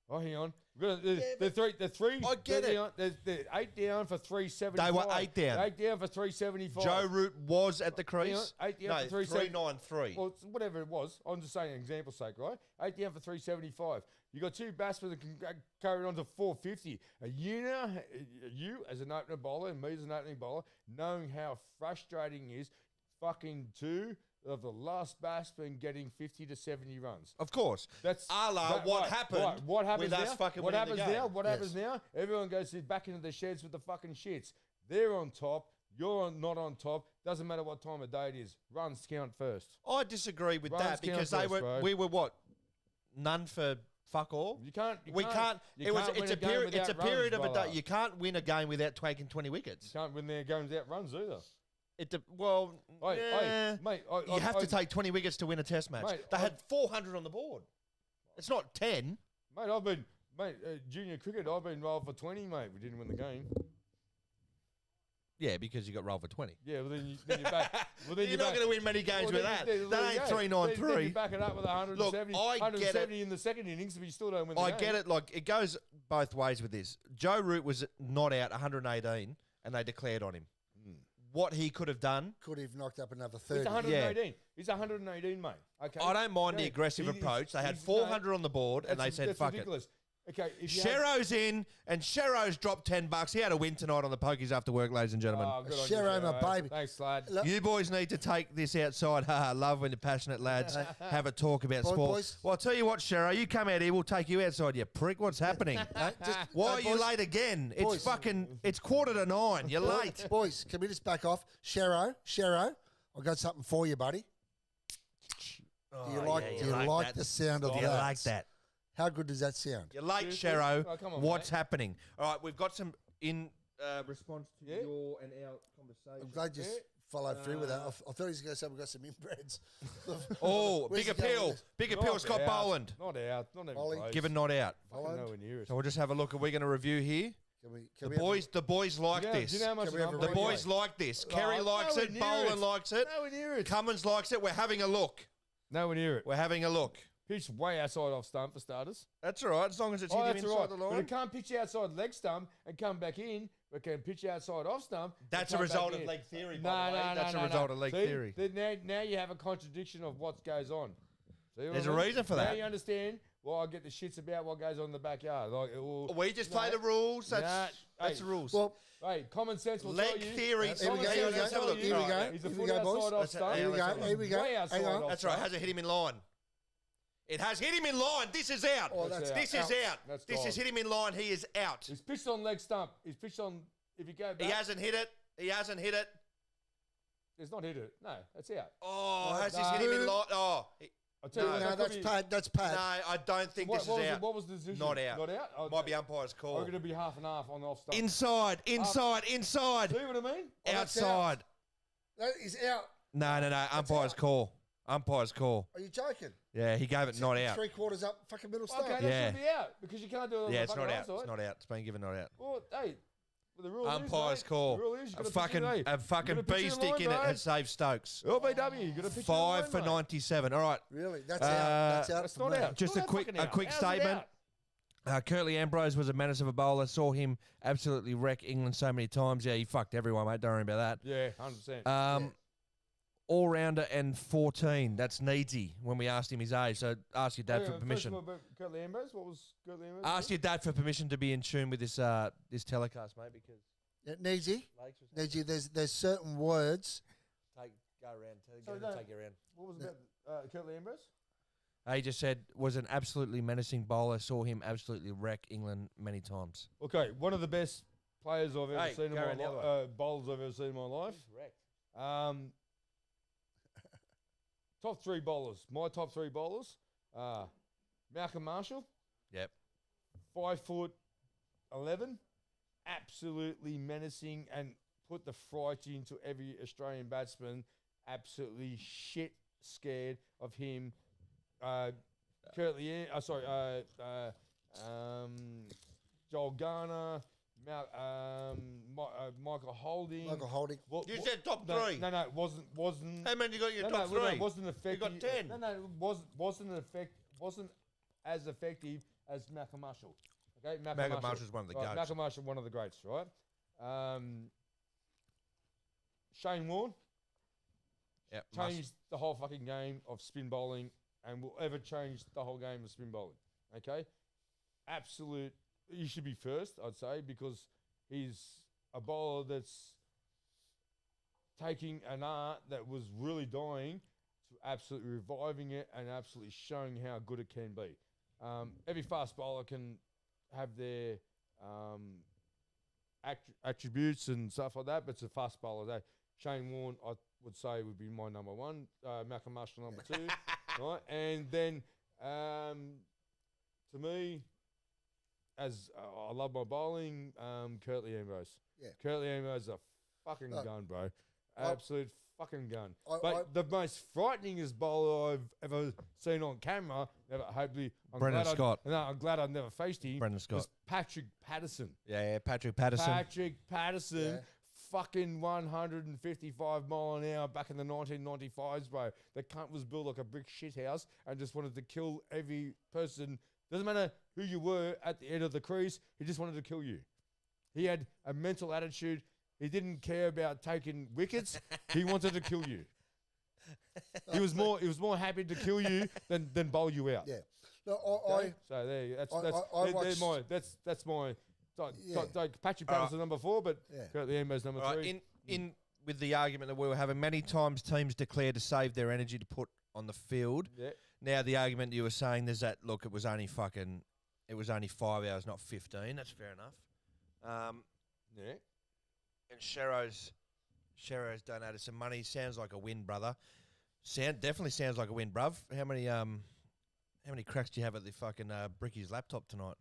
Speaker 4: Oh, hang on. We're gonna, the three.
Speaker 5: I get
Speaker 4: they're
Speaker 5: it.
Speaker 4: Down, they're 8 down for 375.
Speaker 5: They were 8 down.
Speaker 4: 8 down for 375.
Speaker 5: Joe Root was at the crease.
Speaker 4: Hang on, 8 down
Speaker 5: No,
Speaker 4: for 370.
Speaker 5: 393.
Speaker 4: Well, it's whatever it was. I'm just saying, example sake, right? 8 down for 375. You got 2 batsmen that can carry on to 450. You as an opener bowler and me as an opening bowler, knowing how frustrating it is, fucking 2 of the last batsman getting 50 to 70 runs.
Speaker 5: Of course.
Speaker 4: That's
Speaker 5: a la
Speaker 4: that-
Speaker 5: what
Speaker 4: right,
Speaker 5: happened
Speaker 4: right. What happens
Speaker 5: with
Speaker 4: now?
Speaker 5: us fucking
Speaker 4: What
Speaker 5: winning the
Speaker 4: happens
Speaker 5: game.
Speaker 4: now? What
Speaker 2: Yes.
Speaker 4: happens now? Everyone goes back into the sheds with the fucking shits. They're on top. You're not on top. Doesn't matter what time of day it is. Runs count first.
Speaker 5: I disagree with
Speaker 4: Runs
Speaker 5: that because
Speaker 4: count first, bro.
Speaker 5: we were what? None for fuck all.
Speaker 4: You can't.
Speaker 5: We can't.
Speaker 4: You can't win
Speaker 5: It's a
Speaker 4: game
Speaker 5: period. It's a
Speaker 4: without
Speaker 5: period
Speaker 4: runs,
Speaker 5: of a
Speaker 4: brother.
Speaker 5: day. You can't win a game without taking 20 wickets.
Speaker 4: You can't win their games without runs either. Mate,
Speaker 5: you have to take 20 wickets to win a test match.
Speaker 4: Mate,
Speaker 5: They had 400 on the board. It's not 10.
Speaker 4: Junior cricket, I've been rolled for 20, mate. We didn't win the game.
Speaker 5: Yeah, because you got rolled for 20.
Speaker 4: Yeah, well, then you're back. Well, then
Speaker 5: You're not going to win many games with that. That ain't 393.
Speaker 4: Then you back it up with 170,
Speaker 5: Look, I get
Speaker 4: 170 in the second innings, but you still don't win the game.
Speaker 5: I get it. Like, it goes both ways with this. Joe Root was not out 118, and they declared on him. What he could have done.
Speaker 2: Could have knocked up another 30.
Speaker 4: He's 118. He's 118, mate. Okay.
Speaker 5: I don't mind the
Speaker 4: Okay.
Speaker 5: aggressive approach. They had
Speaker 4: He's-
Speaker 5: 400 on the board, and they
Speaker 4: That's-
Speaker 5: said,
Speaker 4: that's
Speaker 5: fuck
Speaker 4: ridiculous.
Speaker 5: it.
Speaker 4: Okay, if you had-
Speaker 5: Shero's in, and Shero's dropped $10. He had a win tonight on the Pokies after work, ladies and gentlemen.
Speaker 4: Oh, good on you,
Speaker 2: Shero, my
Speaker 4: Shero.
Speaker 2: baby.
Speaker 4: Thanks, lad.
Speaker 2: Look,
Speaker 5: You boys need to take this outside. I love when the passionate lads have a talk about sport.
Speaker 2: Boys.
Speaker 5: Well, I'll tell you what, Shero, you come out here, we'll take you outside, you prick. What's happening? Why are you
Speaker 2: boys.
Speaker 5: late again? It's
Speaker 2: Boys.
Speaker 5: it's 8:45. You're late.
Speaker 2: Boys, can we just back off? Shero, I got something for you, buddy. Do you like
Speaker 5: that?
Speaker 2: the sound of
Speaker 5: Do
Speaker 2: that?
Speaker 5: you like that?
Speaker 2: How good does that sound?
Speaker 5: You're late,
Speaker 4: Seriously?
Speaker 5: Shero.
Speaker 4: Oh, come on,
Speaker 5: What's
Speaker 4: mate.
Speaker 5: happening? All right, we've got some in response to
Speaker 4: Yeah.
Speaker 5: your and our conversation.
Speaker 2: I'm glad you followed through with that. I thought he was going to say we've got some inbreds.
Speaker 5: Oh,
Speaker 2: Where's
Speaker 5: big
Speaker 2: he going
Speaker 5: appeal.
Speaker 2: with this?
Speaker 5: Big appeal, Scott
Speaker 4: out.
Speaker 5: Boland.
Speaker 4: Not out. Not even
Speaker 2: Ollie.
Speaker 4: close.
Speaker 5: Give a nod out.
Speaker 4: Fucking nowhere near it.
Speaker 5: So we'll just have a look. Are we going to review here?
Speaker 2: Can we
Speaker 5: The boys like
Speaker 4: Do
Speaker 5: this.
Speaker 4: you know how much
Speaker 2: Can we have a
Speaker 5: The
Speaker 2: replay?
Speaker 5: boys like this. Kerry likes
Speaker 4: nowhere
Speaker 5: it.
Speaker 4: near
Speaker 5: Boland
Speaker 4: it.
Speaker 5: likes it.
Speaker 4: Nowhere near it.
Speaker 5: Cummins likes it. We're having a look.
Speaker 4: Nowhere near it.
Speaker 5: We're having a look.
Speaker 4: Pitch way outside off stump for starters.
Speaker 5: That's all right, as long as it's
Speaker 4: Oh,
Speaker 5: hitting
Speaker 4: that's
Speaker 5: inside
Speaker 4: all right.
Speaker 5: the
Speaker 4: But
Speaker 5: line.
Speaker 4: it can't pitch outside leg stump and come back in, but can pitch outside off stump. and
Speaker 5: That's a
Speaker 4: come
Speaker 5: result
Speaker 4: back
Speaker 5: of
Speaker 4: in.
Speaker 5: leg theory,
Speaker 4: No,
Speaker 5: by the way.
Speaker 4: no,
Speaker 5: That's
Speaker 4: no,
Speaker 5: a
Speaker 4: no,
Speaker 5: result
Speaker 4: no.
Speaker 5: of leg
Speaker 4: See?
Speaker 5: theory.
Speaker 4: Now you have a contradiction of what goes on. See what
Speaker 5: There's
Speaker 4: I
Speaker 5: a
Speaker 4: mean?
Speaker 5: reason for
Speaker 4: Now
Speaker 5: that.
Speaker 4: you understand why I get the shits about what goes on in the backyard. Like,
Speaker 5: We just play the rules. That's
Speaker 4: Hey,
Speaker 5: the rules.
Speaker 2: Well,
Speaker 4: hey, common sense will
Speaker 5: Leg
Speaker 4: tell you.
Speaker 5: theory.
Speaker 2: Here we go, here we go,
Speaker 5: Let's have a look.
Speaker 2: here we
Speaker 5: All
Speaker 2: go.
Speaker 5: right.
Speaker 4: He's a
Speaker 2: Here
Speaker 4: foot
Speaker 2: we go, boys.
Speaker 4: outside off
Speaker 5: Let's-
Speaker 4: stump.
Speaker 5: here we go,
Speaker 2: here we go.
Speaker 4: Way outside
Speaker 2: Hang on.
Speaker 4: off
Speaker 5: That's right.
Speaker 4: stump.
Speaker 5: Has it hit him in line? It has hit him in line. This is out.
Speaker 2: Oh, that's
Speaker 5: this
Speaker 4: out.
Speaker 5: is out.
Speaker 4: That's
Speaker 5: This
Speaker 4: gone.
Speaker 5: is hit him in line. He is out.
Speaker 4: He's pitched on leg stump. He's pitched on. If you go back,
Speaker 5: He hasn't hit it. He hasn't hit it.
Speaker 4: He's not hit it. No, that's out.
Speaker 5: Oh,
Speaker 4: No,
Speaker 5: has this
Speaker 4: no.
Speaker 5: hit him in line? Oh,
Speaker 4: I'll tell you
Speaker 5: No,
Speaker 4: what,
Speaker 2: No,
Speaker 4: that
Speaker 2: that's
Speaker 4: could be-
Speaker 2: pad. That's
Speaker 5: no,
Speaker 2: pad.
Speaker 5: I don't think
Speaker 4: What,
Speaker 5: this
Speaker 4: what
Speaker 5: is
Speaker 4: was
Speaker 5: out.
Speaker 4: The, what was the decision?
Speaker 5: Not out.
Speaker 4: Not out? Oh,
Speaker 5: Might be umpire's
Speaker 4: I'm
Speaker 5: call.
Speaker 4: going to be half and half on the off stump.
Speaker 5: Inside.
Speaker 4: See
Speaker 5: inside.
Speaker 4: what I mean?
Speaker 2: Oh, that's
Speaker 5: Outside.
Speaker 2: That is out.
Speaker 5: No. Umpire's
Speaker 2: out.
Speaker 5: call. Umpire's call.
Speaker 2: Are you joking?
Speaker 5: Yeah, he gave it not out.
Speaker 2: 3/4 up, fucking middle stump.
Speaker 4: Okay, that
Speaker 5: Yeah.
Speaker 4: should be out because you can't do it on
Speaker 5: Yeah,
Speaker 4: the
Speaker 5: it's not
Speaker 4: fucking
Speaker 5: out.
Speaker 4: offside.
Speaker 5: It's not out. It's been given not out.
Speaker 4: Well, hey, well, the rule
Speaker 5: Umpire's
Speaker 4: is, mate,
Speaker 5: call.
Speaker 4: The rule is you
Speaker 5: A
Speaker 4: gotta
Speaker 5: fucking
Speaker 4: pitch it, hey.
Speaker 5: a fucking
Speaker 4: You gotta pitch
Speaker 5: bee
Speaker 4: it
Speaker 5: stick in it
Speaker 4: bro.
Speaker 5: has saved Stokes.
Speaker 4: LBW, you got to pitch it
Speaker 5: 5 for
Speaker 4: mate.
Speaker 5: 97. All right.
Speaker 2: Really? That's out. That's out.
Speaker 4: That's
Speaker 2: for
Speaker 4: not
Speaker 2: me.
Speaker 4: out.
Speaker 5: Just
Speaker 4: Not
Speaker 5: a quick
Speaker 4: fucking out.
Speaker 5: quick
Speaker 4: How's it
Speaker 5: statement.
Speaker 4: out?
Speaker 5: Curtly Ambrose was a menace of a bowler. Saw him absolutely wreck England so many times. Yeah, he fucked everyone, mate. Don't worry about
Speaker 4: Yeah, 100%.
Speaker 5: that. All rounder and 14. That's Needsy when we asked him his age. So ask your dad for permission.
Speaker 4: First of all, about Curtly Ambrose, what was Curtly Ambrose?
Speaker 5: Ask your dad for permission to be in tune with this this telecast, mate, because
Speaker 2: Yeah, Needsy,
Speaker 5: Lakes was
Speaker 2: there's certain words.
Speaker 5: go around.
Speaker 4: So no. take you
Speaker 5: around.
Speaker 4: What was about Curtly Ambrose?
Speaker 5: He just said was an absolutely menacing bowler. Saw him absolutely wreck England many times.
Speaker 4: Okay, one of the best players I've ever
Speaker 5: Hey,
Speaker 4: seen in
Speaker 5: go
Speaker 4: my
Speaker 5: around the other
Speaker 4: life, bowlers I've ever seen in my life. Top 3 bowlers. My top 3 bowlers. Malcolm Marshall.
Speaker 5: Yep.
Speaker 4: 5'11", absolutely menacing and put the fright into every Australian batsman. Absolutely shit scared of him. Curtly, Joel Garner, Michael Holding.
Speaker 2: Michael Holding.
Speaker 5: You said top
Speaker 4: No,
Speaker 5: 3.
Speaker 4: No, it wasn't.
Speaker 5: How many you got in your
Speaker 4: No,
Speaker 5: top
Speaker 4: no,
Speaker 5: 3?
Speaker 4: it wasn't effective.
Speaker 5: got 10.
Speaker 4: No, it wasn't as effective as Malcolm Marshall. Okay,
Speaker 5: Malcolm Marshall's one of the
Speaker 4: Right,
Speaker 5: goats.
Speaker 4: Malcolm Marshall, one of the greats, right? Shane Warne
Speaker 5: Yep.
Speaker 4: changed the whole fucking game of spin bowling and will ever change the whole game of spin bowling. Okay, absolute. He should be first, I'd say, because he's a bowler that's taking an art that was really dying to absolutely reviving it and absolutely showing how good it can be. Every fast bowler can have their attributes and stuff like that, but it's a fast bowler. Shane Warne, I would say, would be my number one. Malcolm Marshall, number 2. Right? And then, to me, as I love my bowling, Curtly Ambrose.
Speaker 2: Yeah.
Speaker 4: Curtly Ambrose is a fucking gun, bro. Absolute fucking gun. The most frighteningest bowler I've ever seen on camera,
Speaker 5: Brendan Scott.
Speaker 4: I'm glad I've never faced him.
Speaker 5: Brendan Scott.
Speaker 4: Was Patrick Patterson.
Speaker 5: Yeah, Patrick Patterson.
Speaker 2: Yeah.
Speaker 4: Fucking 155 mile an hour back in the 1995s, bro. The cunt was built like a brick shithouse and just wanted to kill every person. Doesn't matter who you were at the end of the crease, he just wanted to kill you. He had a mental attitude. He didn't care about taking wickets. He wanted to kill you. He was more happy to kill you than bowl you out.
Speaker 2: Yeah. No,
Speaker 4: So there you
Speaker 2: I
Speaker 4: that's my Patrick Patterson number 4, but Curtly Ambrose number 3.
Speaker 5: In with the argument that we were having, many times teams declare to save their energy to put on the field.
Speaker 4: Yeah.
Speaker 5: Now the argument you were saying is that look, it was only 5 hours, not 15. That's fair enough.
Speaker 4: Yeah.
Speaker 5: And Shero's donated some money. Sounds like a win, brother. Definitely sounds like a win, bruv. How many cracks do you have at the fucking Bricky's laptop tonight?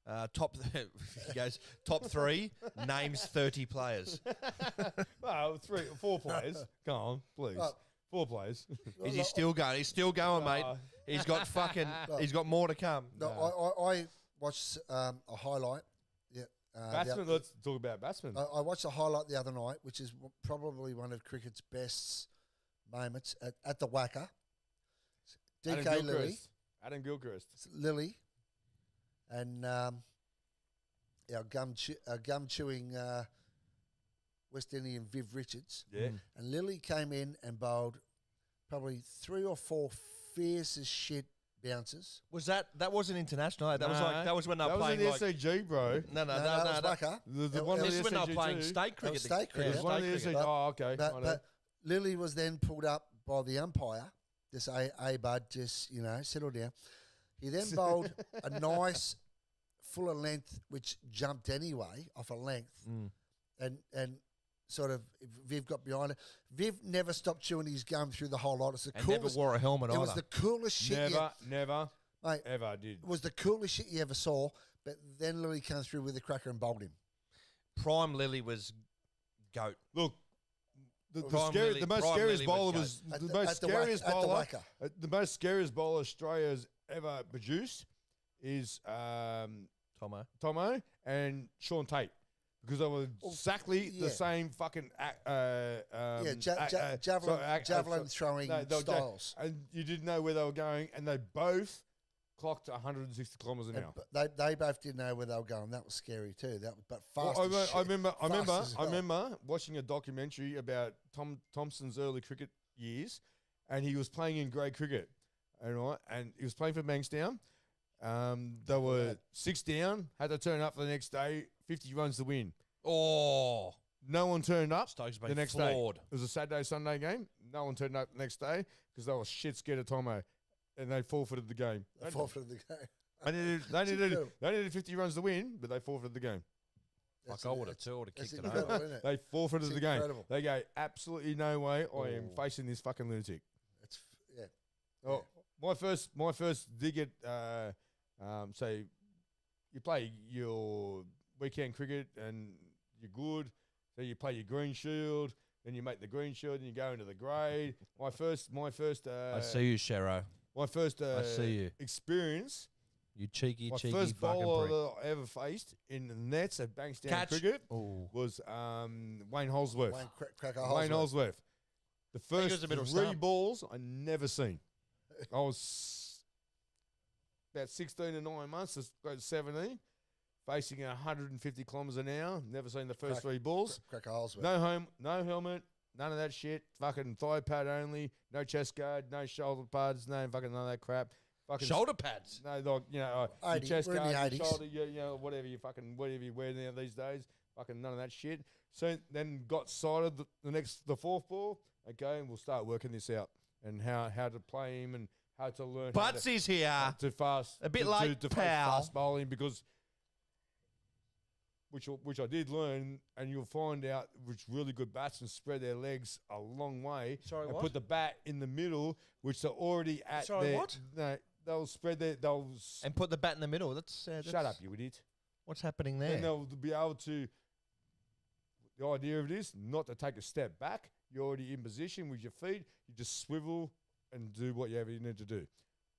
Speaker 5: He goes, top 3, names 30 players.
Speaker 4: Well, 4 players. Go on, please. 4 players.
Speaker 5: Is he still going? He's still going, mate. He's got he's got more to come.
Speaker 2: No, I watched a highlight. Yeah.
Speaker 4: Batsman, let's talk about batsman.
Speaker 2: I watched a highlight the other night, which is probably one of cricket's best moments at the Wacker. DK Lilly.
Speaker 4: Adam Gilchrist.
Speaker 2: Lilly. And our gum-chewing West Indian Viv Richards.
Speaker 4: Yeah.
Speaker 2: And Lilly came in and bowled probably 3 or 4 fierce as shit bouncers.
Speaker 5: Was that wasn't international? Eh? That was when they were playing.
Speaker 4: That was in the SCG, bro.
Speaker 5: No.
Speaker 2: That was Wacker.
Speaker 4: The one
Speaker 5: This
Speaker 4: in
Speaker 5: is
Speaker 4: the
Speaker 5: when they were
Speaker 4: SCG
Speaker 5: playing
Speaker 4: too.
Speaker 5: state cricket.
Speaker 2: State cricket.
Speaker 4: It was one of the SCG. Okay.
Speaker 2: But Lilly was then pulled up by the umpire. Just bud, just settle down. He then bowled a nice fuller length, which jumped anyway off a length, and sort of Viv got behind it. Viv never stopped chewing his gum through the whole lot. It's the
Speaker 5: And
Speaker 2: coolest.
Speaker 5: never wore a helmet
Speaker 2: It
Speaker 5: either.
Speaker 2: was the coolest shit.
Speaker 4: Never,
Speaker 2: Mate,
Speaker 4: ever did.
Speaker 2: It was the coolest shit you ever saw. But then Lilly came through with a cracker and bowled him.
Speaker 5: Prime Lily was goat.
Speaker 4: Look, the most
Speaker 5: Prime
Speaker 4: scariest
Speaker 5: Lily
Speaker 4: bowler
Speaker 5: was
Speaker 4: was the most scariest
Speaker 2: at the
Speaker 4: bowler.
Speaker 2: Wacker.
Speaker 4: The most scariest bowler Australia's ever produced is Tomo and Sean Tate, because they were exactly the same fucking
Speaker 2: javelin throwing styles.
Speaker 4: And you didn't know where they were going, and they both clocked 160 kilometres an hour.
Speaker 2: They both didn't know where they were going. That was scary too. But fast.
Speaker 4: I remember watching a documentary about Tom Thompson's early cricket years, and he was playing in grade cricket, and he was playing for Bankstown. They were 6 down, had to turn up the next day, 50 runs to win.
Speaker 5: Oh,
Speaker 4: no one turned up
Speaker 5: Stokes
Speaker 4: the next day. It was a Saturday, Sunday game. No one turned up the next day because they were shit scared of Tomo, and they forfeited the game.
Speaker 2: They forfeited the game.
Speaker 4: They needed 50 runs to win, but they forfeited the game.
Speaker 5: I would have too. Would have kicked it
Speaker 2: incredible,
Speaker 5: over.
Speaker 2: isn't it?
Speaker 4: They forfeited the game.
Speaker 2: Incredible.
Speaker 4: They go, absolutely no way. I am facing this fucking lunatic. Oh, my first dig at so you play your weekend cricket and you're good. So you play your green shield, then you make the green shield, and you go into the grade. My first.
Speaker 5: I see you, Shero.
Speaker 4: My first.
Speaker 5: I see you.
Speaker 4: Experience.
Speaker 5: You cheeky
Speaker 4: My
Speaker 5: fucking
Speaker 4: first bowler
Speaker 5: prick.
Speaker 4: that I ever faced in the nets at Bankstown Cricket was Wayne Holsworth. Wayne Holsworth. The first
Speaker 5: a middle
Speaker 4: 3
Speaker 5: stump.
Speaker 4: balls I never seen. I was about 16 and 9 months, just go to 17, facing 150 kilometres an hour. Never seen the first 3 balls.
Speaker 2: Cracker Holsworth.
Speaker 4: No helmet, none of that shit. Fucking thigh pad only, no chest guard, no shoulder pads, no fucking none of that crap. Fucking
Speaker 5: Shoulder pads.
Speaker 4: No, like, your
Speaker 2: 80s,
Speaker 4: chest
Speaker 2: we're in
Speaker 4: guard,
Speaker 2: the
Speaker 4: your
Speaker 2: 80s.
Speaker 4: shoulder, whatever you wear now these days. Fucking none of that shit. So then got sighted the 4th ball. Okay, and we'll start working this out and how to play him and how to learn.
Speaker 5: Butsy's here.
Speaker 4: To fast
Speaker 5: A bit
Speaker 4: to
Speaker 5: late,
Speaker 4: to
Speaker 5: pal.
Speaker 4: fast bowling, because which I did learn, and you'll find out which really good batsmen spread their legs a long way.
Speaker 5: Sorry,
Speaker 4: and
Speaker 5: what?
Speaker 4: put the bat in the middle, which they're already at.
Speaker 5: Sorry,
Speaker 4: their,
Speaker 5: what?
Speaker 4: No, they'll spread their.
Speaker 5: And put the bat in the middle. That's
Speaker 4: shut up, you idiot.
Speaker 5: What's happening
Speaker 4: Then
Speaker 5: there?
Speaker 4: they'll be able to. The idea of it is not to take a step back. You're already in position with your feet. You just swivel and do what you need to do.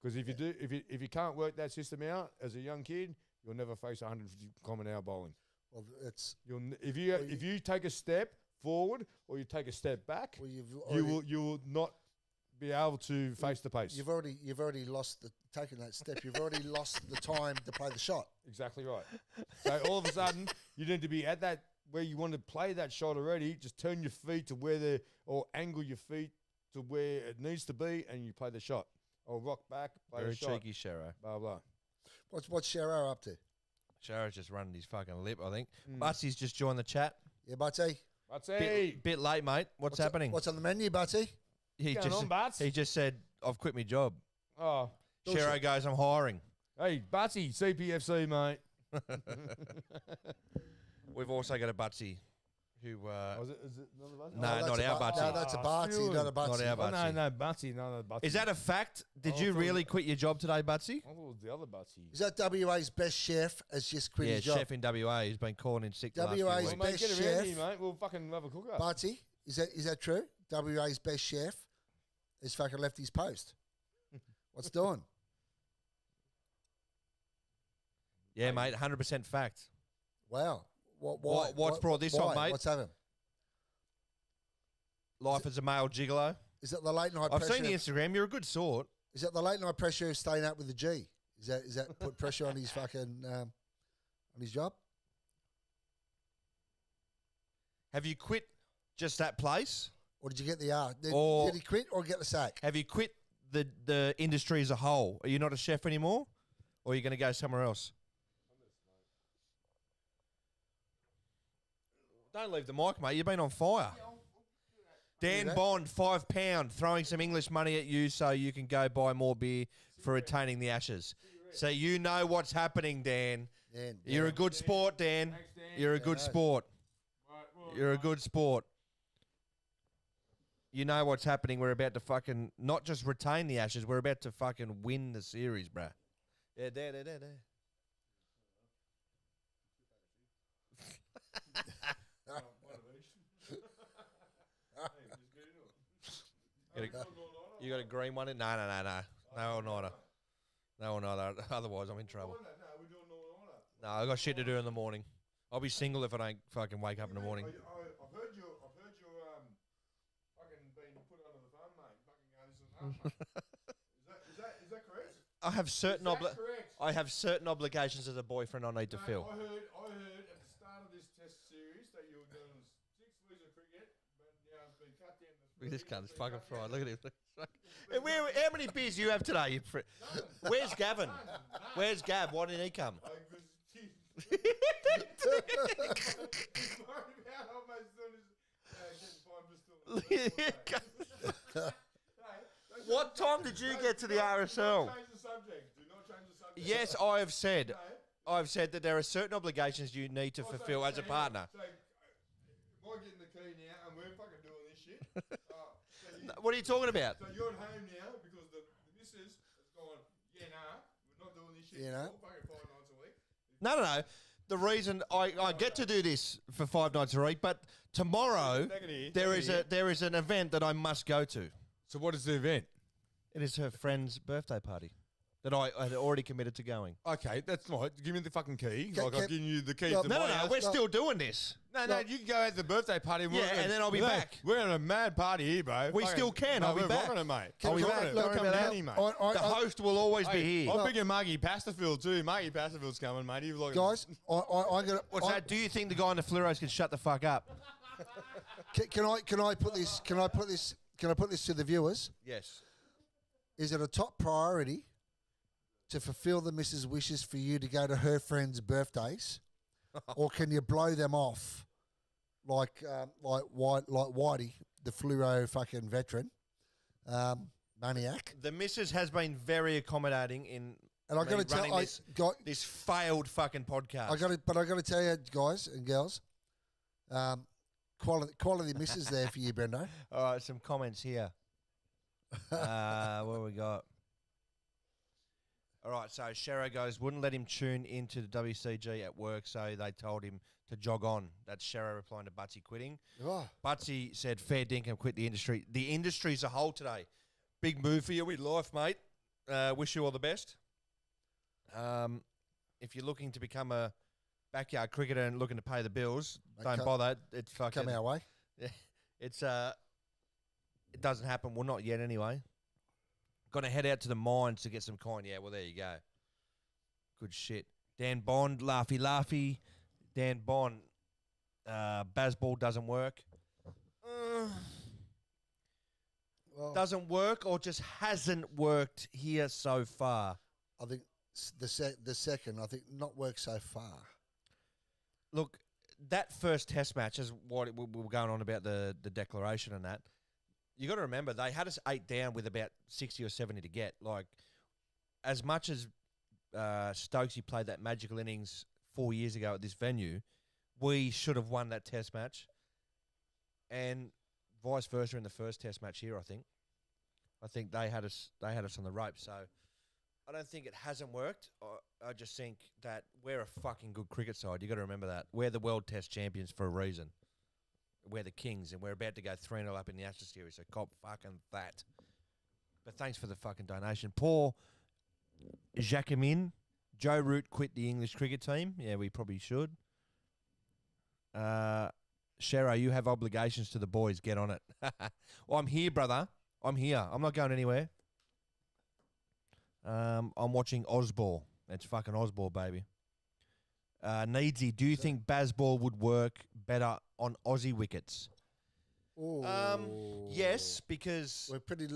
Speaker 4: Because if you can't work that system out as a young kid, you'll never face 150 km/h bowling.
Speaker 2: Well, it's
Speaker 4: If you take a step forward or you take a step back,
Speaker 2: well,
Speaker 4: you will not be able to face the pace.
Speaker 2: You've already lost taking that step. You've already lost the time to play the shot.
Speaker 4: Exactly right. So all of a sudden, you need to be at that where you want to play that shot already. Just turn your feet to or angle your feet to where it needs to be, and you play the shot. Or rock back, play
Speaker 5: Very
Speaker 4: the shot.
Speaker 5: cheeky, Shero.
Speaker 4: Blah blah.
Speaker 2: What's Sherro up to?
Speaker 5: Shero's just running his fucking lip, I think. Butsy's just joined the chat.
Speaker 2: Yeah, Butty.
Speaker 4: That's it.
Speaker 5: Bit late, mate. What's happening?
Speaker 2: What's on the menu, Butty?
Speaker 5: He
Speaker 4: going on, Butts?
Speaker 5: he just said, I've quit my job.
Speaker 4: Oh,
Speaker 5: Shero goes, I'm hiring.
Speaker 4: hey, Batsy, CPFC, mate.
Speaker 5: We've also got a Butsy who...
Speaker 4: Is it another Batsy?
Speaker 5: No,
Speaker 2: that's
Speaker 5: not
Speaker 2: a
Speaker 5: our
Speaker 2: Bu-
Speaker 5: Butsy.
Speaker 2: No, that's a Barty,
Speaker 4: still
Speaker 2: not a Butsy.
Speaker 5: Not our
Speaker 4: Oh,
Speaker 5: Batsy.
Speaker 4: no, Batsy, no, Batsy.
Speaker 5: Is that a fact? Did
Speaker 4: Oh,
Speaker 5: you
Speaker 4: I thought
Speaker 5: really
Speaker 4: it-
Speaker 5: quit your job today, Butsy?
Speaker 4: I thought it was the other Batsy.
Speaker 2: Is that WA's best chef has just quit
Speaker 5: Yeah,
Speaker 2: his job?
Speaker 5: chef in WA. He's been calling in sick the last few
Speaker 2: WA's
Speaker 5: weeks.
Speaker 4: Well, mate,
Speaker 2: best
Speaker 4: get around
Speaker 2: chef.
Speaker 4: here, mate. We'll fucking have a cook up.
Speaker 2: Barty, is that true? WA's best chef has fucking left his post. What's doing?
Speaker 5: Yeah, mate, 100% fact.
Speaker 2: Wow. What's
Speaker 5: brought this on, mate?
Speaker 2: What's happened?
Speaker 5: Life as a male gigolo.
Speaker 2: Is that the late night
Speaker 5: I've
Speaker 2: pressure?
Speaker 5: seen the Instagram. You're a good sort.
Speaker 2: Is that the late night pressure of staying up with the G? Is that put pressure on his fucking on his job?
Speaker 5: Have you quit just that place?
Speaker 2: Or did you get the R?
Speaker 5: Or-
Speaker 2: Did he quit or get the sack?
Speaker 5: Have you quit the industry as a whole? Are you not a chef anymore? Or are you going to go somewhere else? Don't leave the mic, mate. You've been on fire. Dan
Speaker 2: that.
Speaker 5: Bond, £5, throwing some English money at you so you can go buy more beer for retaining the Ashes. So you know what's happening, Dan.
Speaker 2: Dan,
Speaker 5: You're a good sport, Dan.
Speaker 4: Thanks, Dan.
Speaker 5: You're a good sport.
Speaker 4: Right, well,
Speaker 5: You're a good sport. You know what's happening. We're about to fucking not just retain the Ashes, we're about to fucking win the series, bruh. Yeah, there. You got a green one in? No. No, neither. No, neither. Otherwise, I'm in trouble. No, I got shit to do in the morning. I'll be single if I don't fucking wake up in the morning.
Speaker 4: I've heard you fucking being put under the thumb, mate. Fucking this and that, mate. Is that correct?
Speaker 5: I have certain
Speaker 4: Is that correct?
Speaker 5: I have certain obligations as a boyfriend I need to
Speaker 4: No,
Speaker 5: fill.
Speaker 4: I heard at the start of this test series that you were doing 6 weeks of cricket, but now it's been cut down to 3.
Speaker 5: Look at this cunt's
Speaker 4: It's been
Speaker 5: fucking
Speaker 4: cut
Speaker 5: fried.
Speaker 4: down
Speaker 5: Look at him. Hey, how many beers do you have today? Where's Gavin? Where's Gav? Why didn't he come? What time did you get to the RSL? Yes, I have said. I've said that there are certain obligations you need to fulfill as a partner.
Speaker 4: So, am I getting the key now and we're fucking doing this shit?
Speaker 5: What are you talking about?
Speaker 4: So you're at home now because the missus has gone, we're not doing this shit.
Speaker 2: You know?
Speaker 4: Fucking 5 nights a week.
Speaker 5: No. The reason I get to do this for 5 nights a week, but tomorrow there is an event that I must go to.
Speaker 4: So what is the event?
Speaker 5: It is her friend's birthday party that I had already committed to going.
Speaker 4: Okay, that's not. Give me the fucking key.
Speaker 2: Can-
Speaker 4: I've
Speaker 2: can-
Speaker 4: given you the keys
Speaker 2: No,
Speaker 4: to
Speaker 5: No,
Speaker 4: my house.
Speaker 5: we're still doing this.
Speaker 4: No, you can go at the birthday party.
Speaker 5: Yeah, and then I'll be back.
Speaker 4: We're on a mad party here, bro.
Speaker 5: We still can, I'll be
Speaker 4: we're
Speaker 5: back.
Speaker 4: rocking it, mate.
Speaker 2: Can
Speaker 4: I'll be
Speaker 2: we-
Speaker 4: rocking it.
Speaker 2: look,
Speaker 4: Don't
Speaker 2: come
Speaker 4: come
Speaker 2: down.
Speaker 4: down here, mate.
Speaker 5: The host will always be here.
Speaker 4: I'm bringing Margie Pasterfield too. Margie Pasterfield's coming, mate. He's like,
Speaker 2: Guys, I'm gonna.
Speaker 5: What's that? Do you think the guy in the fluoros can shut the fuck up?
Speaker 2: Can I put this to the viewers?
Speaker 5: Yes.
Speaker 2: Is it a top priority to fulfil the missus' wishes for you to go to her friends' birthdays, or can you blow them off like Whitey, the fluoro fucking veteran, maniac?
Speaker 5: The missus has been very accommodating in
Speaker 2: And I got to tell,
Speaker 5: running this failed fucking podcast.
Speaker 2: I got to tell you, guys and girls, quality misses there for you, Brendo.
Speaker 5: All right, some comments here. What we got? All right, so Shero goes, wouldn't let him tune into the WCG at work, so they told him to jog on. That's Shero replying to Butsy quitting.
Speaker 2: Oh.
Speaker 5: Butsy said, fair dinkum, quit the industry. The industry as a whole today. Big move for you with life, mate. Wish you all the best. If you're looking to become a backyard cricketer and looking to pay the bills, don't bother. It's fucking
Speaker 2: Come our way.
Speaker 5: Yeah, it's it doesn't happen. Well, not yet anyway. Going to head out to the mines to get some coin. Yeah, well, there you go. Good shit. Dan Bond, laughy. Dan Bond, Bazball doesn't work.
Speaker 2: Well,
Speaker 5: Doesn't work or just hasn't worked here so far.
Speaker 2: I think the second, I think not worked so far.
Speaker 5: Look, that first test match is what we were going on about the declaration and that. You got to remember, they had us 8 down with about 60 or 70 to get. Like, as much as Stokesy played that magical innings 4 years ago at this venue, we should have won that test match. And vice versa in the first test match here, I think. I think they had us on the ropes. So I don't think it hasn't worked. I just think that we're a fucking good cricket side. You got to remember that. We're the World Test champions for a reason. We're the kings, and we're about to go 3-0 up in the Ashes series, so cop fucking that. But thanks for the fucking donation. Poor Jacquemin. Joe Root quit the English cricket team. Yeah, we probably should. Shero, you have obligations to the boys. Get on it. Well, I'm here, brother. I'm here. I'm not going anywhere. I'm watching Ozball. It's fucking Ozball, baby. Needsy, do you think Bazball would work better on Aussie wickets? Yes, because
Speaker 2: we're pretty.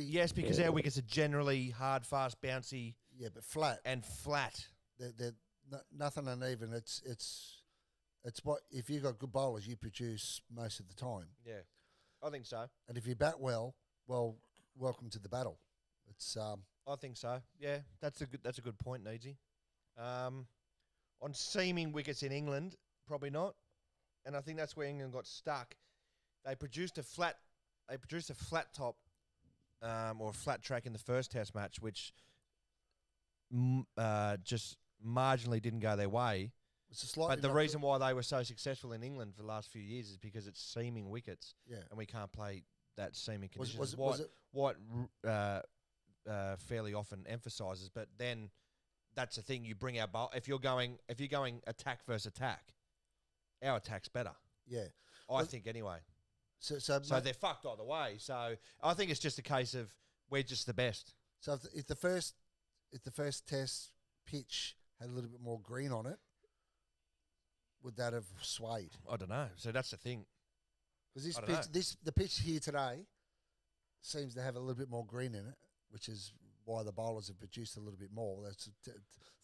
Speaker 5: Yes, because our wickets are generally hard, fast, bouncy.
Speaker 2: Yeah, but flat
Speaker 5: and flat.
Speaker 2: They're nothing uneven. It's what if you got good bowlers, you produce most of the time.
Speaker 5: Yeah, I think so.
Speaker 2: And if you bat well, welcome to the battle. It's
Speaker 5: I think so. Yeah, that's a good point, Needsy. On seaming wickets in England, probably not. And I think that's where England got stuck. They produced a flat top or a flat track in the first test match, which just marginally didn't go their way. But the reason why they were so successful in England for the last few years is because it's seaming wickets.
Speaker 2: Yeah.
Speaker 5: And we can't play that seaming conditions.
Speaker 2: Was it
Speaker 5: Fairly often emphasises, but then that's the thing. You bring our bowl. If you're going attack versus attack, our attack's better.
Speaker 2: Yeah,
Speaker 5: I think anyway.
Speaker 2: So
Speaker 5: they're fucked either way. So I think it's just a case of we're just the best.
Speaker 2: So if the first test pitch had a little bit more green on it, would that have swayed?
Speaker 5: I don't know. So that's the thing.
Speaker 2: Because the pitch here today seems to have a little bit more green in it, which is why the bowlers have produced a little bit more. That's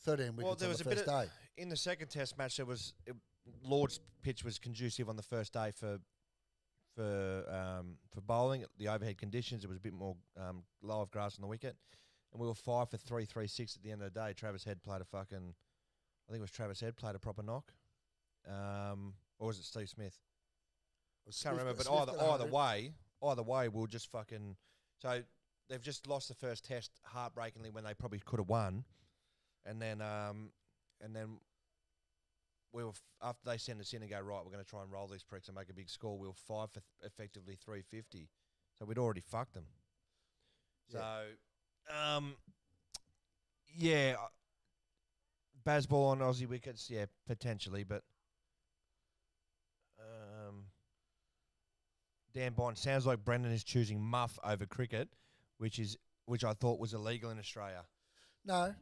Speaker 2: 13 wickets on the first day.
Speaker 5: In the second test match, Lord's pitch was conducive on the first day for bowling. The overhead conditions, it was a bit more low of grass on the wicket, and we were 5 for 336 at the end of the day. Travis Head played a proper knock, or was it Steve Smith? Can't remember, but either way, we'll just fucking. So they've just lost the first test heartbreakingly when they probably could have won, and then we were after they sent us in and go, right, we're going to try and roll these pricks and make a big score. We were 5 for effectively 350, so we'd already fucked them.
Speaker 2: Yeah.
Speaker 5: So, yeah, Bazball on Aussie wickets, yeah, potentially, but Dan Bond, sounds like Brendan is choosing muff over cricket, which I thought was illegal in Australia.
Speaker 2: No.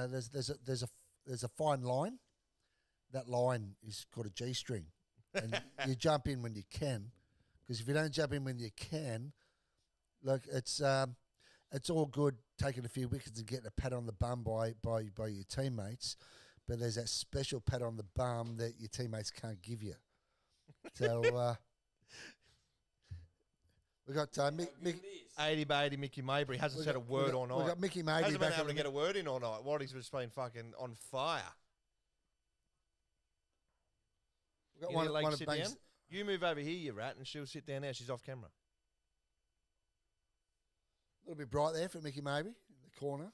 Speaker 2: There's a fine line. That line is called a G-string, and you jump in when you can. Because if you don't jump in when you can, look, it's all good taking a few wickets and getting a pat on the bum by your teammates, but there's that special pat on the bum that your teammates can't give you. So We got Mickey.
Speaker 5: 80 by 80 Mickey Mabry hasn't said a word all night.
Speaker 2: We got Mickey Mabry
Speaker 5: hasn't been
Speaker 2: back
Speaker 5: able
Speaker 2: in
Speaker 5: to
Speaker 2: the
Speaker 5: get a word in all night. Waddy's just been fucking on fire.
Speaker 2: We got
Speaker 5: You
Speaker 2: one,
Speaker 5: need Lake
Speaker 2: one of
Speaker 5: sit
Speaker 2: Banks.
Speaker 5: down? You move over here, you rat, and she'll sit down there. She's off camera.
Speaker 2: A little bit bright there for Mickey Mabry in the corner.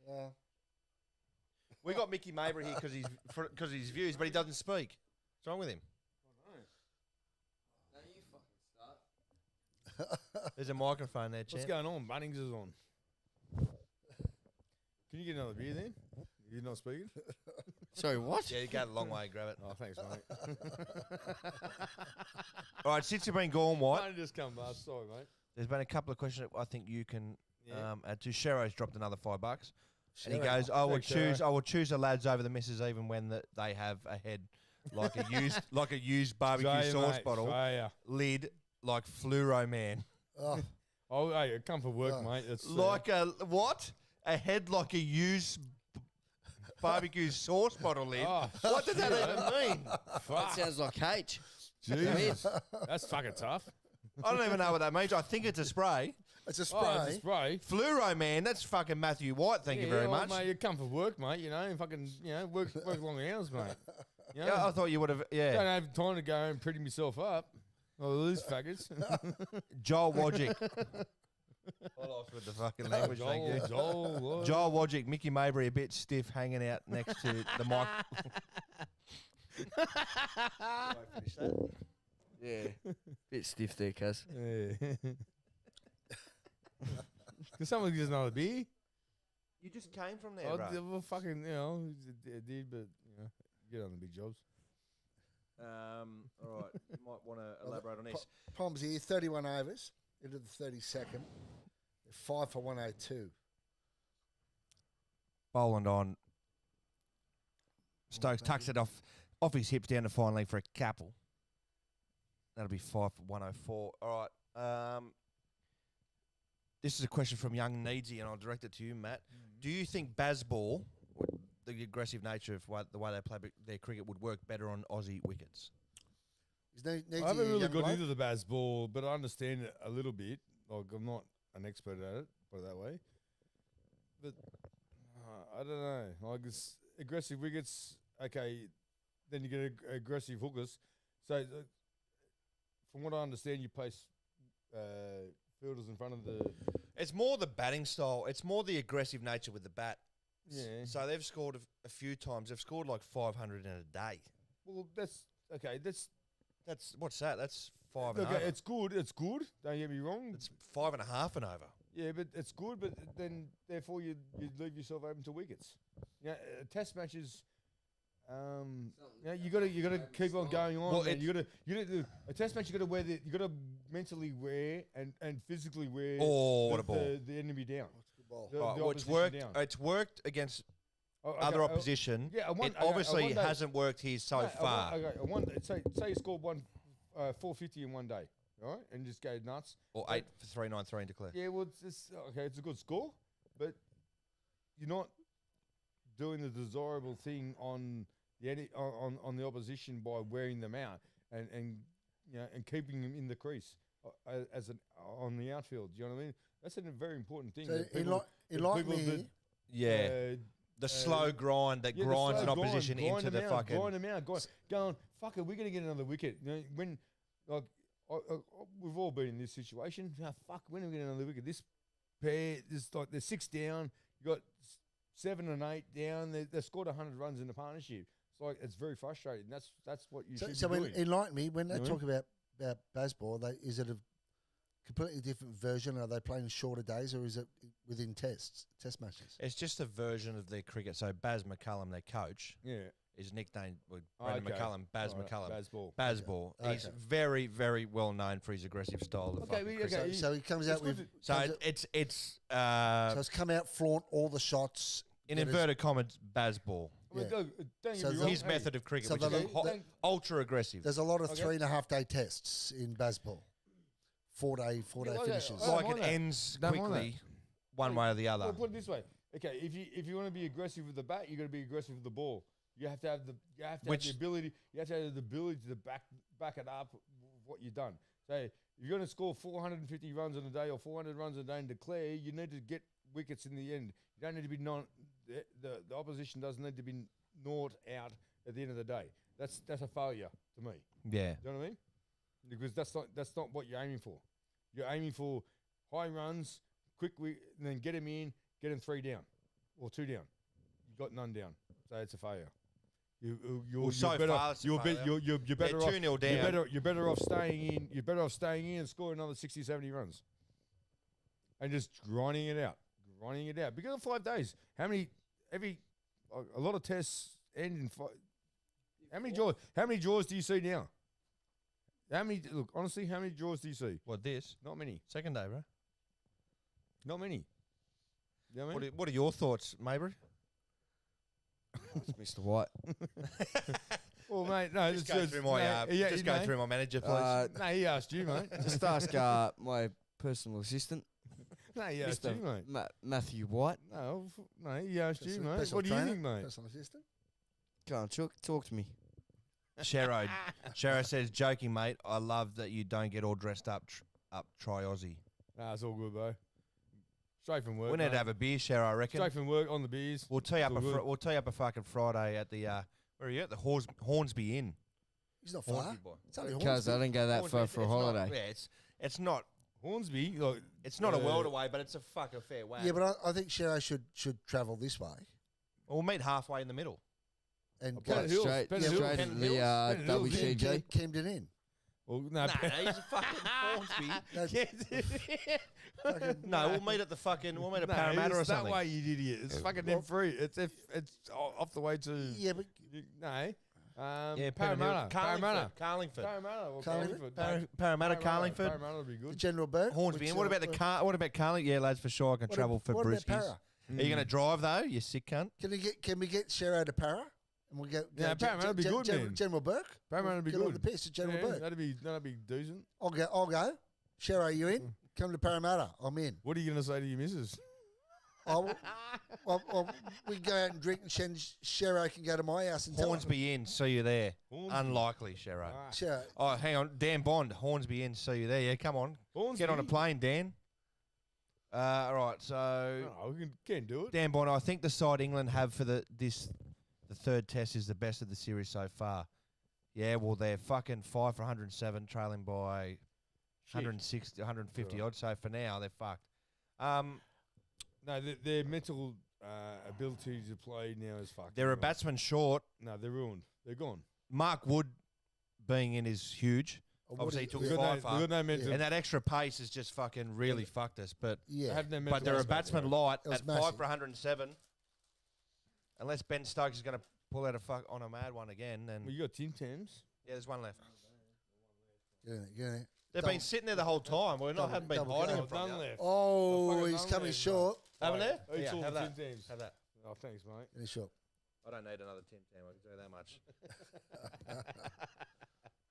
Speaker 2: Yeah.
Speaker 5: We got Mickey Mabry here because his views, but he doesn't speak. What's wrong with him?
Speaker 6: No, you fucking start.
Speaker 5: There's a microphone there,
Speaker 4: What's
Speaker 5: champ.
Speaker 4: going on? Bunnings is on. Can you get another beer then? You're not speaking?
Speaker 6: Sorry, what?
Speaker 5: Yeah, you go a long way, grab it.
Speaker 4: Oh, thanks, mate.
Speaker 5: All right, since you've been gone, White,
Speaker 4: Mine just come past. Sorry, mate.
Speaker 5: there's been a couple of questions that I think you can
Speaker 4: Yeah.
Speaker 5: add to. Shero's dropped another $5. And he
Speaker 2: Shero.
Speaker 5: goes,
Speaker 4: Thanks,
Speaker 5: I will choose the lads over the misses even when they have a head like a used barbecue
Speaker 4: Australia,
Speaker 5: sauce
Speaker 4: mate,
Speaker 5: bottle,
Speaker 4: Australia.
Speaker 5: lid like Fluoro Man.
Speaker 2: Oh,
Speaker 4: Oh, hey, come for work,
Speaker 2: Oh.
Speaker 4: mate. It's,
Speaker 5: Like a what? A head like a used barbecue sauce bottle lid.
Speaker 4: Oh,
Speaker 5: What does that even mean?
Speaker 6: That
Speaker 4: fuck.
Speaker 6: sounds like H.
Speaker 4: Jesus. That's fucking tough.
Speaker 5: I don't even know what that means. I think it's a spray.
Speaker 2: it's a
Speaker 4: Oh,
Speaker 2: spray.
Speaker 4: it's a spray.
Speaker 5: Fluoro Man, that's fucking Matthew White. Thank you very much.
Speaker 4: Mate, you come for work, mate. You know, and fucking, work long hours, mate. You know,
Speaker 5: Yeah, I thought you would have.
Speaker 4: don't
Speaker 5: Yeah,
Speaker 4: have time to go and pretty myself up. Oh, these faggots.
Speaker 5: Joel Wodgick. I lost with the fucking language. Thank you.
Speaker 4: Joel,
Speaker 5: Joel Wodgick, Mickey Mabry, a bit stiff, hanging out next to the mic.
Speaker 6: Yeah. Bit stiff there, cuz.
Speaker 4: Yeah. Can someone give us another beer?
Speaker 5: You just came from there,
Speaker 4: Oh,
Speaker 5: bro.
Speaker 4: well, fucking, it did, but, get on the big jobs.
Speaker 5: All right, you might want to elaborate on this.
Speaker 2: Palms here, 31 overs into the 32nd. 5 for 102.
Speaker 5: Boland on. Stokes tucks it off his hips down to finally for a couple. That'll be 5 for 104. All right. This is a question from Young Needsy, and I'll direct it to you, Matt. Do you think Bazball, the aggressive nature of the way they play their cricket, would work better on Aussie wickets?
Speaker 2: Needs
Speaker 4: I haven't
Speaker 2: a
Speaker 4: really
Speaker 2: young
Speaker 4: got
Speaker 2: bloke.
Speaker 4: into the Bazball, but I understand it a little bit. Like, I'm not an expert at it, put it that way. But I don't know. Like, it's aggressive wickets, okay, then you get aggressive hookers. So, from what I understand, you place fielders in front of the...
Speaker 5: It's more the batting style. It's more the aggressive nature with the bat.
Speaker 4: Yeah.
Speaker 5: So they've scored a few times. They've scored like 500 in a day.
Speaker 4: Well, that's... Okay, that's...
Speaker 5: What's that? That's 5 and
Speaker 4: Look,
Speaker 5: over.
Speaker 4: it's good. It's good. Don't get me wrong.
Speaker 5: It's 5.5 and over.
Speaker 4: Yeah, but it's good. But then, therefore, you leave yourself open to wickets. Yeah, test matches. You got to keep on going on.
Speaker 5: Well,
Speaker 4: man. You got to a test match. You got to mentally wear and physically wear
Speaker 5: Oh, what a ball!
Speaker 4: the enemy down.
Speaker 2: Ball.
Speaker 4: The
Speaker 5: Well, it's
Speaker 4: opposition
Speaker 5: worked.
Speaker 4: down.
Speaker 5: It's worked against
Speaker 4: Oh, okay,
Speaker 5: other opposition.
Speaker 4: yeah,
Speaker 5: It obviously hasn't worked here so
Speaker 4: no,
Speaker 5: far.
Speaker 4: Say you scored 450 in one day, right? And just go nuts.
Speaker 5: Or 8 for 393 in declare.
Speaker 4: Yeah, well, it's okay. It's a good score, but you're not doing the desirable thing on the opposition by wearing them out and keeping them in the crease on the outfield. Do you know what I mean? That's a very important thing.
Speaker 2: So
Speaker 4: that people
Speaker 2: me here.
Speaker 4: that,
Speaker 5: Yeah, the slow grind that
Speaker 4: the
Speaker 5: grinds an
Speaker 4: slow grind,
Speaker 5: opposition
Speaker 4: grind
Speaker 5: into
Speaker 4: them
Speaker 5: the
Speaker 4: out,
Speaker 5: fucking.
Speaker 4: grind them out, going, fuck it, we're gonna get another wicket. You know, when like we've all been in this situation. Oh, fuck, when are we getting another wicket? This pair, like they're 6 down. You got 7 and 8 down. They scored 100 runs in the partnership. It's like it's very frustrating. That's what you should
Speaker 2: So
Speaker 4: be doing.
Speaker 2: enlighten me when they
Speaker 4: You know?
Speaker 2: talk about Bazball. Is it a completely different version? Are they playing shorter days, or is it within test matches?
Speaker 5: It's just a version of their cricket. So Baz McCullum, their coach,
Speaker 4: Yeah.
Speaker 5: is nicknamed Brendan
Speaker 4: Okay.
Speaker 5: McCullum, Baz
Speaker 4: All right,
Speaker 5: McCullum.
Speaker 4: Bazball.
Speaker 5: Bazball.
Speaker 2: Okay.
Speaker 5: He's very, very well known for his aggressive style of
Speaker 4: Okay,
Speaker 5: fucking
Speaker 4: we-
Speaker 5: cricket.
Speaker 4: okay.
Speaker 2: So he comes
Speaker 4: It's
Speaker 2: out with.
Speaker 4: good
Speaker 5: So
Speaker 2: comes out-
Speaker 5: it's
Speaker 2: so it's come out, flaunt all the shots.
Speaker 5: in
Speaker 2: get his-
Speaker 5: inverted commas, Bazball.
Speaker 4: I mean,
Speaker 2: Yeah.
Speaker 4: look, don't
Speaker 2: So
Speaker 4: get me wrong.
Speaker 5: His
Speaker 4: Hey,
Speaker 5: method of cricket,
Speaker 2: so
Speaker 5: which is
Speaker 2: the-
Speaker 5: ultra aggressive.
Speaker 2: There's a lot of
Speaker 4: Okay.
Speaker 2: 3.5 day tests in Bazball. 4 day
Speaker 4: Yeah, well,
Speaker 2: finishes.
Speaker 4: I don't
Speaker 5: Like
Speaker 4: mind
Speaker 5: it
Speaker 4: that.
Speaker 5: ends
Speaker 4: Don't mind
Speaker 5: quickly, one way or the other.
Speaker 4: Well, put it this way. Okay, if you want to be aggressive with the bat, you got to be aggressive with the ball. You have to have have the ability. You have to have the ability to back it up with what you've done. So If you're going to score 450 runs in a day or 400 runs a day and declare, you need to get wickets in the end. You don't need to be the opposition doesn't need to be gnawed out at the end of the day. That's a failure to me.
Speaker 5: Yeah.
Speaker 4: Do you know what I mean? Because that's not what you're aiming for. You're aiming for high runs, quick, and then get them in, get them 3 down or 2 down. You got none down, so it's a failure. You're better off. You're better off.
Speaker 5: 2-0 down.
Speaker 4: You're better off staying in. You're better off staying in and scoring another 60, 70 runs, and just grinding it out. Because of 5 days, a lot of tests end in 5. How many draws do you see now? Honestly, how many draws do you see?
Speaker 5: What, this?
Speaker 4: Not many.
Speaker 5: Second day, bro.
Speaker 4: Not many. You know what I mean?
Speaker 5: What are your thoughts, Mabry?
Speaker 6: Mr. White.
Speaker 4: Well, mate, no.
Speaker 5: Just go through my through my manager, please.
Speaker 4: No, he asked you, mate.
Speaker 6: Just ask my personal assistant,
Speaker 4: No, he asked you, mate.
Speaker 6: Matthew White.
Speaker 4: No, he asked you, mate.
Speaker 2: Personal
Speaker 4: What do you
Speaker 2: trainer,
Speaker 4: think, mate?
Speaker 2: Personal assistant.
Speaker 6: Go on, talk to me.
Speaker 5: Shero says, joking, mate. I love that you don't get all dressed up. Try Aussie.
Speaker 4: Nah, it's all good, bro. Straight from work.
Speaker 5: We need
Speaker 4: mate.
Speaker 5: to have a beer, Shero. I reckon.
Speaker 4: Straight from work on the beers.
Speaker 5: We'll tee up
Speaker 4: It's all good.
Speaker 5: we'll tee up a fucking Friday at the where are you at? The Hornsby Inn.
Speaker 2: He's not far.
Speaker 5: Hornsby boy.
Speaker 2: It's only
Speaker 6: Because I
Speaker 2: Hornsby.
Speaker 6: didn't go that far for a holiday.
Speaker 5: It's not.
Speaker 4: Hornsby, like,
Speaker 5: It's not a world away, but it's a fucking fair way.
Speaker 2: Yeah, but I think Shero should travel this way
Speaker 5: We'll meet halfway in the middle.
Speaker 2: and
Speaker 4: Pennant
Speaker 2: go
Speaker 4: Hills.
Speaker 6: Straight
Speaker 4: Pennant Hills.
Speaker 6: to
Speaker 5: Pennant
Speaker 6: the
Speaker 5: Hills.
Speaker 6: WCG.
Speaker 2: Camden Inn.
Speaker 4: Well,
Speaker 5: No, he's a fucking Hornsby.
Speaker 2: That's fucking
Speaker 5: No, we'll meet at
Speaker 4: No,
Speaker 5: Parramatta or
Speaker 4: it's
Speaker 5: something.
Speaker 4: that way, you idiot. It's fucking
Speaker 2: Well-
Speaker 4: M3. It's off the way to.
Speaker 2: Yeah, but
Speaker 4: No.
Speaker 5: Yeah,
Speaker 4: Parramatta. Parramatta.
Speaker 5: Carlingford.
Speaker 4: Parramatta. Or
Speaker 2: Carlingford?
Speaker 5: Parramatta, Carlingford.
Speaker 4: Parramatta would be
Speaker 2: the
Speaker 4: good.
Speaker 2: General Burke.
Speaker 5: Hornsby. And what about
Speaker 2: What
Speaker 5: about Carling? Yeah, lads, for sure. I can travel for
Speaker 2: what about
Speaker 5: brewskis.
Speaker 2: Para?
Speaker 5: Are you going to drive though? You sick cunt.
Speaker 2: Can we get Shero to Para? And we'll go.
Speaker 4: Yeah, Parramatta would be good, man.
Speaker 2: General Burke.
Speaker 4: Parramatta would be
Speaker 2: Get on
Speaker 4: good.
Speaker 2: the piss at General
Speaker 4: Yeah,
Speaker 2: Burke.
Speaker 4: that'd be decent.
Speaker 2: I'll go. Shero, you in? Come to Parramatta. I'm in.
Speaker 4: What are you going to say to your missus?
Speaker 2: We go out and drink, and Shero can go to my house and tell her.
Speaker 5: Hornsby Inn, see you there.
Speaker 4: Hornsby.
Speaker 5: Unlikely, Shero.
Speaker 4: Ah.
Speaker 2: Shero,
Speaker 5: Oh, hang on. Dan Bond, Hornsby Inn, see you there. Yeah, come on.
Speaker 4: Hornsby?
Speaker 5: Get on a plane, Dan. All right, so
Speaker 4: No, we can do it.
Speaker 5: Dan Bond, I think the side England have for the third test is the best of the series so far. Yeah, well, they're fucking 5 for 107, trailing by 160, 150 odd. So for now, they're fucked.
Speaker 4: No, their mental ability to play now is fucked.
Speaker 5: They're a batsman short.
Speaker 4: No, they're ruined. They're gone.
Speaker 5: Mark Wood being in is huge.
Speaker 2: what
Speaker 5: Obviously, he
Speaker 2: do
Speaker 5: took
Speaker 2: you-
Speaker 4: We've got
Speaker 5: five
Speaker 4: no mental.
Speaker 5: and that extra pace has just fucking really fucked us. But
Speaker 4: They
Speaker 2: yeah.
Speaker 4: have no mental
Speaker 5: they're a
Speaker 4: aspect,
Speaker 5: batsman
Speaker 4: right?
Speaker 5: light
Speaker 2: It was
Speaker 5: at
Speaker 2: massive.
Speaker 5: 5 for 107. Unless Ben Stokes is going to pull out on a mad one again, then
Speaker 4: Well, you got Tim Tams.
Speaker 5: yeah, there's one left.
Speaker 2: Yeah.
Speaker 5: They've
Speaker 2: Double-
Speaker 5: been sitting there the whole time. We
Speaker 2: double-
Speaker 5: haven't been
Speaker 2: double
Speaker 5: hiding
Speaker 2: go.
Speaker 5: them from
Speaker 4: None
Speaker 5: you.
Speaker 4: left.
Speaker 2: Oh,
Speaker 4: fucking
Speaker 2: he's
Speaker 4: none
Speaker 2: coming
Speaker 4: left,
Speaker 2: short.
Speaker 5: Haven't
Speaker 4: Right.
Speaker 5: there?
Speaker 4: Each
Speaker 5: Yeah,
Speaker 4: all
Speaker 5: have
Speaker 4: the
Speaker 5: that.
Speaker 4: Tim Tams.
Speaker 5: Have that.
Speaker 4: Oh, thanks, mate.
Speaker 2: He's short.
Speaker 5: I don't need another Tim Tam. I can tell you that much.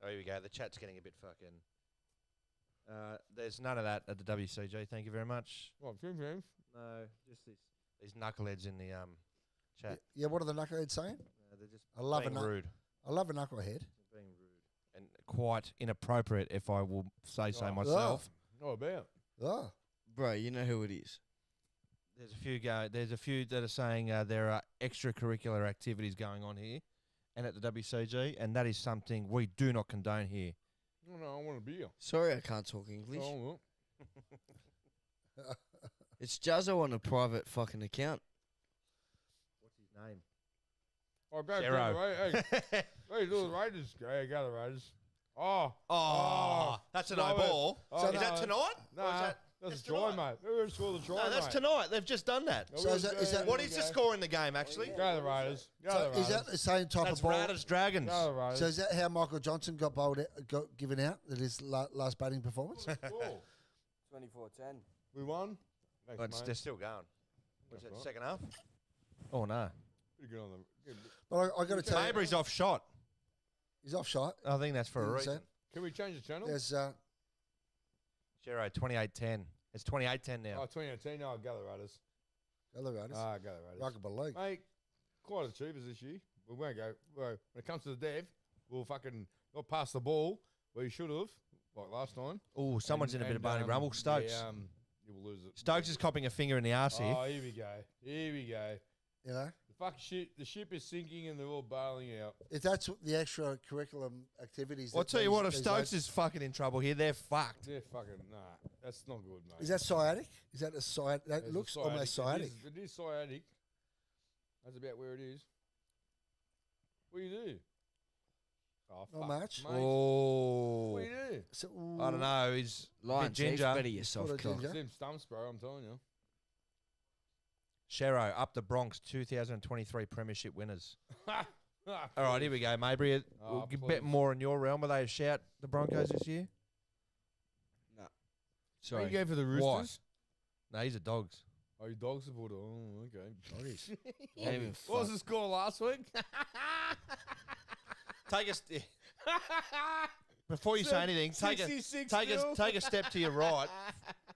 Speaker 5: Oh, here we go. The chat's getting a bit fucking. There's none of that at the WCG. Thank you very much.
Speaker 4: What, Tim Tams?
Speaker 5: No, just these knuckleheads in the chat.
Speaker 2: Yeah, what are the knuckleheads saying?
Speaker 5: They're just
Speaker 2: I love
Speaker 5: being
Speaker 2: a
Speaker 5: rude.
Speaker 2: I love a knucklehead.
Speaker 5: They're being rude and quite inappropriate, if I will say so
Speaker 4: Oh.
Speaker 5: myself.
Speaker 4: Oh, about.
Speaker 2: Oh,
Speaker 6: Bro, you know who it is.
Speaker 5: There's a few that are saying there are extracurricular activities going on here, and at the WCG, and that is something we do not condone here.
Speaker 4: No, I want a beer.
Speaker 6: Sorry, I can't talk English.
Speaker 4: Oh,
Speaker 6: It's Jazzo on a private fucking account.
Speaker 5: What's his name?
Speaker 4: well. Go,
Speaker 5: Zero.
Speaker 4: Hey, do the Raiders. Go the Raiders. Oh.
Speaker 5: Oh, that's an
Speaker 4: Slow it.
Speaker 5: ball.
Speaker 4: Oh,
Speaker 5: Is that tonight?
Speaker 4: No,
Speaker 5: Or is that-
Speaker 4: that's a
Speaker 5: that's
Speaker 4: try,
Speaker 5: tonight?
Speaker 4: mate. Who scored the try,
Speaker 5: No, that's
Speaker 4: mate?
Speaker 5: tonight. They've just done that.
Speaker 4: Oh,
Speaker 2: So is that-
Speaker 5: What is the score in the game, actually?
Speaker 4: Go the Raiders. Go
Speaker 2: so
Speaker 4: the Raiders.
Speaker 2: is that the same type
Speaker 5: That's
Speaker 2: of ball?
Speaker 5: Raiders Dragons.
Speaker 4: Go the Raiders.
Speaker 2: So is that how Michael Johnson got given out at his last batting performance?
Speaker 4: Cool.
Speaker 6: 24-10.
Speaker 4: We won.
Speaker 5: But
Speaker 4: Thanks, mate.
Speaker 5: they're still going. Was
Speaker 4: That's
Speaker 5: it
Speaker 4: right.
Speaker 5: second half? Oh, no.
Speaker 4: Pretty good on them. Good.
Speaker 2: But I got to tell you,
Speaker 5: Mabry's off shot.
Speaker 2: he's off shot.
Speaker 5: I think that's for a
Speaker 2: Didn't
Speaker 5: reason.
Speaker 2: say.
Speaker 4: Can we change the channel?
Speaker 2: There's
Speaker 5: Shero, 28-10. It's 28-10 now.
Speaker 4: Oh, 2018. No, go the Raiders.
Speaker 2: other Raiders.
Speaker 4: Ah, go the Raiders.
Speaker 2: Rugby league.
Speaker 4: Mate, quite achievers this year. We won't go. Well, when it comes to the dev, we'll fucking not pass the ball where you should have. like last time.
Speaker 5: Oh, someone's in a bit of Barney Rumble. Stokes.
Speaker 4: You will lose it.
Speaker 5: Stokes is copping a finger in the arse here.
Speaker 4: Oh, here we go. Here we go.
Speaker 2: You know,
Speaker 4: The ship is sinking and they're all bailing out.
Speaker 2: if that's what the extra curriculum activities.
Speaker 5: I'll
Speaker 2: that
Speaker 5: tell you
Speaker 2: these-
Speaker 5: what, if
Speaker 2: these
Speaker 5: Stokes
Speaker 2: lads-
Speaker 5: is fucking in trouble here, they're fucked.
Speaker 4: They're fucking that's not good, mate.
Speaker 2: is that sciatic? Is that a sciatic? That
Speaker 4: It's a
Speaker 2: looks almost sciatic.
Speaker 4: It is sciatic. That's about where it is. What do you do? Oh,
Speaker 2: Not much.
Speaker 4: Mate.
Speaker 5: Oh.
Speaker 4: What do you do?
Speaker 2: So,
Speaker 5: I don't know. He's a bit
Speaker 6: Lion Chief,
Speaker 5: ginger.
Speaker 6: better yourself,
Speaker 2: Sort of
Speaker 6: cock.
Speaker 2: ginger.
Speaker 4: It's them stumps, bro, I'm telling you.
Speaker 5: Shero, up the Bronx, 2023 Premiership winners.
Speaker 4: All
Speaker 5: All right, here we go, Mabry.
Speaker 4: Oh,
Speaker 5: We'll
Speaker 4: please.
Speaker 5: bet more in your realm. Will they shout the Broncos this year?
Speaker 6: No.
Speaker 4: So you
Speaker 5: Sorry.
Speaker 4: go for the
Speaker 5: Why?
Speaker 4: Roosters?
Speaker 5: No, he's a Dogs.
Speaker 4: Oh, you dog supporter. Oh, okay.
Speaker 2: Doggies.
Speaker 6: Ain't even
Speaker 4: What was
Speaker 6: fuck.
Speaker 4: the score last week?
Speaker 5: Take a before you say anything. Take a step to your right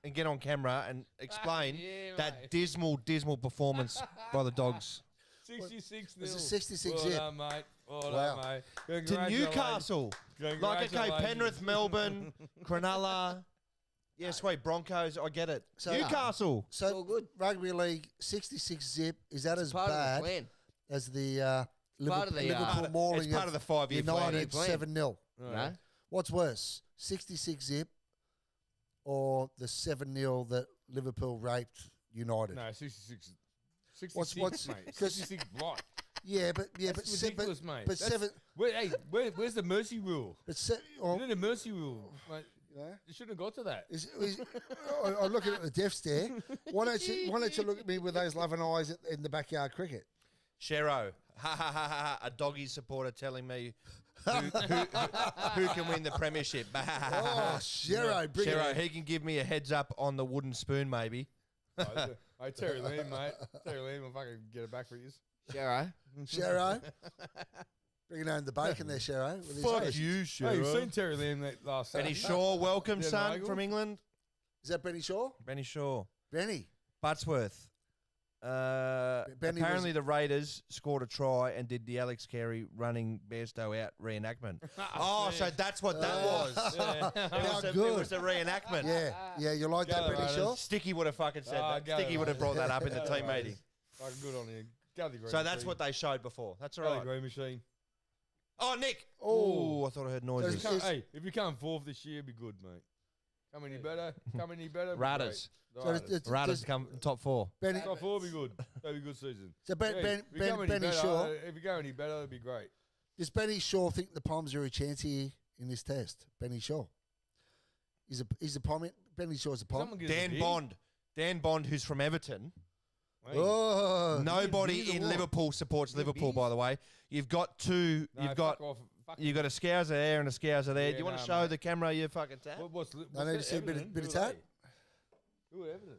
Speaker 5: and get on camera and explain
Speaker 4: Yeah,
Speaker 5: that
Speaker 4: mate.
Speaker 5: dismal performance by the Dogs
Speaker 4: 66
Speaker 2: Was it
Speaker 4: 0.
Speaker 2: 66
Speaker 4: Well
Speaker 2: zip?
Speaker 4: done, mate. Well
Speaker 2: Wow.
Speaker 4: done, mate.
Speaker 5: to
Speaker 4: Congratulations.
Speaker 5: Newcastle. Like, okay,
Speaker 4: Congratulations.
Speaker 5: Penrith, Melbourne, Cronulla. Yeah, sweet, Broncos, I get it.
Speaker 2: So-
Speaker 5: Newcastle.
Speaker 2: So
Speaker 6: all good.
Speaker 2: rugby league 66 zip. Is that as
Speaker 6: Part of the
Speaker 2: bad
Speaker 6: plan.
Speaker 2: as the
Speaker 6: Part of the,
Speaker 2: Liverpool mauling
Speaker 5: It's part of the 5-year plan.
Speaker 2: United
Speaker 6: plan.
Speaker 2: 7-0?
Speaker 6: No?
Speaker 2: What's worse, 66 zip or the 7-0 that Liverpool raped United?
Speaker 4: No, 66. 66,
Speaker 2: What's-
Speaker 4: mate.
Speaker 2: 'cause-
Speaker 4: 66 right.
Speaker 2: Yeah, but
Speaker 4: That's ridiculous, mate.
Speaker 2: but
Speaker 4: That's-
Speaker 2: seven,
Speaker 4: Where's the mercy rule?
Speaker 2: oh,
Speaker 4: You know the mercy rule, mate.
Speaker 2: you know,
Speaker 4: You shouldn't have got to that.
Speaker 2: I'm looking at the death stare. Why don't you look at me with those loving eyes in the backyard cricket?
Speaker 5: Shero, a doggy supporter telling me who can win the premiership.
Speaker 2: Oh, Shero, bring
Speaker 5: Shero,
Speaker 2: it.
Speaker 5: he can give me a heads up on the wooden spoon, maybe.
Speaker 4: Hey, Terry Lamb, mate. Terry Lamb, I'll fucking get it back for you.
Speaker 6: Shero.
Speaker 2: Shero. Bringing home the bacon there, Shero. with his
Speaker 5: Fuck
Speaker 2: face.
Speaker 5: you,
Speaker 4: Hey, you've
Speaker 5: Shero.
Speaker 4: seen Terry Lamb that last
Speaker 5: Benny
Speaker 4: Saturday?
Speaker 5: Shaw, welcome,
Speaker 4: Yeah,
Speaker 5: son,
Speaker 4: Nigel.
Speaker 5: from England.
Speaker 2: Is that Benny Shaw?
Speaker 5: Benny Shaw.
Speaker 2: Benny.
Speaker 5: Buttsworth.
Speaker 2: Benny
Speaker 5: Apparently the Raiders scored a try and did the Alex Carey running Bairstow out reenactment. Oh, so that's what that was.
Speaker 2: How
Speaker 5: It
Speaker 2: good.
Speaker 5: was a reenactment.
Speaker 2: Yeah, you like that,
Speaker 4: Go
Speaker 2: Benny
Speaker 4: Raiders.
Speaker 2: Shaw?
Speaker 5: Sticky would have fucking said
Speaker 4: Oh,
Speaker 5: that.
Speaker 4: go
Speaker 5: Sticky would have brought that up in the
Speaker 4: Raiders.
Speaker 5: team meeting.
Speaker 4: Fucking good on you. Go the green
Speaker 5: So that's
Speaker 4: machine.
Speaker 5: what they showed before. That's all
Speaker 4: Go the
Speaker 5: right.
Speaker 4: green machine.
Speaker 5: Oh, Nick.
Speaker 2: Oh.
Speaker 5: Oh, I thought I heard noises.
Speaker 2: Is-
Speaker 4: Hey, if you come fourth this year, be good, mate. Come any better? Come any better? be
Speaker 5: Raiders.
Speaker 4: great.
Speaker 2: So
Speaker 4: Raiders.
Speaker 5: Raiders come top 4.
Speaker 2: Benny,
Speaker 4: Top four be good. That'll be a good season.
Speaker 2: so
Speaker 4: Yeah, if you come any
Speaker 2: Benny
Speaker 4: better,
Speaker 2: Shaw,
Speaker 4: If you go any better, it'd be great.
Speaker 2: does Benny Shaw think the Poms are a chance here in this test? Benny Shaw. He's a Pom. Benny Shaw's a Pom.
Speaker 4: Someone gives a
Speaker 5: Dan
Speaker 4: big,
Speaker 5: Bond. Dan Bond, who's from Everton.
Speaker 4: mate.
Speaker 2: Oh,
Speaker 5: Nobody
Speaker 4: he's a
Speaker 5: in
Speaker 4: what?
Speaker 5: Liverpool supports
Speaker 4: He's a
Speaker 5: Liverpool,
Speaker 4: beast.
Speaker 5: by the way. You've got two.
Speaker 4: No,
Speaker 5: You've got
Speaker 4: fuck off. Fuck
Speaker 5: you've got a Scouser there and a Scouser there.
Speaker 4: Yeah,
Speaker 5: Do you want to
Speaker 4: no,
Speaker 5: show
Speaker 4: mate.
Speaker 5: the camera your fucking tat?
Speaker 4: What's
Speaker 2: I need
Speaker 4: that,
Speaker 2: to see a bit of-
Speaker 4: Everton?
Speaker 2: bit of
Speaker 4: Who are
Speaker 2: tat.
Speaker 4: they? Who are Everton?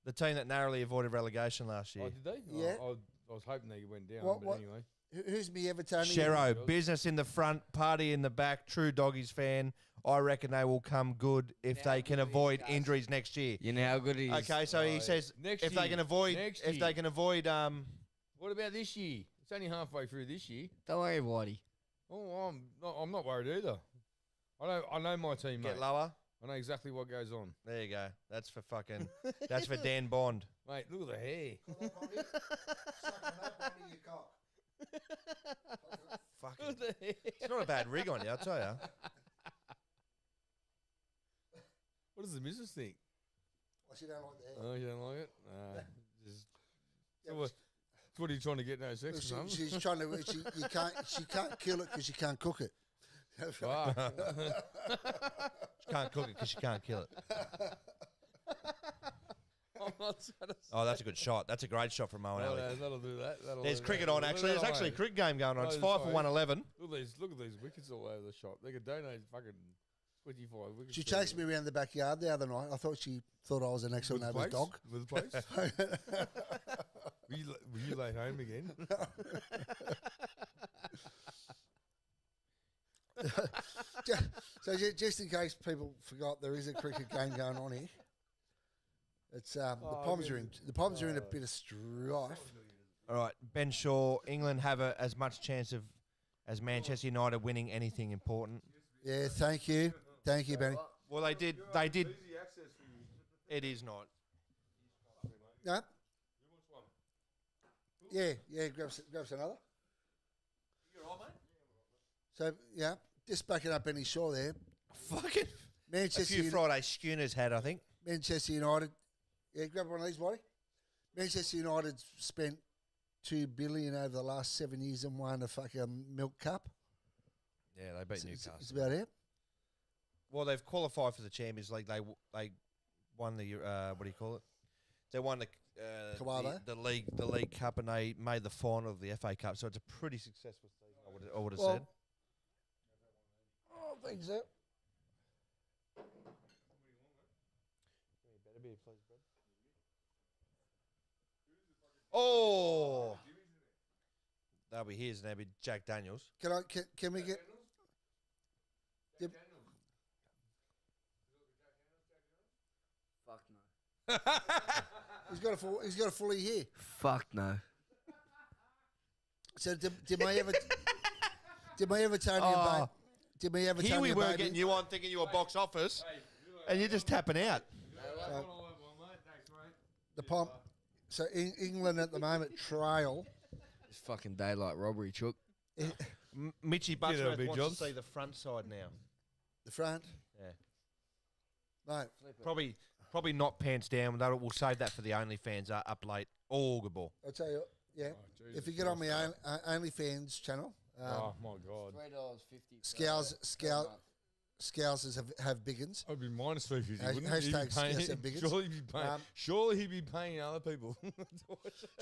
Speaker 5: The team that narrowly avoided relegation last year.
Speaker 4: Oh, did they?
Speaker 2: Yeah.
Speaker 4: I was hoping they went down,
Speaker 2: What-
Speaker 4: but
Speaker 2: what-
Speaker 4: anyway.
Speaker 2: who's me Evertonian?
Speaker 5: Shero, business in the front, party in the back, true Doggies fan. I reckon they will come good if
Speaker 6: Now
Speaker 5: they can
Speaker 6: good it is,
Speaker 5: avoid
Speaker 6: guys.
Speaker 5: injuries next year.
Speaker 6: You know how good it is.
Speaker 5: Okay, so he
Speaker 4: Right.
Speaker 5: says
Speaker 4: Next
Speaker 5: if they
Speaker 4: year.
Speaker 5: can avoid
Speaker 4: Next
Speaker 5: if
Speaker 4: year.
Speaker 5: they can avoid
Speaker 4: What about this year? It's only halfway through this year.
Speaker 6: Don't worry, Whitey.
Speaker 4: Oh, I'm not worried either. I know my team,
Speaker 5: get
Speaker 4: mate.
Speaker 5: lower.
Speaker 4: I know exactly what goes on.
Speaker 5: There you go. That's for fucking. That's for Dan Bond.
Speaker 4: Mate, look at the hair.
Speaker 5: Fucking.
Speaker 4: Look at the hair.
Speaker 5: It's not a bad rig on you, I'll tell you.
Speaker 4: What does the missus think?
Speaker 2: She don't like the hair.
Speaker 4: Oh, you don't like it? Just,
Speaker 2: Yeah,
Speaker 4: so what are you trying to get no sex or something?
Speaker 2: she's trying to. She can't kill it because she can't cook it.
Speaker 4: Fuck.
Speaker 5: She can't cook it because she can't kill it.
Speaker 4: I'm not trying to
Speaker 5: Oh, that's a good shot. That's a great shot from Owen Alley.
Speaker 4: that'll do that.
Speaker 5: There's cricket on, actually. There's actually a cricket game going on. It's
Speaker 4: Oh,
Speaker 5: 5 for
Speaker 4: sorry.
Speaker 5: 111.
Speaker 4: Look at these wickets all over the shop. They could donate fucking 25 wickets.
Speaker 2: She
Speaker 4: to
Speaker 2: chased me around the backyard the other night. I thought she thought I was an next door
Speaker 4: with the
Speaker 2: neighbour's
Speaker 4: place?
Speaker 2: dog.
Speaker 4: With the place? Were you late home again?
Speaker 2: So just in case people forgot, there is a cricket game going on here. It's the Poms are in a bit of strife.
Speaker 5: All right, Ben Shaw, England have as much chance of as Manchester United winning anything important.
Speaker 2: Yeah, thank you, Benny.
Speaker 5: Well, they did. They did. It is not.
Speaker 2: No. Yeah, grab another. So yeah, just backing up Benny Shaw there.
Speaker 5: Fucking a
Speaker 2: Manchester
Speaker 5: few Friday schooners had, I think.
Speaker 2: Manchester United. Yeah, grab one of these, buddy. Manchester United spent $2 billion over the last 7 years and won a fucking milk cup.
Speaker 5: Yeah, they beat Newcastle.
Speaker 2: It's about it.
Speaker 5: Well, they've qualified for the Champions League. They won the what do you call it? They won the league cup, and they made the final of the FA Cup. So it's a pretty successful season. I would have said.
Speaker 2: I think so.
Speaker 5: Oh, that'll be his, and that'll be Jack Daniels.
Speaker 2: Can we get? Yep.
Speaker 6: Fuck no.
Speaker 2: He's got a fully here.
Speaker 6: Fuck no.
Speaker 2: So did my Evertonian did my Evertonian
Speaker 5: Here we were
Speaker 2: baby?
Speaker 5: getting you on, thinking you were box office, and you're just tapping out.
Speaker 2: The pomp. So England at the moment trail.
Speaker 6: It's fucking daylight robbery, Chook.
Speaker 5: Mitchy Buttsworth
Speaker 4: big
Speaker 5: wants
Speaker 4: jobs.
Speaker 5: to see the front side now.
Speaker 2: The front.
Speaker 5: Yeah.
Speaker 2: No.
Speaker 5: Probably not pants down. We'll save that for the OnlyFans up late. All good ball.
Speaker 2: I'll tell you. Yeah.
Speaker 4: Jesus
Speaker 2: If you get on my OnlyFans channel,
Speaker 4: Oh my God.
Speaker 6: $3.50.
Speaker 2: Scousers have biggins.
Speaker 4: I'd be minus 350.
Speaker 2: Hash-
Speaker 4: wouldn't it? He'd be
Speaker 2: hashtag
Speaker 4: paying-
Speaker 2: Scouse and bigots.
Speaker 4: Surely he'd be paying. Surely he'd be paying other people.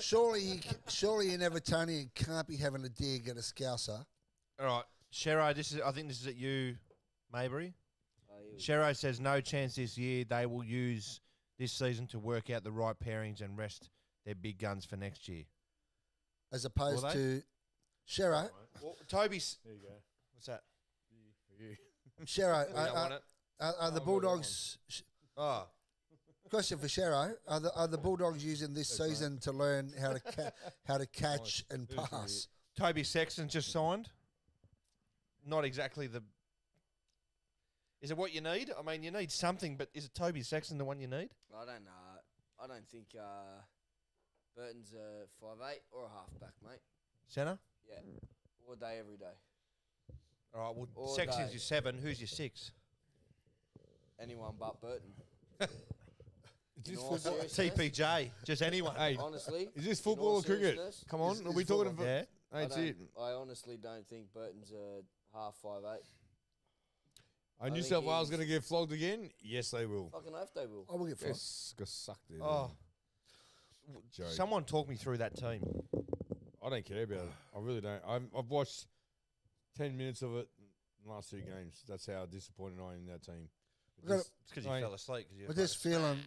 Speaker 2: Surely an Evertonian can't be having a dig at a Scouser.
Speaker 5: All right, Shero. I think this is at you, Maybury. Shero says no chance this year. They will use this season to work out the right pairings and rest their big guns for next year.
Speaker 2: As opposed
Speaker 5: Will they?
Speaker 2: to Shero.
Speaker 5: Well, Toby's.
Speaker 4: There you go.
Speaker 5: What's that?
Speaker 4: For you.
Speaker 2: Shero,
Speaker 5: We don't want it.
Speaker 2: are the Bulldogs?
Speaker 5: Oh,
Speaker 2: Question for Shero: Are the Bulldogs using this season to learn how to catch and pass?
Speaker 5: Toby Sexton just signed. Not exactly the. Is it what you need? I mean, you need something, but is it Toby Sexton the one you need?
Speaker 6: I don't know. I don't think Burton's a 5'8" or a halfback, mate.
Speaker 5: Centre?
Speaker 6: Yeah. All day, every day.
Speaker 5: All right, well,
Speaker 6: All
Speaker 5: Sexton's
Speaker 6: day.
Speaker 5: your 7. Who's your 6?
Speaker 6: Anyone but Burton.
Speaker 4: Is
Speaker 6: In
Speaker 4: this
Speaker 6: all
Speaker 4: football?
Speaker 6: seriousness,
Speaker 5: TPJ. Just anyone.
Speaker 4: Hey,
Speaker 6: honestly.
Speaker 4: is this
Speaker 6: in all
Speaker 4: football or cricket?
Speaker 6: seriousness,
Speaker 4: Come on,
Speaker 2: It's
Speaker 4: are we talking
Speaker 2: football.
Speaker 4: about?
Speaker 5: Yeah.
Speaker 4: That's it.
Speaker 6: I honestly don't think Burton's a half 5'8".
Speaker 4: Are New
Speaker 6: think
Speaker 4: South Wales
Speaker 6: he's-
Speaker 4: going to get flogged again? Yes, they will.
Speaker 6: Fucking hope they will.
Speaker 2: I will get flogged.
Speaker 4: Yes, got sucked there.
Speaker 5: Oh,
Speaker 4: Joke.
Speaker 5: someone talk me through that team.
Speaker 4: I don't care about it. I really don't. I've watched 10 minutes of it in the last 2 games. That's how disappointed I am in that team.
Speaker 2: We've got
Speaker 5: It's because you
Speaker 4: Right.
Speaker 5: fell asleep.
Speaker 2: We're just feeling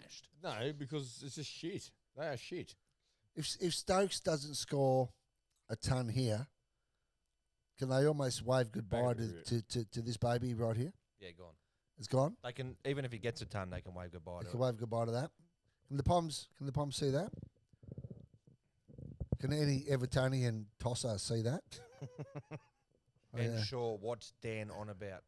Speaker 4: No, because it's just shit. They are shit.
Speaker 2: if Stokes doesn't score a ton here, can they almost wave goodbye
Speaker 4: Back
Speaker 2: to this baby right here?
Speaker 5: Yeah, gone.
Speaker 2: It's gone.
Speaker 5: They can, even if he gets a ton, they can wave goodbye
Speaker 2: They
Speaker 5: to
Speaker 2: can
Speaker 5: it.
Speaker 2: wave goodbye to that. Can the Poms see that? Can any Evertonian tosser see that?
Speaker 5: And
Speaker 2: Yeah.
Speaker 5: sure, what's Dan on about?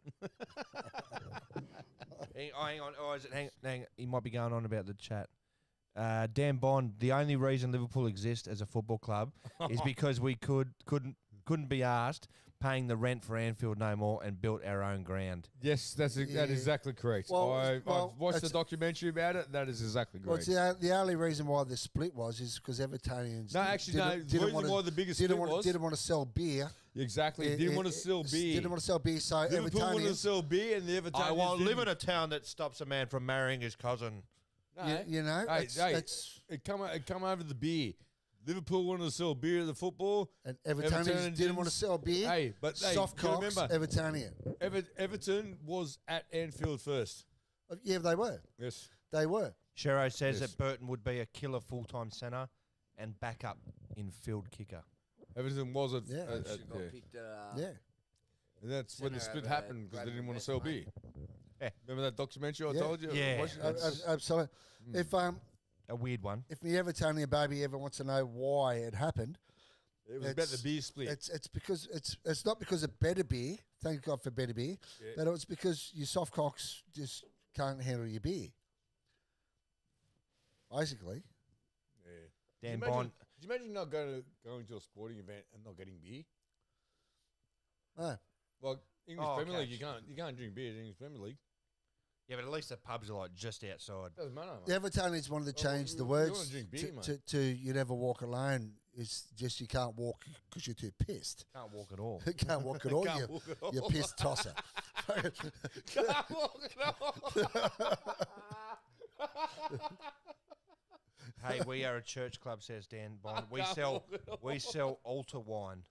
Speaker 5: hang on. Oh, is it? Hang. He might be going on about the chat. Dan Bond. The only reason Liverpool exists as a football club is because we couldn't be asked paying the rent for Anfield no more and built our own ground.
Speaker 4: Yes, that is
Speaker 2: Yeah.
Speaker 4: exactly correct.
Speaker 2: Well,
Speaker 4: I've watched the
Speaker 2: that's-
Speaker 4: documentary about it. That is exactly
Speaker 2: Well,
Speaker 4: correct.
Speaker 2: it's the only reason why the split was because Evertonians
Speaker 4: No, actually, no. The reason why the biggest split was
Speaker 2: didn't want to sell beer.
Speaker 4: exactly didn't want to sell beer.
Speaker 2: Didn't want to sell beer, so
Speaker 4: Liverpool wanted to
Speaker 2: Evertonians.
Speaker 4: sell beer, and the Evertonians
Speaker 5: I won't live in
Speaker 4: didn't.
Speaker 5: a town that stops a man from marrying his cousin.
Speaker 4: No,
Speaker 2: You know,
Speaker 4: Hey,
Speaker 2: that's
Speaker 4: it come over the beer. Liverpool wanted to sell beer at the football.
Speaker 2: and Evertonians didn't want to sell beer.
Speaker 4: Hey, but hey,
Speaker 2: Soft
Speaker 4: you
Speaker 2: cocks,
Speaker 4: remember
Speaker 2: Evertonian.
Speaker 4: Everton was at Anfield first.
Speaker 2: Yeah, they were.
Speaker 4: Yes.
Speaker 2: They were.
Speaker 5: Shero says
Speaker 4: Yes.
Speaker 5: that Burton would be a killer full-time centre and backup infield kicker.
Speaker 4: Everton was at,
Speaker 2: Yeah.
Speaker 4: at-
Speaker 6: Should got
Speaker 4: yeah.
Speaker 6: picked
Speaker 2: Yeah.
Speaker 4: And that's when the
Speaker 6: Centre
Speaker 4: split
Speaker 6: over
Speaker 4: happened because they
Speaker 6: Bradley
Speaker 4: didn't want to
Speaker 6: Best,
Speaker 4: sell
Speaker 6: mate.
Speaker 4: beer.
Speaker 5: Yeah.
Speaker 4: Remember that documentary I
Speaker 2: Yeah.
Speaker 4: told you?
Speaker 5: Yeah.
Speaker 4: Watch it? That's-
Speaker 2: Absolutely.
Speaker 5: A weird one.
Speaker 2: If the Evertonian baby ever wants to know why it happened,
Speaker 4: It was about the beer split.
Speaker 2: it's because it's not because of better beer. thank God for better beer.
Speaker 4: Yeah.
Speaker 2: But it was because your soft cocks just can't handle your beer. Basically.
Speaker 4: Yeah.
Speaker 5: Dan
Speaker 4: Could
Speaker 5: Bond.
Speaker 4: you imagine not going to a sporting event and not getting beer?
Speaker 2: No.
Speaker 4: Like English
Speaker 5: Oh,
Speaker 4: Premier League,
Speaker 5: Cash.
Speaker 4: you can't drink beer in English Premier League.
Speaker 5: Yeah, but at least the pubs are like just outside.
Speaker 4: Doesn't matter. Mate.
Speaker 2: The Evertonians wanted to
Speaker 4: Well,
Speaker 2: change the
Speaker 4: you
Speaker 2: words
Speaker 4: wanna drink beer,
Speaker 2: to you never walk alone. It's just you can't walk because you're too pissed.
Speaker 5: Can't walk at all.
Speaker 2: Can't walk at all.
Speaker 4: Can't
Speaker 2: you,
Speaker 4: walk at all.
Speaker 2: you pissed tosser.
Speaker 4: Can't walk at all.
Speaker 5: Hey, we are a church club, says Dan Bond. We
Speaker 4: Can't
Speaker 5: sell
Speaker 4: walk at all.
Speaker 5: we sell altar wine.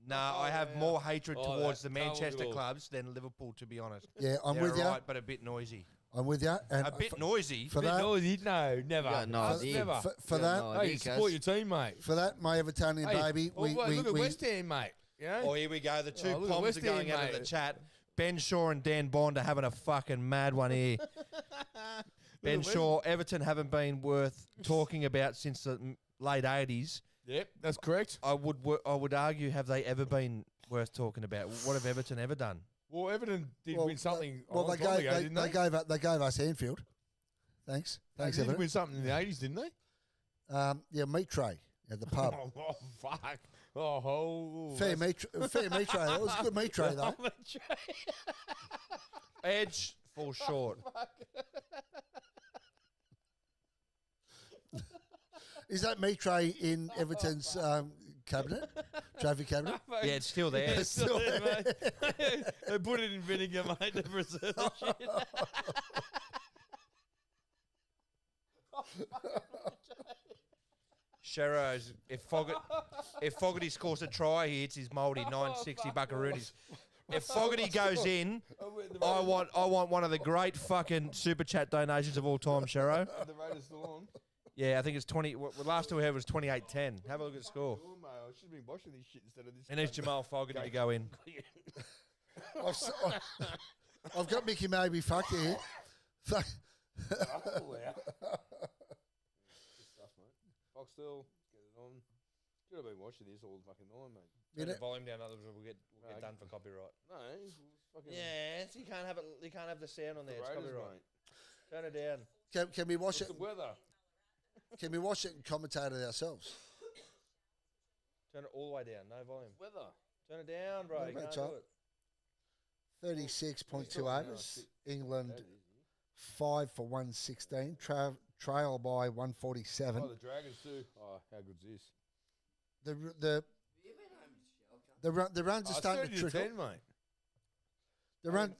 Speaker 5: No, I have more hatred
Speaker 4: Oh,
Speaker 5: towards the
Speaker 4: that can't walk
Speaker 5: Manchester
Speaker 4: at all.
Speaker 5: clubs than Liverpool, to be honest.
Speaker 2: Yeah, I'm
Speaker 5: They're
Speaker 2: with you.
Speaker 5: right, but a bit noisy.
Speaker 2: I'm with you. And
Speaker 5: A bit noisy.
Speaker 2: for that,
Speaker 4: No, never.
Speaker 6: got no
Speaker 4: Us,
Speaker 6: idea.
Speaker 4: never.
Speaker 2: for that,
Speaker 6: no
Speaker 4: Hey,
Speaker 6: idea,
Speaker 4: you support your team, mate.
Speaker 2: for that, my Evertonian
Speaker 4: Hey,
Speaker 2: baby.
Speaker 4: oh, wait, look at West Ham, mate. You know?
Speaker 5: Oh, here we go. The two
Speaker 4: Oh, look at
Speaker 5: bombs
Speaker 4: West
Speaker 5: are going
Speaker 4: Ham,
Speaker 5: out of the
Speaker 4: mate.
Speaker 5: chat. Ben Shaw and Dan Bond are having a fucking mad one here. Ben
Speaker 4: West-
Speaker 5: Shaw, Everton haven't been worth talking about since the late 80s.
Speaker 4: Yep, that's correct.
Speaker 5: I would argue, have they ever been worth talking about? What have Everton ever done?
Speaker 4: Well, Everton did win something.
Speaker 2: Well,
Speaker 4: a long time ago, didn't they?
Speaker 2: they gave us Anfield. Thanks,
Speaker 4: They
Speaker 2: thanks,
Speaker 4: did
Speaker 2: Everton.
Speaker 4: win something in the 80s, didn't they?
Speaker 2: Yeah, meat tray at the pub.
Speaker 4: Oh, fuck. Oh,
Speaker 2: fair meat tray. That was a good meat tray though.
Speaker 5: Edge falls short.
Speaker 2: Is that meat tray in Everton's cabinet, trophy cabinet?
Speaker 5: Yeah, it's still there.
Speaker 2: It's still there.
Speaker 4: mate. They put it in vinegar, mate, to preserve the shit.
Speaker 5: Sherro's, if Fogarty scores a try, he hits his mouldy 960 buckaroonies. If Fogarty goes in, I want one of the great fucking super chat donations of all time, Sherro.
Speaker 4: The Raiders still on.
Speaker 5: Yeah, I think it's 20. The last two we had was 28-10. Have a look at the score.
Speaker 4: Oh, mate, I should have been watching this shit instead of this.
Speaker 5: And there's Jamal Fogarty to go in.
Speaker 2: I've got Mickey Maybe fucked here. Fuck.
Speaker 4: Good stuff, mate. Foxtel, get it on. Should have been watching this all fucking night, mate.
Speaker 5: Turn the volume down, otherwise we'll get done for copyright.
Speaker 4: No, it's fucking.
Speaker 5: Yeah, so you can't have it. You can't have the sound on there. It's
Speaker 4: Raiders,
Speaker 5: copyright.
Speaker 4: mate.
Speaker 5: Turn it down.
Speaker 2: Can we watch
Speaker 4: What's
Speaker 2: it?
Speaker 4: the weather?
Speaker 2: Can we watch it and commentate it ourselves?
Speaker 5: Turn it all the way down. No volume.
Speaker 4: Weather.
Speaker 5: Turn it down, bro.
Speaker 2: What
Speaker 5: You
Speaker 2: about
Speaker 5: can't do
Speaker 2: Chuck?
Speaker 5: it.
Speaker 2: 36.2 overs. England 5 for 116. Trail by 147.
Speaker 4: Oh, the Dragons too. Oh, how good's this?
Speaker 2: The runs are starting to trickle.
Speaker 4: 10, mate.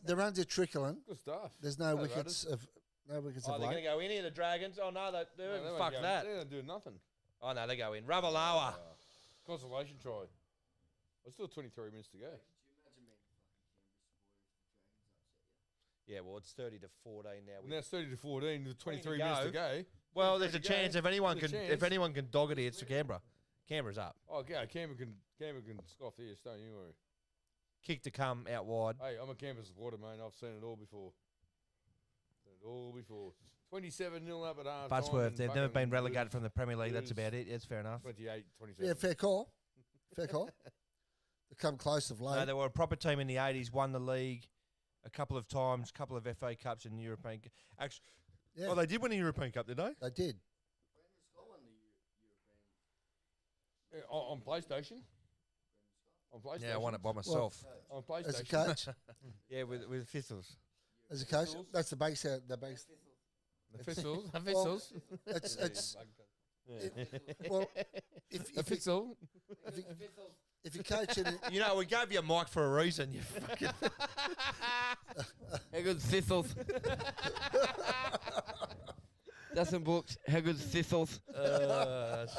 Speaker 2: The runs are trickling.
Speaker 4: Good stuff.
Speaker 2: There's no
Speaker 4: Go
Speaker 2: wickets of
Speaker 5: Oh,
Speaker 2: of
Speaker 5: they're going to
Speaker 2: late.
Speaker 5: go in here, the Dragons. Oh, no, they
Speaker 4: No,
Speaker 5: don't
Speaker 4: won't
Speaker 5: fuck
Speaker 4: go-
Speaker 5: that.
Speaker 4: They don't do nothing.
Speaker 5: Oh, no, they go in. Ravalawa.
Speaker 4: Consolation try. There's still 23 minutes to go.
Speaker 5: Yeah, well, it's 30 to 14 now.
Speaker 4: Well, now it's 30 to 14. With 23
Speaker 5: go.
Speaker 4: minutes to go.
Speaker 5: Well, there's a
Speaker 4: to go.
Speaker 5: chance if anyone
Speaker 4: There's
Speaker 5: can
Speaker 4: a chance.
Speaker 5: dog it here, it's to Canberra. Canberra's up.
Speaker 4: Oh, okay. Cameron can scoff this. Don't you worry.
Speaker 5: Kick to come out wide.
Speaker 4: Hey, I'm a Canberra supporter, mate. I've seen it all before. 27-0 up at half.
Speaker 5: Buttsworth, they've never been relegated from the Premier League. That's about it. That's fair enough.
Speaker 4: 28, 27.
Speaker 2: Yeah, fair call. Fair call. They come close of late.
Speaker 5: No, they were a proper team in the 80s, won the league a couple of times, couple of FA Cups and European. Actually,
Speaker 2: Yeah.
Speaker 5: well, they did win a European Cup, did they?
Speaker 2: They did.
Speaker 4: Yeah, on PlayStation. On PlayStation.
Speaker 5: Yeah, I won it by myself.
Speaker 4: On
Speaker 2: As a
Speaker 4: PlayStation.
Speaker 2: coach,
Speaker 5: Yeah, with Thistles.
Speaker 2: as a coach, that's the base. The base.
Speaker 4: The Thistles. The
Speaker 2: Well,
Speaker 4: Thistles.
Speaker 2: It's well, if
Speaker 4: The Thistle.
Speaker 2: you're coaching,
Speaker 5: You know, we gave you a mic for a reason. You fucking.
Speaker 6: How good thistles. Dustin Book, how good thistles.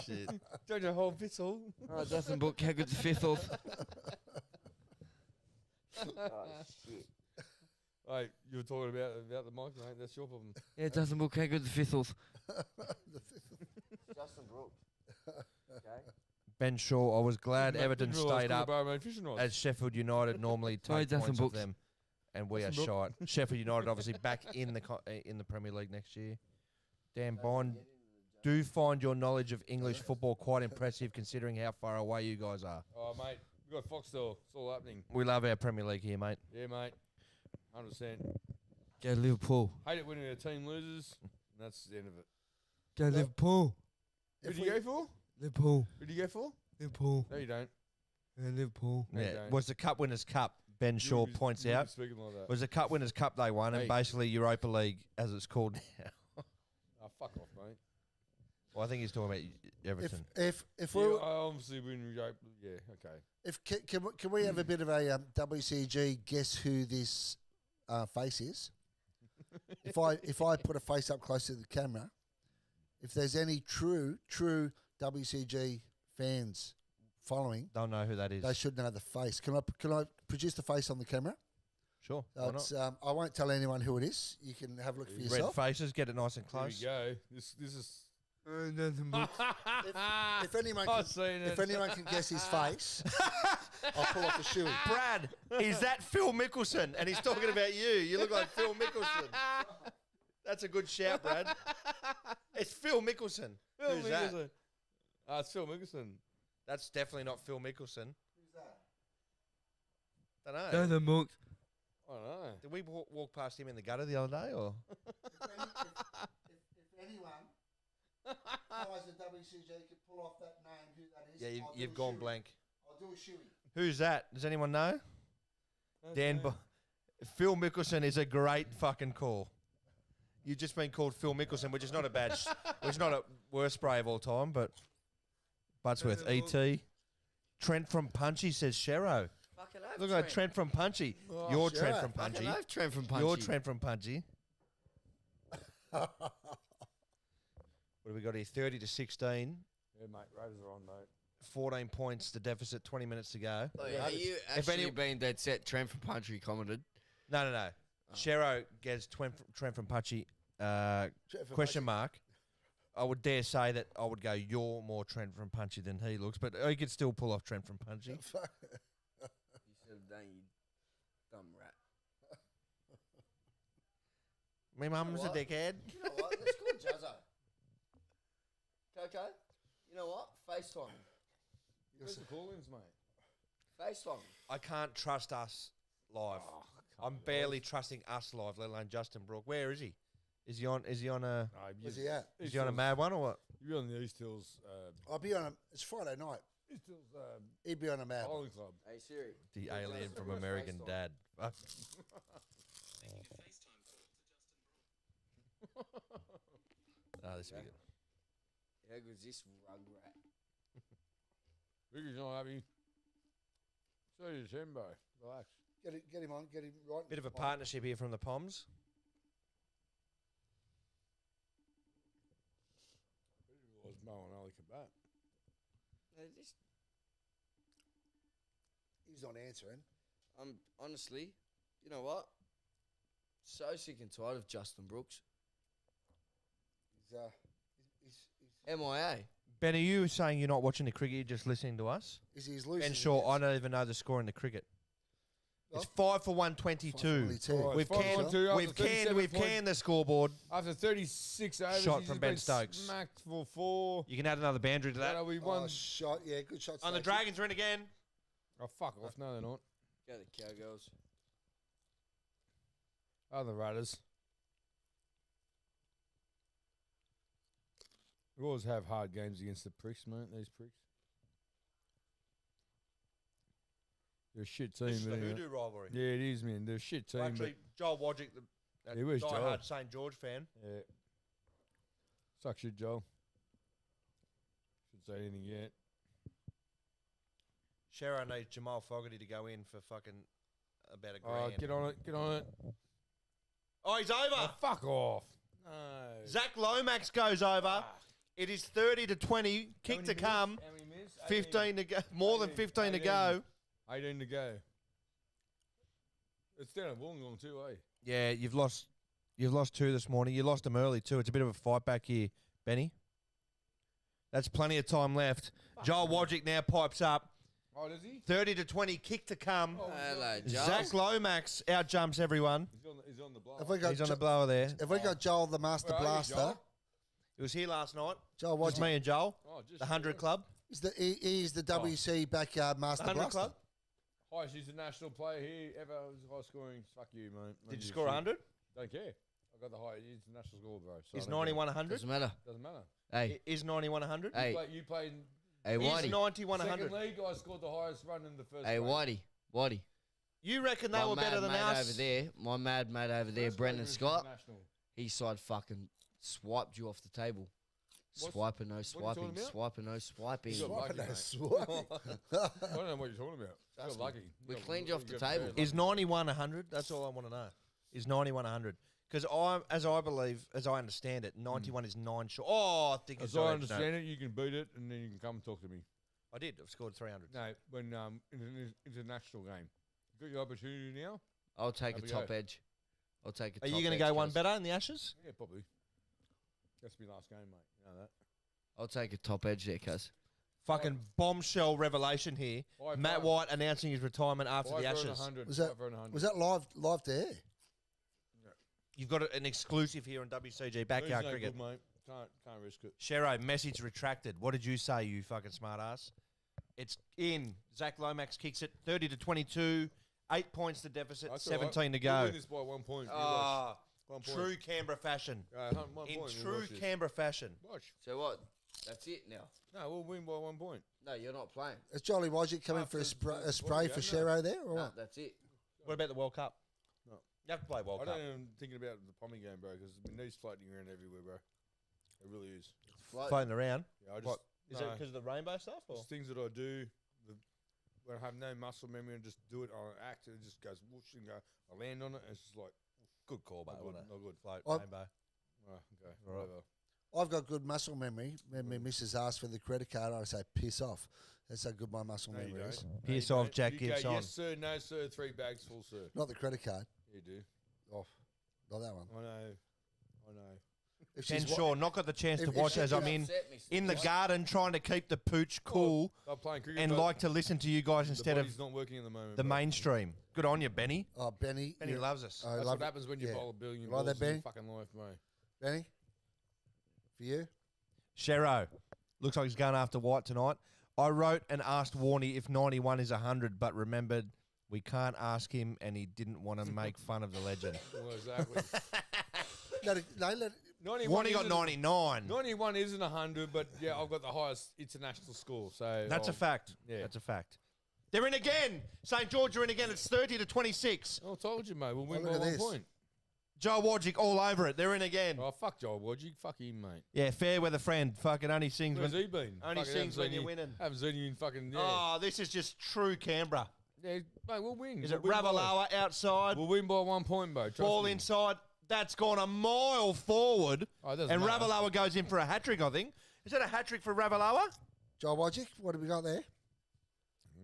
Speaker 5: Shit.
Speaker 4: Don't you hold Thistle?
Speaker 6: All right, Dustin Book, how good thistles. Oh, shit.
Speaker 4: Hey, you were talking about the mic, mate. That's your problem.
Speaker 6: Yeah, Dustin Book, how good thistles. Justin Brooks. Okay.
Speaker 5: Ben Shaw, I was glad Everton
Speaker 4: Didn't realise
Speaker 5: stayed up
Speaker 4: Kookaburra made fishing rods.
Speaker 5: as Sheffield United normally
Speaker 6: Sorry,
Speaker 5: take
Speaker 6: Dustin
Speaker 5: points off
Speaker 6: Brooks.
Speaker 5: them, and we are
Speaker 4: Dustin
Speaker 5: shite. Sheffield United obviously back in the Premier League next year. Dan Bond, do find your knowledge of English football quite impressive considering how far away you guys are.
Speaker 4: Oh, mate. We got Foxtel. It's all happening.
Speaker 5: We love our Premier League here, mate.
Speaker 4: Yeah, mate. 100%.
Speaker 6: Go Liverpool.
Speaker 4: Hate it when a team loses. And that's the end of it.
Speaker 6: Go Liverpool.
Speaker 4: Who do you go for?
Speaker 6: Liverpool.
Speaker 4: Who do you go for?
Speaker 6: Liverpool.
Speaker 4: No, you don't.
Speaker 6: Liverpool.
Speaker 4: No, you
Speaker 5: Yeah,
Speaker 4: don't.
Speaker 5: was the Cup Winners' Cup, Ben
Speaker 4: You
Speaker 5: Shaw
Speaker 4: would be-
Speaker 5: points
Speaker 4: you would be
Speaker 5: out,
Speaker 4: speaking like that.
Speaker 5: was the Cup Winners' Cup they won,
Speaker 4: Hey.
Speaker 5: and basically Europa League, as it's called now.
Speaker 4: Oh, fuck off, mate.
Speaker 5: Well, I think he's talking about Everton.
Speaker 2: If
Speaker 4: Yeah,
Speaker 2: we
Speaker 4: I obviously win. Yeah, okay.
Speaker 2: if can we have a bit of a WCG guess who this face is? if I put a face up close to the camera, if there's any true WCG fans following,
Speaker 5: Don't know who that is.
Speaker 2: they should know the face. Can I produce the face on the camera?
Speaker 5: Sure. Why not?
Speaker 2: It's, I won't tell anyone who it is. You can have a look for
Speaker 5: Red
Speaker 2: yourself.
Speaker 5: faces, get it nice and
Speaker 4: Here we
Speaker 5: close.
Speaker 4: go. This is.
Speaker 2: If anyone
Speaker 4: I've
Speaker 2: can,
Speaker 4: seen it.
Speaker 2: if anyone can guess his face, I'll pull off the shoe.
Speaker 5: Brad, is that Phil Mickelson? And he's talking about you. You look like Phil Mickelson. That's a good shout, Brad. It's Phil Mickelson.
Speaker 4: Phil
Speaker 5: Who's that?
Speaker 4: Mickelson. It's Phil Mickelson.
Speaker 5: That's definitely not Phil Mickelson.
Speaker 2: Who's that?
Speaker 5: Don't know.
Speaker 6: Go the Mooks.
Speaker 4: I don't know.
Speaker 5: Did we walk past him in the gutter the other day, or?
Speaker 2: If anyone follows the WCG can pull off that name, who that is.
Speaker 5: Yeah,
Speaker 2: I'll do
Speaker 5: you've
Speaker 2: a
Speaker 5: gone
Speaker 2: shoey.
Speaker 5: blank.
Speaker 2: I'll do a shoey.
Speaker 5: Who's that? Does anyone know? Dan. Phil Mickelson is a great fucking call. You've just been called Phil Mickelson, which is not a bad, which is not a worst spray of all time, but Buttsworth, E.T. Trent from Punchy says Shero.
Speaker 6: Fucking love
Speaker 5: Look like Trent from Punchy.
Speaker 2: Oh,
Speaker 5: You're
Speaker 2: Shero.
Speaker 5: Trent from
Speaker 6: Fucking
Speaker 5: Punchy.
Speaker 6: love Trent from Punchy.
Speaker 5: You're Trent from Punchy. What have we got here? 30 to 16.
Speaker 4: Yeah, mate. Raiders are on, mate.
Speaker 5: 14 points, the deficit, 20 minutes to go.
Speaker 6: Oh, yeah, are you
Speaker 5: If
Speaker 6: actually
Speaker 5: any-
Speaker 6: being dead set? Trent from Punchy commented.
Speaker 5: No. Shero gets Trent from Punchy, question mark. I would dare say that I would go, you're more Trent from Punchy than he looks, but he could still pull off Trent from Punchy.
Speaker 6: You should have done, you dumb rat.
Speaker 5: My mum's a
Speaker 6: What?
Speaker 5: dickhead.
Speaker 6: You know what? Let's call Jazzo. Coco, you know what? FaceTime.
Speaker 4: Where's the call-ins, mate?
Speaker 6: FaceTime.
Speaker 5: I can't trust us live. I'm barely trusting us live, let alone Justin Brook. Where is he? Is he on a
Speaker 4: No,
Speaker 2: Where's he at?
Speaker 5: is he on a mad one or what?
Speaker 4: You're on the East Hills.
Speaker 2: I'll be on a. It's Friday night.
Speaker 4: East Hills
Speaker 2: He'd be on a mad.
Speaker 4: Bowling Club.
Speaker 6: Hey Siri.
Speaker 5: The
Speaker 6: Where's
Speaker 5: alien
Speaker 6: that?
Speaker 5: from
Speaker 6: Where's
Speaker 5: American
Speaker 6: FaceTime?
Speaker 5: Dad. This will be good.
Speaker 6: How good's this rug rat?
Speaker 4: Bigger's not happy. So is Hembo. Relax.
Speaker 2: Get him on. Get him right.
Speaker 5: Bit of a
Speaker 2: on.
Speaker 5: partnership here from the Poms.
Speaker 4: Was Mo and Ali Kabat.
Speaker 6: Just,
Speaker 2: He's not answering.
Speaker 6: honestly, you know what? So sick and tired of Justin Brooks.
Speaker 2: He's
Speaker 6: MIA.
Speaker 5: Ben, are you saying you're not watching the cricket, you're just listening to us?
Speaker 2: he's losing.
Speaker 5: Ben Shaw, I don't even know the score in the cricket. It's 5 for 122.
Speaker 4: Alright,
Speaker 5: We've
Speaker 4: 5
Speaker 5: canned,
Speaker 4: 1-2 after
Speaker 5: we've canned,
Speaker 4: 37
Speaker 5: we've
Speaker 4: points.
Speaker 5: canned the scoreboard.
Speaker 4: After 36 overs,
Speaker 5: Shot
Speaker 4: he's
Speaker 5: from
Speaker 4: just
Speaker 5: Ben
Speaker 4: been
Speaker 5: Stokes.
Speaker 4: Smacked for 4.
Speaker 5: You can add another boundary to that.
Speaker 4: We
Speaker 2: Oh,
Speaker 4: won.
Speaker 2: shot. Yeah, good shot.
Speaker 5: And the
Speaker 2: Stacey.
Speaker 5: Dragons are in again.
Speaker 4: Oh, fuck off. No, they're not.
Speaker 6: Go the Cowgirls.
Speaker 4: Oh, the Raiders. We always have hard games against the pricks, mate. These pricks. They're a shit team.
Speaker 5: This is the
Speaker 4: but anyway.
Speaker 5: hoodoo rivalry.
Speaker 4: Yeah, it is, man. They're a shit team.
Speaker 5: Actually, Joel Wodgick, the
Speaker 4: Yeah, where's Joel?
Speaker 5: diehard St. George fan.
Speaker 4: But yeah. Suck shit, Joel. Shouldn't say anything yet.
Speaker 5: Shero needs Jamal Fogarty to go in for fucking about $1
Speaker 4: Oh,
Speaker 5: grand.
Speaker 4: get on it. Get on it.
Speaker 5: Oh, he's over.
Speaker 4: Oh, fuck off. No.
Speaker 5: Zach Lomax goes over. It is 30 to 20. Kick to come.
Speaker 4: How many minutes?
Speaker 5: 15 to go. More than 15 to go.
Speaker 4: 18 to go. It's down at Wollongong too, eh?
Speaker 5: Yeah, you've lost 2 this morning. You lost them early too. It's a bit of a fight back here, Benny. That's plenty of time left. Joel Wodgick now pipes up.
Speaker 4: Oh, does he?
Speaker 5: 30 to 20. Kick to come.
Speaker 6: Hello, Joel.
Speaker 5: Zach Lomax out jumps everyone.
Speaker 4: He's on the block.
Speaker 2: Have we got
Speaker 5: He's on
Speaker 2: Jo-
Speaker 5: the blower there.
Speaker 2: Have we got Joel the Master
Speaker 4: Where are you,
Speaker 2: Blaster?
Speaker 4: Joel?
Speaker 5: He was here last night.
Speaker 2: Joel
Speaker 5: Just
Speaker 2: Wodgick.
Speaker 5: me and Joel.
Speaker 4: Oh, just
Speaker 5: The 100 Club.
Speaker 2: He is the WC backyard
Speaker 5: The
Speaker 2: master
Speaker 5: 100
Speaker 2: blaster.
Speaker 5: Club.
Speaker 4: Highest international player here ever. High scoring. Fuck you, mate.
Speaker 5: Did you score 100?
Speaker 4: Don't care. I got the highest international score, bro. So
Speaker 5: Is
Speaker 4: I don't care.
Speaker 5: 91 100?
Speaker 6: Doesn't matter.
Speaker 4: Doesn't matter.
Speaker 6: Hey,
Speaker 5: Is 91 100?
Speaker 6: hey,
Speaker 4: You played in
Speaker 6: hey,
Speaker 5: Is
Speaker 6: Whitey.
Speaker 5: 91
Speaker 4: second
Speaker 5: 100?
Speaker 4: league. I scored the highest run in the first.
Speaker 6: Hey,
Speaker 4: grade.
Speaker 6: Whitey.
Speaker 5: You reckon they
Speaker 6: My
Speaker 5: were better
Speaker 6: mad
Speaker 5: than
Speaker 6: mate
Speaker 5: us?
Speaker 6: over there, my mad mate over there,
Speaker 4: First
Speaker 6: Brendan
Speaker 4: grade was
Speaker 6: Scott,
Speaker 4: international.
Speaker 6: he side fucking swiped you off the table.
Speaker 4: What's-
Speaker 6: Swiping, no
Speaker 4: you
Speaker 6: swiping,
Speaker 4: talking about?
Speaker 6: swiping, no swiping.
Speaker 4: You got lucky, mate.
Speaker 2: Swiping.
Speaker 4: I don't know what you're talking about. You got lucky.
Speaker 6: We
Speaker 4: got-
Speaker 6: cleaned you off the
Speaker 4: got
Speaker 6: table.
Speaker 4: very
Speaker 5: Is 91 100? That's all I want to know. Is 91 100? Because as I understand it, 91 is 9 short. Oh, I think
Speaker 4: lucky.
Speaker 5: it's
Speaker 4: As I
Speaker 5: no.
Speaker 4: understand it, you can beat it and then you can come and talk to me.
Speaker 5: I did. I've scored 300.
Speaker 4: No, when in an international game, you got your opportunity now.
Speaker 6: I'll take a
Speaker 4: Have a
Speaker 6: top
Speaker 4: go.
Speaker 6: edge. I'll take a
Speaker 5: Are
Speaker 6: top
Speaker 5: you going
Speaker 6: edge,
Speaker 5: to go one
Speaker 6: cuz.
Speaker 5: better in the Ashes?
Speaker 4: Yeah, probably. That's my last game, mate. You know that.
Speaker 6: I'll take a top edge there, cuz.
Speaker 5: Fucking bombshell revelation here.
Speaker 4: Five
Speaker 5: Matt
Speaker 4: for-
Speaker 5: White announcing his retirement after
Speaker 4: five
Speaker 5: the
Speaker 4: for
Speaker 5: Ashes.
Speaker 4: 100,
Speaker 2: Was that-
Speaker 4: five for 100.
Speaker 2: Was that live to air?
Speaker 5: You've got an exclusive here on WCG Backyard
Speaker 4: News no
Speaker 5: Cricket.
Speaker 4: good, mate. Can't risk it.
Speaker 5: Shero, message retracted. What did you say, you fucking smart ass? It's in. Zach Lomax kicks it 30 to 22. 8 points to deficit,
Speaker 4: That's all right.
Speaker 5: 17 to
Speaker 4: We'll
Speaker 5: go.
Speaker 4: win this by 1 point. You watch.
Speaker 5: Ah,
Speaker 4: 1 point.
Speaker 5: true Canberra fashion.
Speaker 4: 1
Speaker 5: In
Speaker 4: point. We'll
Speaker 5: true
Speaker 4: watch this.
Speaker 5: Canberra fashion.
Speaker 4: Watch.
Speaker 6: So what? That's it now.
Speaker 4: No, we'll win by 1 point.
Speaker 6: No, you're not playing.
Speaker 2: Is Jolly Wodgick coming for a spray for Shero there or
Speaker 6: No,
Speaker 2: what?
Speaker 6: that's it.
Speaker 5: What about the World Cup?
Speaker 4: No.
Speaker 5: You have to play World
Speaker 4: I
Speaker 5: Cup.
Speaker 4: don't even thinking about the Pommy game, bro, because my knees floating around everywhere, bro. It really is.
Speaker 6: Float.
Speaker 5: Floating around.
Speaker 4: Yeah, I just
Speaker 5: What? Is
Speaker 4: no,
Speaker 5: it because of the rainbow stuff? Or?
Speaker 4: it's things that I do. When I have no muscle memory and just do it on an act, it just goes whoosh and go. I land on it, and it's just like
Speaker 5: Good call,
Speaker 4: not
Speaker 5: mate.
Speaker 4: good,
Speaker 5: Wasn't it?
Speaker 4: not good.
Speaker 5: Float,
Speaker 2: I've-
Speaker 5: rainbow.
Speaker 4: Oh, okay,
Speaker 5: Right.
Speaker 4: whatever.
Speaker 2: I've got good muscle memory. When my missus asks for the credit card, I say piss off. That's how good my muscle
Speaker 4: No, you
Speaker 2: memory is.
Speaker 4: don't. No,
Speaker 5: Piss
Speaker 4: you
Speaker 5: off,
Speaker 4: don't.
Speaker 5: Jack
Speaker 4: You go,
Speaker 5: Gibson.
Speaker 4: yes, sir. No, sir. 3 bags full, sir.
Speaker 2: Not the credit card.
Speaker 4: You do.
Speaker 2: Off. Not that one.
Speaker 4: I know. I know.
Speaker 2: If
Speaker 5: And
Speaker 2: wa-
Speaker 5: sure, not got the chance to
Speaker 2: if
Speaker 5: watch
Speaker 2: she
Speaker 5: as I'm in the garden trying to keep the pooch cool
Speaker 4: They're playing cricket,
Speaker 5: and
Speaker 4: but
Speaker 5: like to listen to you guys
Speaker 4: the
Speaker 5: instead of
Speaker 4: body's not working at the moment.
Speaker 5: the
Speaker 4: bro.
Speaker 5: mainstream. Good on you, Benny.
Speaker 2: Oh, Benny.
Speaker 5: Benny
Speaker 2: you-
Speaker 5: loves us.
Speaker 2: I
Speaker 4: That's
Speaker 2: love
Speaker 4: what happens when you
Speaker 2: yeah.
Speaker 4: bowl a billion
Speaker 2: Like
Speaker 4: balls
Speaker 2: that,
Speaker 4: in
Speaker 2: Benny?
Speaker 4: your fucking life, bro.
Speaker 2: Benny. For you.
Speaker 5: Shero, looks like he's going after White tonight. I wrote and asked Warney if 91 is 100, but remembered we can't ask him, and he didn't want to make fun of the legend.
Speaker 4: Well, exactly.
Speaker 2: Let it, no, let it,
Speaker 4: 91
Speaker 5: Warney got
Speaker 4: isn't-
Speaker 5: 99.
Speaker 4: 91 isn't 100, but yeah, I've got the highest international score. So
Speaker 5: That's a fact.
Speaker 4: yeah.
Speaker 5: That's a fact. They're in again. St. George are in again. It's 30 to 26.
Speaker 4: I told you, mate. We'll win
Speaker 2: look
Speaker 4: by
Speaker 2: at
Speaker 4: 1
Speaker 2: this.
Speaker 4: point.
Speaker 5: Joe Wodgick all over it. They're in again.
Speaker 4: Oh, fuck Joel Wodgick. Fuck him, mate.
Speaker 5: Yeah, fair weather friend. Fucking only sings
Speaker 4: Where's
Speaker 5: when.
Speaker 4: he been?
Speaker 5: Only
Speaker 4: Fucking
Speaker 5: sings
Speaker 4: haven't
Speaker 5: when
Speaker 4: seen
Speaker 5: you're
Speaker 4: you-
Speaker 5: winning.
Speaker 4: Haven't seen you in fucking. Yeah.
Speaker 5: Oh, this is just true Canberra.
Speaker 4: Yeah, mate, we'll win.
Speaker 5: Is
Speaker 4: We'll
Speaker 5: it
Speaker 4: win by-
Speaker 5: Ravalawa outside?
Speaker 4: We'll win by 1 point, bro. Trust
Speaker 5: Ball
Speaker 4: me.
Speaker 5: inside. That's gone a mile forward.
Speaker 4: Oh, it doesn't
Speaker 5: And
Speaker 4: matter.
Speaker 5: Ravalawa goes in for a hat trick, I think. Is that a hat trick for Ravalawa?
Speaker 2: Joel Wodgick. What have we got there?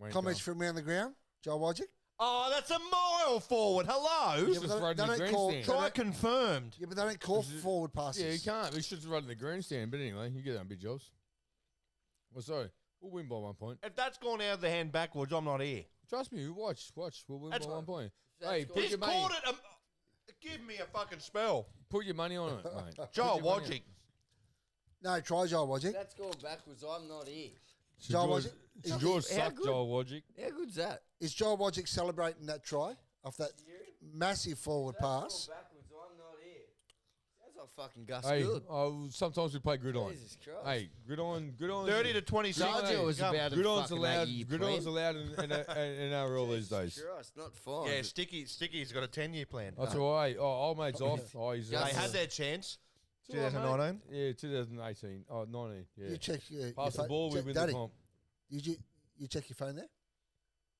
Speaker 4: Wanker.
Speaker 2: Comments from around the ground. Joel Wodgick.
Speaker 5: Oh, that's a mile forward. Hello.
Speaker 4: Just
Speaker 2: but
Speaker 4: run
Speaker 2: they
Speaker 4: the
Speaker 2: don't call-
Speaker 4: grandstand.
Speaker 2: they
Speaker 5: Try
Speaker 2: don't-
Speaker 5: confirmed.
Speaker 2: Yeah, but they don't call for forward passes.
Speaker 4: Yeah, you can't. We should run the grandstand. But anyway, you get on big jobs. Well, sorry. We'll win by 1 point.
Speaker 5: If that's gone out of the hand backwards, I'm not here.
Speaker 4: Trust me. Watch. We'll win
Speaker 5: That's
Speaker 4: by 1 point.
Speaker 6: That's
Speaker 4: Hey,
Speaker 6: good.
Speaker 4: put
Speaker 5: He's
Speaker 4: your money.
Speaker 5: called it. Give me a fucking spell.
Speaker 4: Put your money on it, mate.
Speaker 5: Joel
Speaker 4: Put your money
Speaker 5: Wodgick.
Speaker 2: No, try Joel Wodgick.
Speaker 6: That's going backwards. I'm not here.
Speaker 2: Joel
Speaker 4: George,
Speaker 2: Wodgick.
Speaker 4: George
Speaker 6: How
Speaker 4: sucked
Speaker 6: good?
Speaker 4: Joel Wodgick.
Speaker 6: How good's that?
Speaker 2: Is Joel Wodgick celebrating that try off that massive forward pass?
Speaker 6: Going backwards. I'm not here. Sounds like fucking Gus
Speaker 4: Hey,
Speaker 6: Good.
Speaker 4: sometimes we play gridiron.
Speaker 6: Jesus Christ.
Speaker 4: Hey, gridiron.
Speaker 5: 30 to 26.
Speaker 6: Told you it was
Speaker 5: Go.
Speaker 6: about a
Speaker 4: Gridiron's
Speaker 6: fucking
Speaker 4: allowed.
Speaker 6: 8-year
Speaker 4: Gridiron's
Speaker 6: plan.
Speaker 4: allowed in our rule these days.
Speaker 6: Christ, not fine.
Speaker 5: Yeah, Sticky's got a 10-year plan.
Speaker 4: That's all right. Oh, old mate's off. Oh, he's
Speaker 5: They
Speaker 6: Gus-
Speaker 5: had their chance.
Speaker 4: It's all right,
Speaker 5: 2019.
Speaker 4: mate. Yeah, 2018. Oh, 19. Yeah.
Speaker 2: You check your
Speaker 4: Pass the
Speaker 2: phone-
Speaker 4: ball, we
Speaker 2: check-
Speaker 4: win
Speaker 2: Daddy,
Speaker 4: the comp.
Speaker 2: you check your phone there?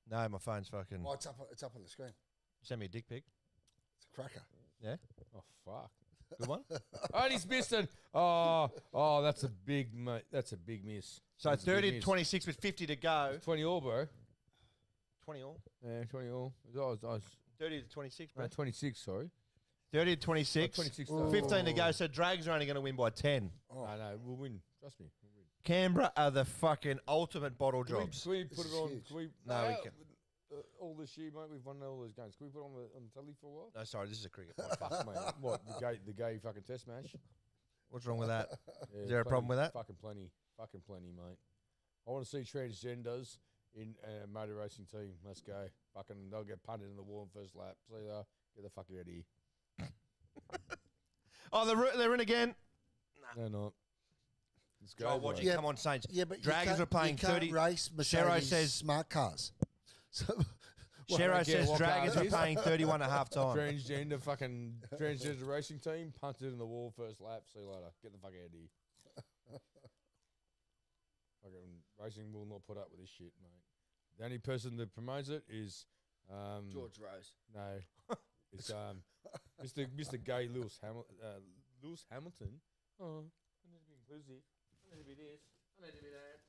Speaker 5: No, my phone's fucking.
Speaker 2: Oh, it's up on the screen.
Speaker 5: Send me a dick pic.
Speaker 2: It's a cracker.
Speaker 5: Yeah,
Speaker 4: Oh, fuck.
Speaker 5: good one.
Speaker 4: Oh, and he's missed it. Oh, that's a big mate. That's a big miss.
Speaker 5: So
Speaker 4: That's a big
Speaker 5: 30 to
Speaker 4: miss.
Speaker 5: 26 with 50 to go.
Speaker 4: 20 all, bro.
Speaker 5: 20 all.
Speaker 4: Yeah, 20 all. I was
Speaker 5: 30 to 26, bro.
Speaker 4: 26, sorry.
Speaker 5: 30 to 26.
Speaker 4: 26.
Speaker 2: Ooh.
Speaker 5: 15 to go. So Drags are only going to win by 10.
Speaker 2: Oh.
Speaker 4: No, we'll win. Trust me. We'll win.
Speaker 5: Canberra are the fucking ultimate bottle
Speaker 4: Can we,
Speaker 5: jobs.
Speaker 4: can we put
Speaker 2: This
Speaker 4: it
Speaker 2: is
Speaker 4: on?
Speaker 2: huge.
Speaker 4: Can we,
Speaker 5: No, we can.
Speaker 4: All this year, mate, we've won all those games. Can we put it on the telly for a while?
Speaker 5: No, sorry, this is a cricket.
Speaker 4: Fuck, mate. What, the gay fucking test match?
Speaker 5: What's wrong with that?
Speaker 4: Yeah,
Speaker 5: Is there a problem with that?
Speaker 4: Fucking plenty, mate. I want to see transgenders in a motor racing team. Let's go. Fucking, they'll get punted in the wall in first lap. See ya. Get the fuck out of here.
Speaker 5: Oh, they're in again.
Speaker 4: They're not. Let's go.
Speaker 5: Oh, watch
Speaker 4: bro.
Speaker 5: it. Come on, Saints.
Speaker 2: Yeah, but
Speaker 5: Dragons
Speaker 2: you
Speaker 5: are playing
Speaker 2: can't
Speaker 5: 30.
Speaker 2: race
Speaker 5: Shero
Speaker 2: Mercedes
Speaker 5: says-
Speaker 2: smart cars. So
Speaker 5: Shero
Speaker 4: I get
Speaker 5: says
Speaker 4: what
Speaker 5: Dragons
Speaker 4: cars
Speaker 5: are
Speaker 4: is.
Speaker 5: paying 31 at half time.
Speaker 4: Transgender racing team punted in the wall first lap. See you later. Get the fuck out of here. Fucking racing will not put up with this shit, mate. The only person that promotes it is
Speaker 6: George Rose.
Speaker 4: No, it's Mr. Gay Lewis Hamilton. Oh, I need to be inclusive. I need to be this. I need to be that.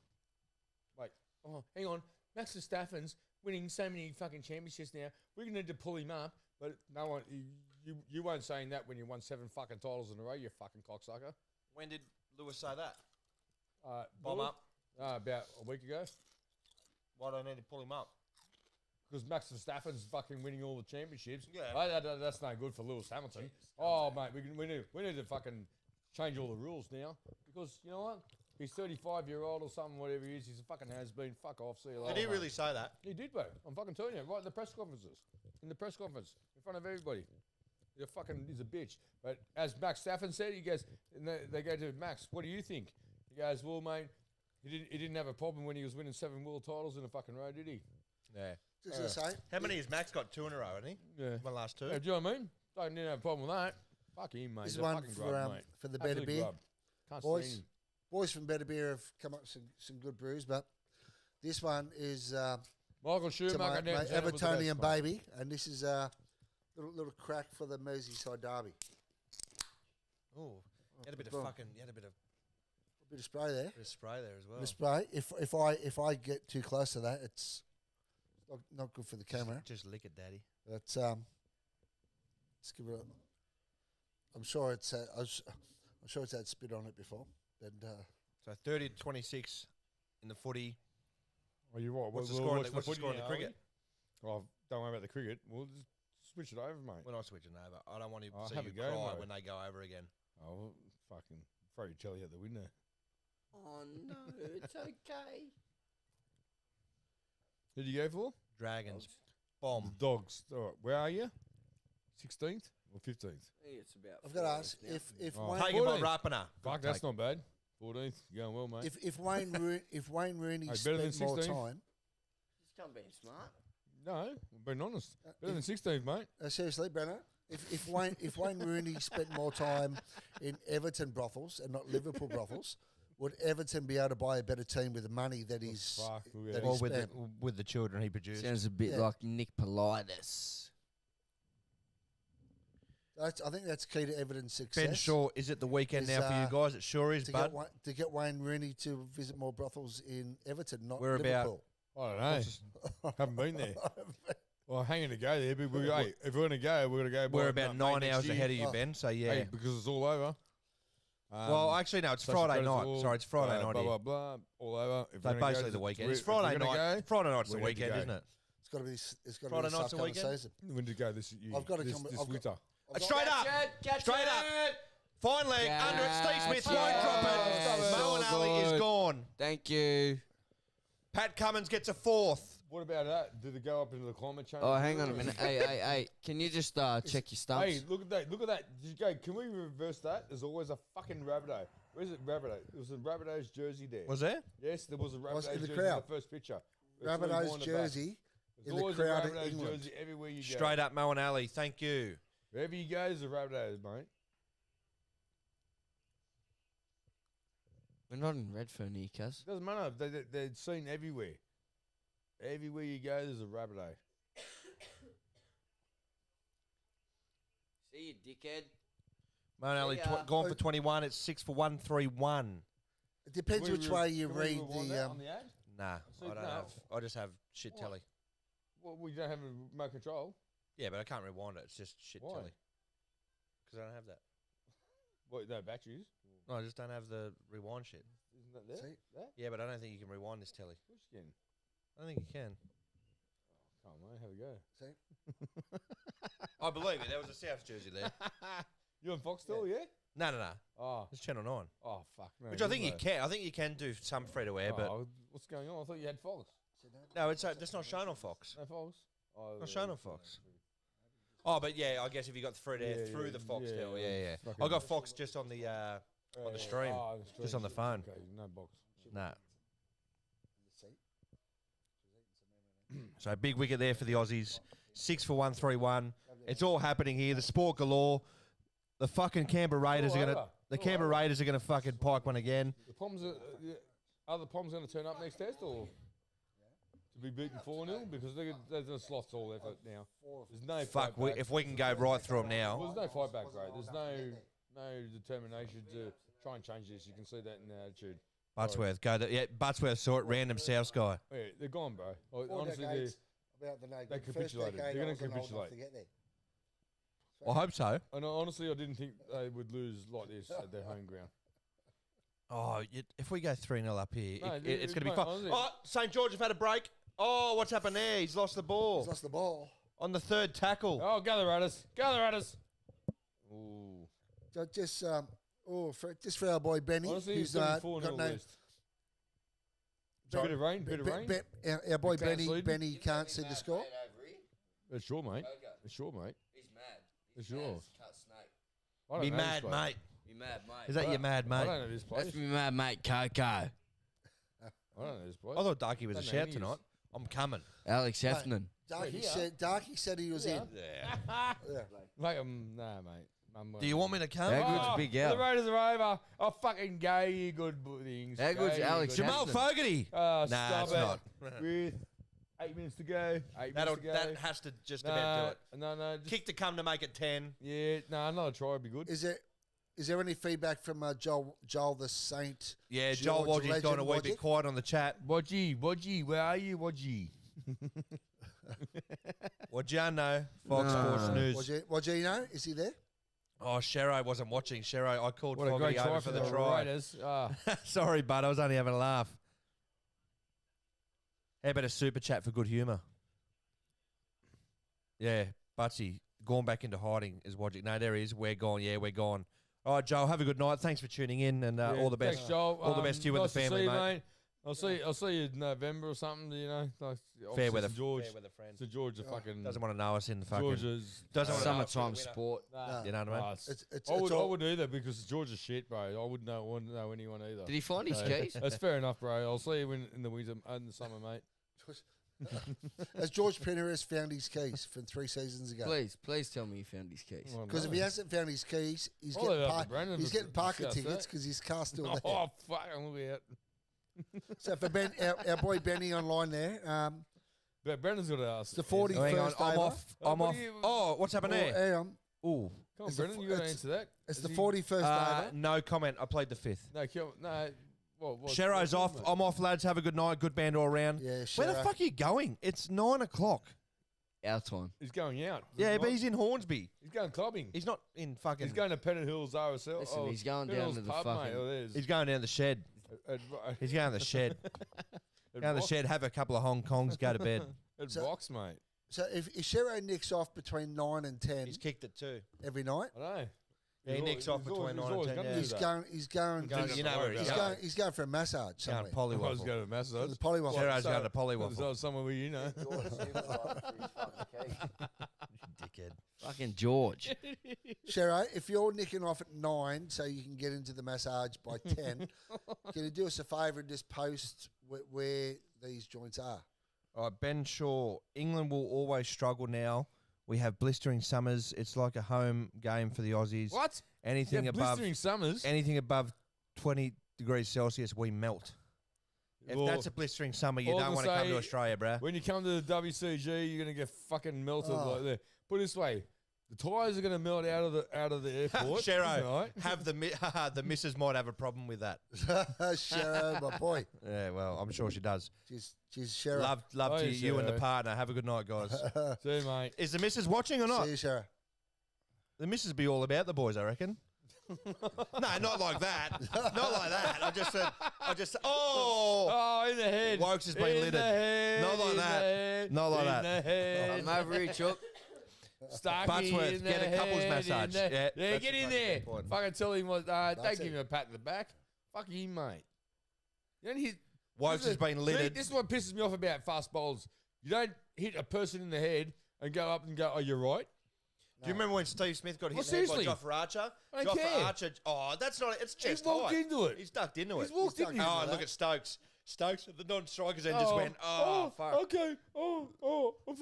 Speaker 4: Wait, oh, hang on. Max Verstappen's winning so many fucking championships now. We need to pull him up, but no one. You weren't saying that when you won 7 fucking titles in a row. You fucking cocksucker.
Speaker 5: When did Lewis say that?
Speaker 4: Bomb up. About a week ago.
Speaker 5: Why do I need to pull him up?
Speaker 4: Because Max Verstappen's fucking winning all the championships.
Speaker 5: Yeah.
Speaker 4: That's no good for Lewis Hamilton. Oh, mate, we need to fucking change all the rules now. Because, you know what? He's 35-year-old or something, whatever he is. He's a fucking has-been. Fuck off. See you later.
Speaker 5: Did he
Speaker 4: mate.
Speaker 5: really say that?
Speaker 4: He did, bro. I'm fucking telling you. Right in the press conferences. In the press conference. In front of everybody. He's a bitch. But as Max Verstappen said, he goes, and they go to Max, what do you think? He goes, well, mate, he didn't have a problem when he was winning 7 world titles in a fucking row, did he?
Speaker 5: Yeah.
Speaker 2: just to say,
Speaker 5: How many has Max got? 2 in a row, hasn't he?
Speaker 4: Yeah.
Speaker 5: My last 2.
Speaker 4: Yeah, do you know what I mean? Didn't have a problem with that. Fuck him, mate.
Speaker 2: this
Speaker 4: He's
Speaker 2: is
Speaker 4: a
Speaker 2: one
Speaker 4: fucking
Speaker 2: for
Speaker 4: grub, mate.
Speaker 2: for the Better
Speaker 4: Absolute
Speaker 2: Beer
Speaker 4: grub. Can't
Speaker 2: boys.
Speaker 4: stand him.
Speaker 2: Boys from Better Beer have come up with some good brews, but this one is
Speaker 4: Michael
Speaker 2: to
Speaker 4: Schumacher
Speaker 2: my
Speaker 4: down the centre was the
Speaker 2: Evertonian
Speaker 4: best, mate.
Speaker 2: baby, and this is a little crack for the Merseyside derby.
Speaker 5: Oh, you had a bit of
Speaker 2: Boom.
Speaker 5: fucking. You had a bit of
Speaker 2: Spray there.
Speaker 5: bit of spray there as well.
Speaker 2: The spray. If I get too close to that, it's not good for the camera.
Speaker 5: Just lick it, Daddy.
Speaker 2: But let's give it. I'm sure it's had spit on it before. And
Speaker 5: So 30 to 26 in the footy.
Speaker 4: Oh, you're right.
Speaker 5: What's the
Speaker 4: We'll
Speaker 5: score?
Speaker 4: watch
Speaker 5: What's the
Speaker 4: footy
Speaker 5: score in the
Speaker 4: now,
Speaker 5: cricket?
Speaker 4: are we? Oh, don't worry about the cricket. We'll just switch it over, mate.
Speaker 5: We're not switching over. I don't want to
Speaker 4: Oh,
Speaker 5: see
Speaker 4: have
Speaker 5: you
Speaker 4: a go,
Speaker 5: cry
Speaker 4: mate.
Speaker 5: when they go over again.
Speaker 4: Oh, well, fucking throw your telly out the window.
Speaker 6: Oh no, it's okay.
Speaker 4: Who did you go for?
Speaker 5: Dragons. Bomb.
Speaker 4: Dogs. All right. Where are you? 16th or 15th?
Speaker 6: I think it's about.
Speaker 2: I've got to
Speaker 6: 14
Speaker 2: ask
Speaker 6: now.
Speaker 2: if
Speaker 4: Oh.
Speaker 2: Wayne,
Speaker 5: Take it by
Speaker 4: 14th.
Speaker 5: Rapana.
Speaker 4: Fuck, that's not bad. 14th. You're going well, mate.
Speaker 2: if Wayne Rooney
Speaker 4: Hey, better than
Speaker 2: spent more
Speaker 4: 16th?
Speaker 2: time.
Speaker 6: Just come being smart.
Speaker 4: No, I'm being honest. Better
Speaker 2: if-
Speaker 4: than 16th, mate.
Speaker 2: Seriously, Brenner, if Wayne Rooney spent more time in Everton brothels and not Liverpool brothels, would Everton be able to buy a better team with the money that he's
Speaker 4: Fuck, look at
Speaker 2: that
Speaker 4: that.
Speaker 5: Or
Speaker 2: he's
Speaker 5: with
Speaker 2: spent?
Speaker 5: with the children he produced.
Speaker 6: Sounds a bit
Speaker 2: Yeah.
Speaker 6: like Nick Politis.
Speaker 2: I think that's key to Everton's success.
Speaker 5: Ben Shaw, is it the weekend
Speaker 2: is,
Speaker 5: now for you guys? It sure is, but
Speaker 2: to get Wayne Rooney to visit more brothels in Everton, not
Speaker 5: We're about-
Speaker 2: Liverpool.
Speaker 4: I don't know. Haven't been there. Well, hanging to go there, but hey, if we're going to go, we're going to go.
Speaker 5: we're
Speaker 4: by
Speaker 5: about
Speaker 4: May
Speaker 5: 9
Speaker 4: next
Speaker 5: hours
Speaker 4: year.
Speaker 5: ahead of you,
Speaker 2: Oh.
Speaker 5: Ben. So yeah.
Speaker 4: Hey, because it's all over.
Speaker 5: Well, actually, no. It's
Speaker 4: Social
Speaker 5: Friday night.
Speaker 4: credits
Speaker 5: Sorry, it's Friday night.
Speaker 4: Blah
Speaker 5: here.
Speaker 4: blah blah. All over. If
Speaker 5: So
Speaker 4: we're gonna
Speaker 5: basically
Speaker 4: go,
Speaker 5: the weekend.
Speaker 4: if
Speaker 5: It's
Speaker 4: we're
Speaker 5: Friday
Speaker 4: gonna
Speaker 5: night.
Speaker 4: go,
Speaker 5: Friday night's the
Speaker 4: we need to
Speaker 5: weekend,
Speaker 4: go.
Speaker 5: isn't it?
Speaker 2: It's got to be. It's got to
Speaker 5: Friday
Speaker 2: be
Speaker 5: night's
Speaker 2: this
Speaker 5: the
Speaker 2: upcoming
Speaker 5: weekend?
Speaker 2: season.
Speaker 4: When to go this year?
Speaker 2: I've got to
Speaker 4: this,
Speaker 2: come.
Speaker 4: this
Speaker 2: I've got-
Speaker 4: winter.
Speaker 5: Straight up. Straight up. Fine leg under it. Steve Smith won't drop it.
Speaker 6: Yes.
Speaker 5: Mo and Ali is
Speaker 6: Good.
Speaker 5: gone.
Speaker 6: Thank you.
Speaker 5: Pat Cummins gets a 4th.
Speaker 4: What about that? Did it go up into the climate change?
Speaker 6: Oh, hang on a minute. Hey. Can you just check your stumps?
Speaker 4: Hey, look at that! Look at that! Did you go? Can we reverse that? There's always a fucking Rabbitoh. Where's it? Rabbitoh. There was a Rabbitoh's jersey there.
Speaker 5: Was there?
Speaker 4: Yes, there was a
Speaker 2: Was
Speaker 4: Rabbitoh's
Speaker 2: in the
Speaker 4: jersey in
Speaker 2: crowd.
Speaker 4: the first picture. It's
Speaker 2: Rabbitoh's
Speaker 4: really wind it back.
Speaker 2: jersey
Speaker 4: There's
Speaker 2: in the
Speaker 4: always
Speaker 2: crowd
Speaker 4: a
Speaker 2: in
Speaker 4: Rabbitoh's
Speaker 2: England.
Speaker 4: jersey everywhere you go.
Speaker 5: Straight up, Mo and Ali. Thank you.
Speaker 4: Wherever you go, there's a Rabbitohs, mate.
Speaker 6: We're not in Redfern here, cuz.
Speaker 4: Doesn't matter. They're seen everywhere. Everywhere you go, there's a Rabbitoh.
Speaker 6: See you, dickhead.
Speaker 5: Mo and Ali
Speaker 6: Yeah.
Speaker 5: gone for 21. It's 6 for 131.
Speaker 2: It depends
Speaker 4: Can we
Speaker 2: which
Speaker 4: re-
Speaker 2: way you
Speaker 4: can we
Speaker 2: read
Speaker 4: rewind
Speaker 2: the.
Speaker 4: that on the ad?
Speaker 5: Nah,
Speaker 4: So
Speaker 5: I don't
Speaker 4: no.
Speaker 5: have. I just have shit
Speaker 4: What?
Speaker 5: telly.
Speaker 4: Well, we don't have a remote control.
Speaker 5: Yeah, but I can't rewind it. It's just shit
Speaker 4: Why?
Speaker 5: telly. Because I don't have that.
Speaker 4: What? No batteries.
Speaker 5: No, I just don't have the rewind shit.
Speaker 4: Isn't that there?
Speaker 2: See?
Speaker 4: That?
Speaker 5: Yeah, but I don't think you can rewind this telly.
Speaker 4: Push again.
Speaker 5: I don't think you can.
Speaker 4: Come on, mate. Have a go.
Speaker 2: See?
Speaker 5: I believe you. There was a South jersey there.
Speaker 4: You on Foxtel, yeah?
Speaker 5: No.
Speaker 4: Oh,
Speaker 5: It's Channel 9.
Speaker 4: oh, fuck. No,
Speaker 5: Which I think you
Speaker 4: though.
Speaker 5: can. I think you can do some free to air, but
Speaker 4: Oh, what's going on? I thought you had Fox.
Speaker 5: no, it's not shown on Fox.
Speaker 4: No Fox? Oh,
Speaker 5: Not shown on Fox. Oh, but yeah, I guess if you got the free to air
Speaker 4: Yeah,
Speaker 5: through
Speaker 4: yeah,
Speaker 5: the Foxtel,
Speaker 4: yeah,
Speaker 5: yeah.
Speaker 4: fucking-
Speaker 5: I got Fox just on the stream,
Speaker 4: Oh,
Speaker 5: just on the phone.
Speaker 4: Okay, no box.
Speaker 5: Nah. So big wicket there for the Aussies. 6 for 131. It's all happening here. The sport galore. The fucking Canberra Raiders are gonna. The Canberra Raiders are gonna fucking pike one again.
Speaker 4: The Poms are the Poms going to turn up next test or to be beaten 4-0 because they're going to sloth all effort now. There's no
Speaker 5: Fuck.
Speaker 4: fight back.
Speaker 5: If we can go right through them
Speaker 4: Well,
Speaker 5: now.
Speaker 4: there's no fight back, bro. There's no determination to try and change this. You can see that in their attitude.
Speaker 5: Buttsworth go. Buttsworth saw it. Random South guy.
Speaker 4: Yeah, they're gone, bro. Like,
Speaker 2: 4
Speaker 4: honestly,
Speaker 2: decades about the
Speaker 4: they capitulated. They're going to capitulate.
Speaker 2: To get there.
Speaker 5: I hope so.
Speaker 4: And honestly, I didn't think they would lose like this at their home ground.
Speaker 5: Oh, if we go 3-0 up here,
Speaker 4: No,
Speaker 5: it's going to be
Speaker 4: mate,
Speaker 5: fun.
Speaker 4: honestly-
Speaker 5: Oh, St. George have had a break. Oh, what's happened there? He's lost the ball
Speaker 2: He's lost the ball.
Speaker 5: on the third tackle.
Speaker 4: Oh, gather at us. Gather at us. Ooh.
Speaker 2: So just for our boy Benny,
Speaker 4: Honestly,
Speaker 2: who's
Speaker 4: it's 4
Speaker 2: got
Speaker 4: 0
Speaker 2: no.
Speaker 4: list. Bit of rain, bit of rain.
Speaker 2: Our boy
Speaker 4: Big
Speaker 2: Benny,
Speaker 4: lead.
Speaker 2: Benny can't see the score.
Speaker 4: It's sure, mate.
Speaker 6: Okay.
Speaker 4: It's sure, mate.
Speaker 6: He's mad.
Speaker 4: It's
Speaker 6: He's mad
Speaker 4: yours.
Speaker 6: as cut snake.
Speaker 4: I don't
Speaker 5: Be
Speaker 4: know this
Speaker 5: mad,
Speaker 4: bloke.
Speaker 5: mate.
Speaker 6: You mad, mate.
Speaker 5: Is that your mad,
Speaker 4: I
Speaker 5: mate?
Speaker 4: don't know this place.
Speaker 6: That's me mad, mate. Coco.
Speaker 4: I don't know this place.
Speaker 5: I thought Darky was a
Speaker 4: Don't know
Speaker 5: shout
Speaker 4: who he is.
Speaker 5: tonight. I'm coming.
Speaker 6: Alex Heffernan.
Speaker 2: Darky said he was in.
Speaker 5: Yeah.
Speaker 2: Yeah.
Speaker 4: Mate, nah, mate.
Speaker 5: Do you want me to come?
Speaker 6: How good's Big Al?
Speaker 4: The Raiders are over. Oh, fucking go, you good things.
Speaker 6: How good's
Speaker 4: Go, you
Speaker 6: Alex
Speaker 4: good-
Speaker 5: Jamal
Speaker 6: Heffernan.
Speaker 5: Fogarty.
Speaker 4: Nah,
Speaker 5: Nah, it's
Speaker 4: it.
Speaker 5: not.
Speaker 4: With 8 minutes to go. 8 minutes to go.
Speaker 5: That has to just about do it.
Speaker 4: No. Just,
Speaker 5: Kick to come to make it 10.
Speaker 4: yeah, no, another try would be good.
Speaker 2: Is there any feedback from Joel the Saint?
Speaker 5: Yeah, Joel
Speaker 2: George
Speaker 5: Wodgie's gone a wee
Speaker 2: Legend
Speaker 5: bit
Speaker 2: Wodgie?
Speaker 5: quiet on the chat.
Speaker 4: Wodgie, where are you, Wodgie?
Speaker 5: Wodgiano, Fox Sports News.
Speaker 2: Wodgino, is he there?
Speaker 5: Oh, Shero wasn't watching. Shero, I called
Speaker 4: What a
Speaker 5: Fogarty
Speaker 4: great try
Speaker 5: over
Speaker 4: for
Speaker 5: for the
Speaker 4: the
Speaker 5: try.
Speaker 4: Raiders.
Speaker 5: Sorry, bud. I was only having a laugh. How about a super chat for good humour? Yeah, Butsy, gone back into hiding is Wodgie. No, there he is. We're gone. Yeah, we're gone. All right, Joel, have a good night. Thanks for tuning in and all the best.
Speaker 4: Thanks, Joel.
Speaker 5: All the best to you and the
Speaker 4: nice to
Speaker 5: family,
Speaker 4: see you,
Speaker 5: mate.
Speaker 4: I'll see you in November or something, you know. Like,
Speaker 5: Fair weather,
Speaker 4: St. George.
Speaker 5: fair weather friend.
Speaker 4: St. George, a fucking...
Speaker 5: Doesn't want to know us in the fucking.
Speaker 4: Georgia's...
Speaker 5: Doesn't want to know us
Speaker 6: Summertime
Speaker 5: in the winter.
Speaker 6: sport.
Speaker 4: Nah.
Speaker 5: You know what I mean?
Speaker 4: Nah,
Speaker 2: It's
Speaker 4: I
Speaker 2: all-
Speaker 4: wouldn't either because Georgia's shit, bro. I wouldn't know anyone either.
Speaker 6: Did he find his
Speaker 4: So,
Speaker 6: keys?
Speaker 4: That's fair enough, bro. I'll see you in the winter, in the summer, mate.
Speaker 2: Has George Penneris found his keys from 3 seasons ago?
Speaker 6: Please tell me he found his keys.
Speaker 4: Well,
Speaker 2: Because
Speaker 4: no.
Speaker 2: if he hasn't found his keys, he's
Speaker 4: I'll
Speaker 2: getting,
Speaker 4: leave it up to Brandon
Speaker 2: he's
Speaker 4: to
Speaker 2: getting parking
Speaker 4: discuss
Speaker 2: tickets
Speaker 4: that.
Speaker 2: because his car's still there.
Speaker 4: Oh, fuck, I'm looking out.
Speaker 2: So for Ben, our boy Benny online there,
Speaker 4: But Brandon's got to ask.
Speaker 2: the 41st
Speaker 5: Oh, hang on, I'm
Speaker 2: over.
Speaker 5: off. I'm
Speaker 4: what
Speaker 5: off.
Speaker 4: do you-
Speaker 5: Oh, what's happened there?
Speaker 2: Hang on.
Speaker 5: Ooh.
Speaker 4: Come on,
Speaker 2: It's the
Speaker 4: Brendan,
Speaker 2: f-
Speaker 4: you got to
Speaker 2: it's-
Speaker 4: answer that.
Speaker 2: It's
Speaker 4: Is
Speaker 2: the
Speaker 4: he-
Speaker 2: 41st over.
Speaker 5: No comment. I played the 5th.
Speaker 4: No, no. What?
Speaker 5: Shero's off. I'm off, lads. Have a good night. Good band all round.
Speaker 2: Yeah,
Speaker 5: Where the
Speaker 2: Shero.
Speaker 5: fuck are you going? It's 9 o'clock.
Speaker 6: Our time.
Speaker 4: He's going out.
Speaker 5: Yeah, but he's in Hornsby.
Speaker 4: He's going clubbing.
Speaker 5: He's not in fucking.
Speaker 4: He's going to Pennant Hills RSL.
Speaker 6: Listen, he's going
Speaker 4: Pennant
Speaker 6: down
Speaker 4: Hills
Speaker 6: to the
Speaker 4: pub,
Speaker 6: fucking-
Speaker 4: Mate. Oh, there's-
Speaker 5: He's going down the shed. He's going to the shed. Down the
Speaker 4: Rock-
Speaker 5: shed. Have a couple of Hong Kongs. Go to bed.
Speaker 4: It
Speaker 2: So-
Speaker 4: rocks, mate.
Speaker 2: So if Shero nicks off between 9 and 10
Speaker 5: He's kicked it too.
Speaker 2: every night,
Speaker 4: I know.
Speaker 5: Yeah, he
Speaker 4: He's
Speaker 5: nicks
Speaker 4: al-
Speaker 5: off
Speaker 4: he's
Speaker 5: between
Speaker 4: always-
Speaker 5: 9
Speaker 4: he's always
Speaker 5: and 10,
Speaker 4: gonna
Speaker 5: yeah.
Speaker 4: do
Speaker 2: he's
Speaker 4: that.
Speaker 2: going
Speaker 5: You know where he's
Speaker 2: he's
Speaker 5: going.
Speaker 2: going he's going for a massage
Speaker 5: Going
Speaker 2: somewhere.
Speaker 4: I was
Speaker 5: Pollywaffle.
Speaker 4: going to massage.
Speaker 2: The Pollywaffle.
Speaker 5: Shero's
Speaker 4: So-
Speaker 5: going to Pollywaffle.
Speaker 4: So somewhere where you know.
Speaker 5: Dickhead.
Speaker 6: Fucking George.
Speaker 2: Shero, if you're nicking off at 9 so you can get into the massage by 10, can you do us a favour and just post where these joints are?
Speaker 5: All right, Ben Shaw. England will always struggle now. We have blistering summers. It's like a home game for the Aussies.
Speaker 4: What?
Speaker 5: Anything
Speaker 4: Yeah,
Speaker 5: above
Speaker 4: blistering summers.
Speaker 5: anything above 20 degrees Celsius, we melt. If
Speaker 4: Well,
Speaker 5: that's a blistering summer, you
Speaker 4: all
Speaker 5: don't
Speaker 4: to
Speaker 5: want to come to
Speaker 4: say-
Speaker 5: Australia, bruh.
Speaker 4: When you come to the WCG, you're going to get fucking melted
Speaker 2: Oh.
Speaker 4: like that. Put it this way. The tyres are going to melt out of the airport.
Speaker 5: Shero,
Speaker 4: right?
Speaker 5: have the missus might have a problem with that.
Speaker 2: Shero, my boy.
Speaker 5: Yeah, well, I'm sure she does.
Speaker 2: She's Shero.
Speaker 5: Love
Speaker 4: Oh,
Speaker 5: to
Speaker 4: yeah,
Speaker 5: you and the
Speaker 4: Shero.
Speaker 5: partner. Have a good night, guys.
Speaker 4: See you, mate.
Speaker 5: Is the missus watching or not?
Speaker 2: See you, Shero.
Speaker 5: The missus be all about the boys, I reckon. No, not like that. Not like that. I just said, oh!
Speaker 4: Oh, in the head.
Speaker 5: Wokes has been
Speaker 4: in
Speaker 5: littered.
Speaker 4: The head,
Speaker 5: Not like
Speaker 4: in
Speaker 5: that.
Speaker 4: The head,
Speaker 5: Not like
Speaker 4: in
Speaker 5: that.
Speaker 4: The head.
Speaker 6: I'm over here, Chuck.
Speaker 4: Starkey
Speaker 5: Buttsworth,
Speaker 4: in
Speaker 5: get
Speaker 4: the
Speaker 5: a couples
Speaker 4: head,
Speaker 5: massage.
Speaker 4: in the-
Speaker 5: Yeah,
Speaker 4: yeah,
Speaker 5: that's
Speaker 4: get
Speaker 5: a
Speaker 4: in
Speaker 5: fucking
Speaker 4: there.
Speaker 5: good point.
Speaker 4: Fucking tell him what. Don't
Speaker 2: That's
Speaker 4: give
Speaker 2: it.
Speaker 4: him a pat in the back. Fuck him, mate. You don't hit.
Speaker 5: Wokes
Speaker 4: this
Speaker 5: has
Speaker 4: is-
Speaker 5: been
Speaker 4: see,
Speaker 5: littered.
Speaker 4: this is what pisses me off about fast bowls. You don't hit a person in the head and go up and go, "Oh, you're right."
Speaker 5: Do you remember when Steve Smith got hit
Speaker 4: Well,
Speaker 5: in the head by
Speaker 4: seriously.
Speaker 5: Joffa Archer?
Speaker 4: I don't
Speaker 5: Joffa
Speaker 4: care.
Speaker 5: Archer. Oh, that's not. It's
Speaker 4: He
Speaker 5: chest
Speaker 4: walked
Speaker 5: high.
Speaker 4: into it.
Speaker 5: He's ducked into
Speaker 4: He's
Speaker 5: it.
Speaker 4: walked into
Speaker 5: Oh,
Speaker 4: it.
Speaker 5: look at Stokes. Stokes, the non-strikers, then just went. Oh, fuck.
Speaker 4: Okay. I'm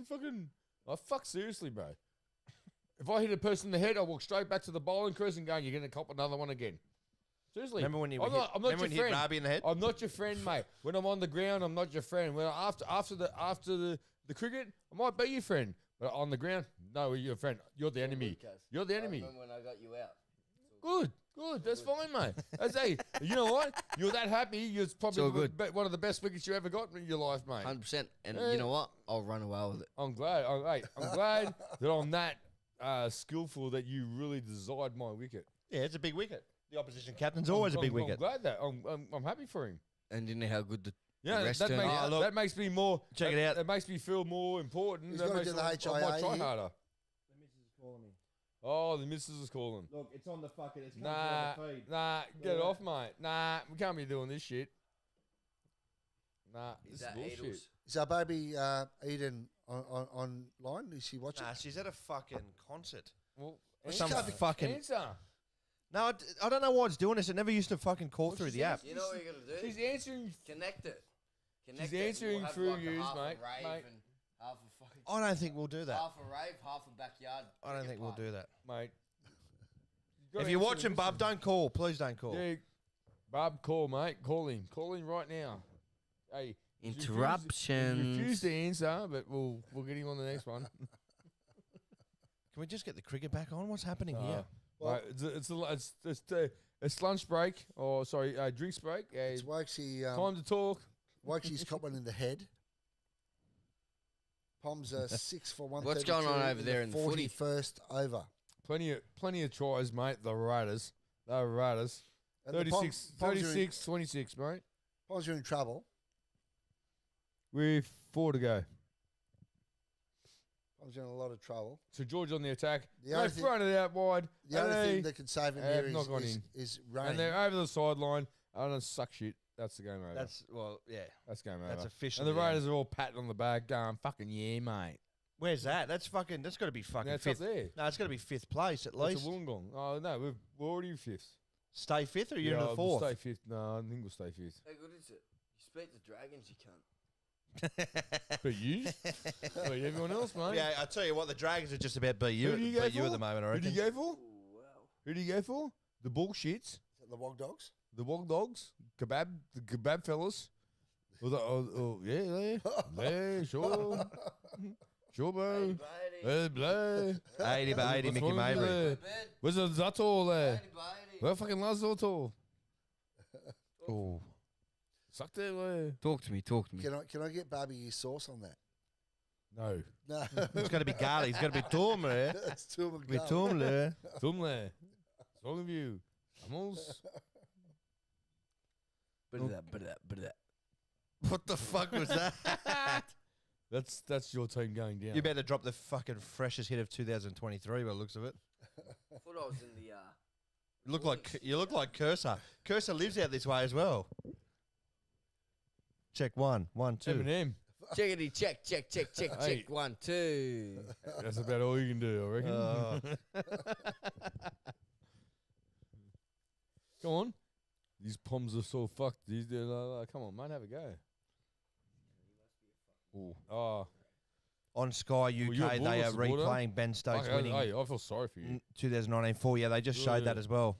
Speaker 4: fucking. Oh, fuck, seriously, bro. If I hit a person in the head, I walk straight back to the bowling crease and go, "You're going to cop another one again." Seriously.
Speaker 5: Remember when you
Speaker 4: I'm
Speaker 5: hit,
Speaker 4: not
Speaker 5: remember when
Speaker 4: your
Speaker 5: you hit
Speaker 4: friend.
Speaker 5: Rabi in the head?
Speaker 4: I'm not your friend, mate. When I'm on the ground, I'm not your friend. When after the cricket, I might be your friend. But on the ground, no, you're your friend. You're the enemy. You're the enemy.
Speaker 6: I remember when I got you out.
Speaker 4: Good. That's fine, mate. That's hey. You know what? You're that happy. You're probably
Speaker 3: all good.
Speaker 4: one of the best wickets you ever got in your life, mate.
Speaker 6: 100%. And
Speaker 4: Yeah.
Speaker 6: you know what? I'll run away with it.
Speaker 4: I'm glad. I'm glad that I'm that skillful that you really desired my wicket.
Speaker 5: Yeah, it's a big wicket. The opposition captain's always a big
Speaker 4: I'm
Speaker 5: wicket.
Speaker 4: glad that I'm happy for him.
Speaker 6: And you know how good the
Speaker 4: Yeah,
Speaker 6: rest
Speaker 4: that
Speaker 6: turned
Speaker 4: makes,
Speaker 6: out.
Speaker 5: look,
Speaker 4: that makes me more.
Speaker 5: check
Speaker 4: that,
Speaker 5: it out.
Speaker 4: That makes me feel more important.
Speaker 2: He's
Speaker 4: That
Speaker 2: gotta
Speaker 4: makes
Speaker 2: do the
Speaker 4: I might
Speaker 2: HIA
Speaker 4: try
Speaker 2: here.
Speaker 4: harder.
Speaker 5: The missus is calling me.
Speaker 4: Oh, the missus is calling.
Speaker 5: Look, it's on the fucking. It's
Speaker 4: Nah, get it off, mate. Nah, we can't be doing this shit. Nah,
Speaker 6: Is
Speaker 4: this
Speaker 6: that
Speaker 4: is bullshit.
Speaker 6: Eagles?
Speaker 2: Is our baby Eden online? Is she watching?
Speaker 5: Nah, she's at a fucking concert.
Speaker 4: Well,
Speaker 5: Some
Speaker 4: answer.
Speaker 5: fucking-
Speaker 4: Answer.
Speaker 5: No, I don't know why it's doing this. It never used to fucking call through the app.
Speaker 6: You know what you're going to do?
Speaker 4: She's answering.
Speaker 6: Connect it. Connect
Speaker 4: She's
Speaker 6: it.
Speaker 4: answering
Speaker 6: We'll have
Speaker 4: through
Speaker 6: like a
Speaker 4: yous,
Speaker 6: half
Speaker 4: mate,
Speaker 6: A rave
Speaker 4: mate.
Speaker 6: And half a fucking.
Speaker 5: I don't think we'll do that.
Speaker 6: Half a rave, half a backyard.
Speaker 5: I don't think we'll do that.
Speaker 4: Mate.
Speaker 5: If you're watching, Bub, don't call. Please don't call.
Speaker 4: Yeah, Bub, call, mate. Call him. Call him right now. Hey. he's refused-
Speaker 6: Interruptions.
Speaker 4: He refused to answer, but we'll get him on the next one.
Speaker 5: Can we just get the cricket back on? What's happening here?
Speaker 4: Right, it's lunch break, or sorry, drinks break.
Speaker 2: It's Wokesy.
Speaker 4: Time to talk.
Speaker 2: Wokesy's caught one in the head. Pom's 6 for 132.
Speaker 6: What's going on over there in the footy?
Speaker 2: 41st over.
Speaker 4: Plenty of tries, mate. The Raiders. The Raiders.
Speaker 2: And the
Speaker 4: 36,
Speaker 2: Poms are in-
Speaker 4: 36, 26, mate.
Speaker 2: Poms are in trouble.
Speaker 4: With 4 to go.
Speaker 2: Poms are in a lot of trouble.
Speaker 4: So George on the attack.
Speaker 2: The
Speaker 4: They've
Speaker 2: only thing-
Speaker 4: thrown it out wide.
Speaker 2: The
Speaker 4: and
Speaker 2: only
Speaker 4: they-
Speaker 2: thing that could save him
Speaker 4: have
Speaker 2: here
Speaker 4: not gone in.
Speaker 2: is rain.
Speaker 4: and they're over the sideline. I don't suck shit. That's the game over.
Speaker 5: That's yeah.
Speaker 4: That's game over.
Speaker 5: That's official.
Speaker 4: And the Raiders are all patting on the back, going, "Fucking yeah, mate."
Speaker 5: Where's that? That's fucking. That's got to be fucking
Speaker 4: That's up
Speaker 5: fifth.
Speaker 4: there.
Speaker 5: No, it's got to be fifth place at
Speaker 4: That's
Speaker 5: least.
Speaker 4: a Wollongong. Oh no, we're already fifth.
Speaker 5: Stay fifth, or you're in the
Speaker 4: we'll
Speaker 5: fourth.
Speaker 4: stay fifth. No, I think we'll stay fifth.
Speaker 6: How good is it? You speak to dragons, you can't.
Speaker 4: But you, but everyone else, mate.
Speaker 5: Yeah, I tell you what, the Dragons are just about beat you.
Speaker 4: Who do you go
Speaker 5: Beat you
Speaker 4: for?
Speaker 5: at the moment, I
Speaker 4: Who
Speaker 5: reckon.
Speaker 4: do you go for?
Speaker 6: Ooh, wow.
Speaker 4: Who do you go for? The bullshits,
Speaker 2: The Wog Dogs.
Speaker 4: the Wog Dogs, the kebab fellas. Yeah, sure, sure, bro.
Speaker 6: Hey,
Speaker 4: Blah.
Speaker 5: 80 by 80,
Speaker 4: What's
Speaker 5: Mickey
Speaker 4: wrong with
Speaker 5: Mabry.
Speaker 4: you? Where's the Zato there?
Speaker 6: Buddy, buddy.
Speaker 4: Where fucking loves Zato?
Speaker 5: Oh,
Speaker 4: Suck there, way.
Speaker 6: Talk to me.
Speaker 2: Can I get barbecue sauce on that?
Speaker 4: No.
Speaker 2: No.
Speaker 5: it's got to be garlic. It's got to be tom there.
Speaker 2: It's too much.
Speaker 5: Be tom there.
Speaker 4: Tumle. What's wrong with you? Vamos.
Speaker 6: Bit of that.
Speaker 5: What the fuck was that?
Speaker 4: That's your team going down.
Speaker 5: You better drop the fucking freshest hit of 2023 by the looks of it.
Speaker 6: I thought I was in the.
Speaker 5: You look like Cursor. Cursor lives out this way as well. Check 1, 1, 2.
Speaker 4: Eminem.
Speaker 6: Checkity, check.
Speaker 4: Hey.
Speaker 6: 1, 2.
Speaker 4: That's about all you can do, I reckon.
Speaker 5: Oh.
Speaker 4: Come on. These Poms are so fucked. Come on, mate, have a go. Ooh. Oh.
Speaker 5: On Sky
Speaker 4: you're a
Speaker 5: UK, they
Speaker 4: Bulldogs
Speaker 5: are
Speaker 4: supporter?
Speaker 5: replaying Ben Stokes
Speaker 4: Hey,
Speaker 5: winning
Speaker 4: I feel sorry for you.
Speaker 5: 2019 4. Yeah, they just showed that as well.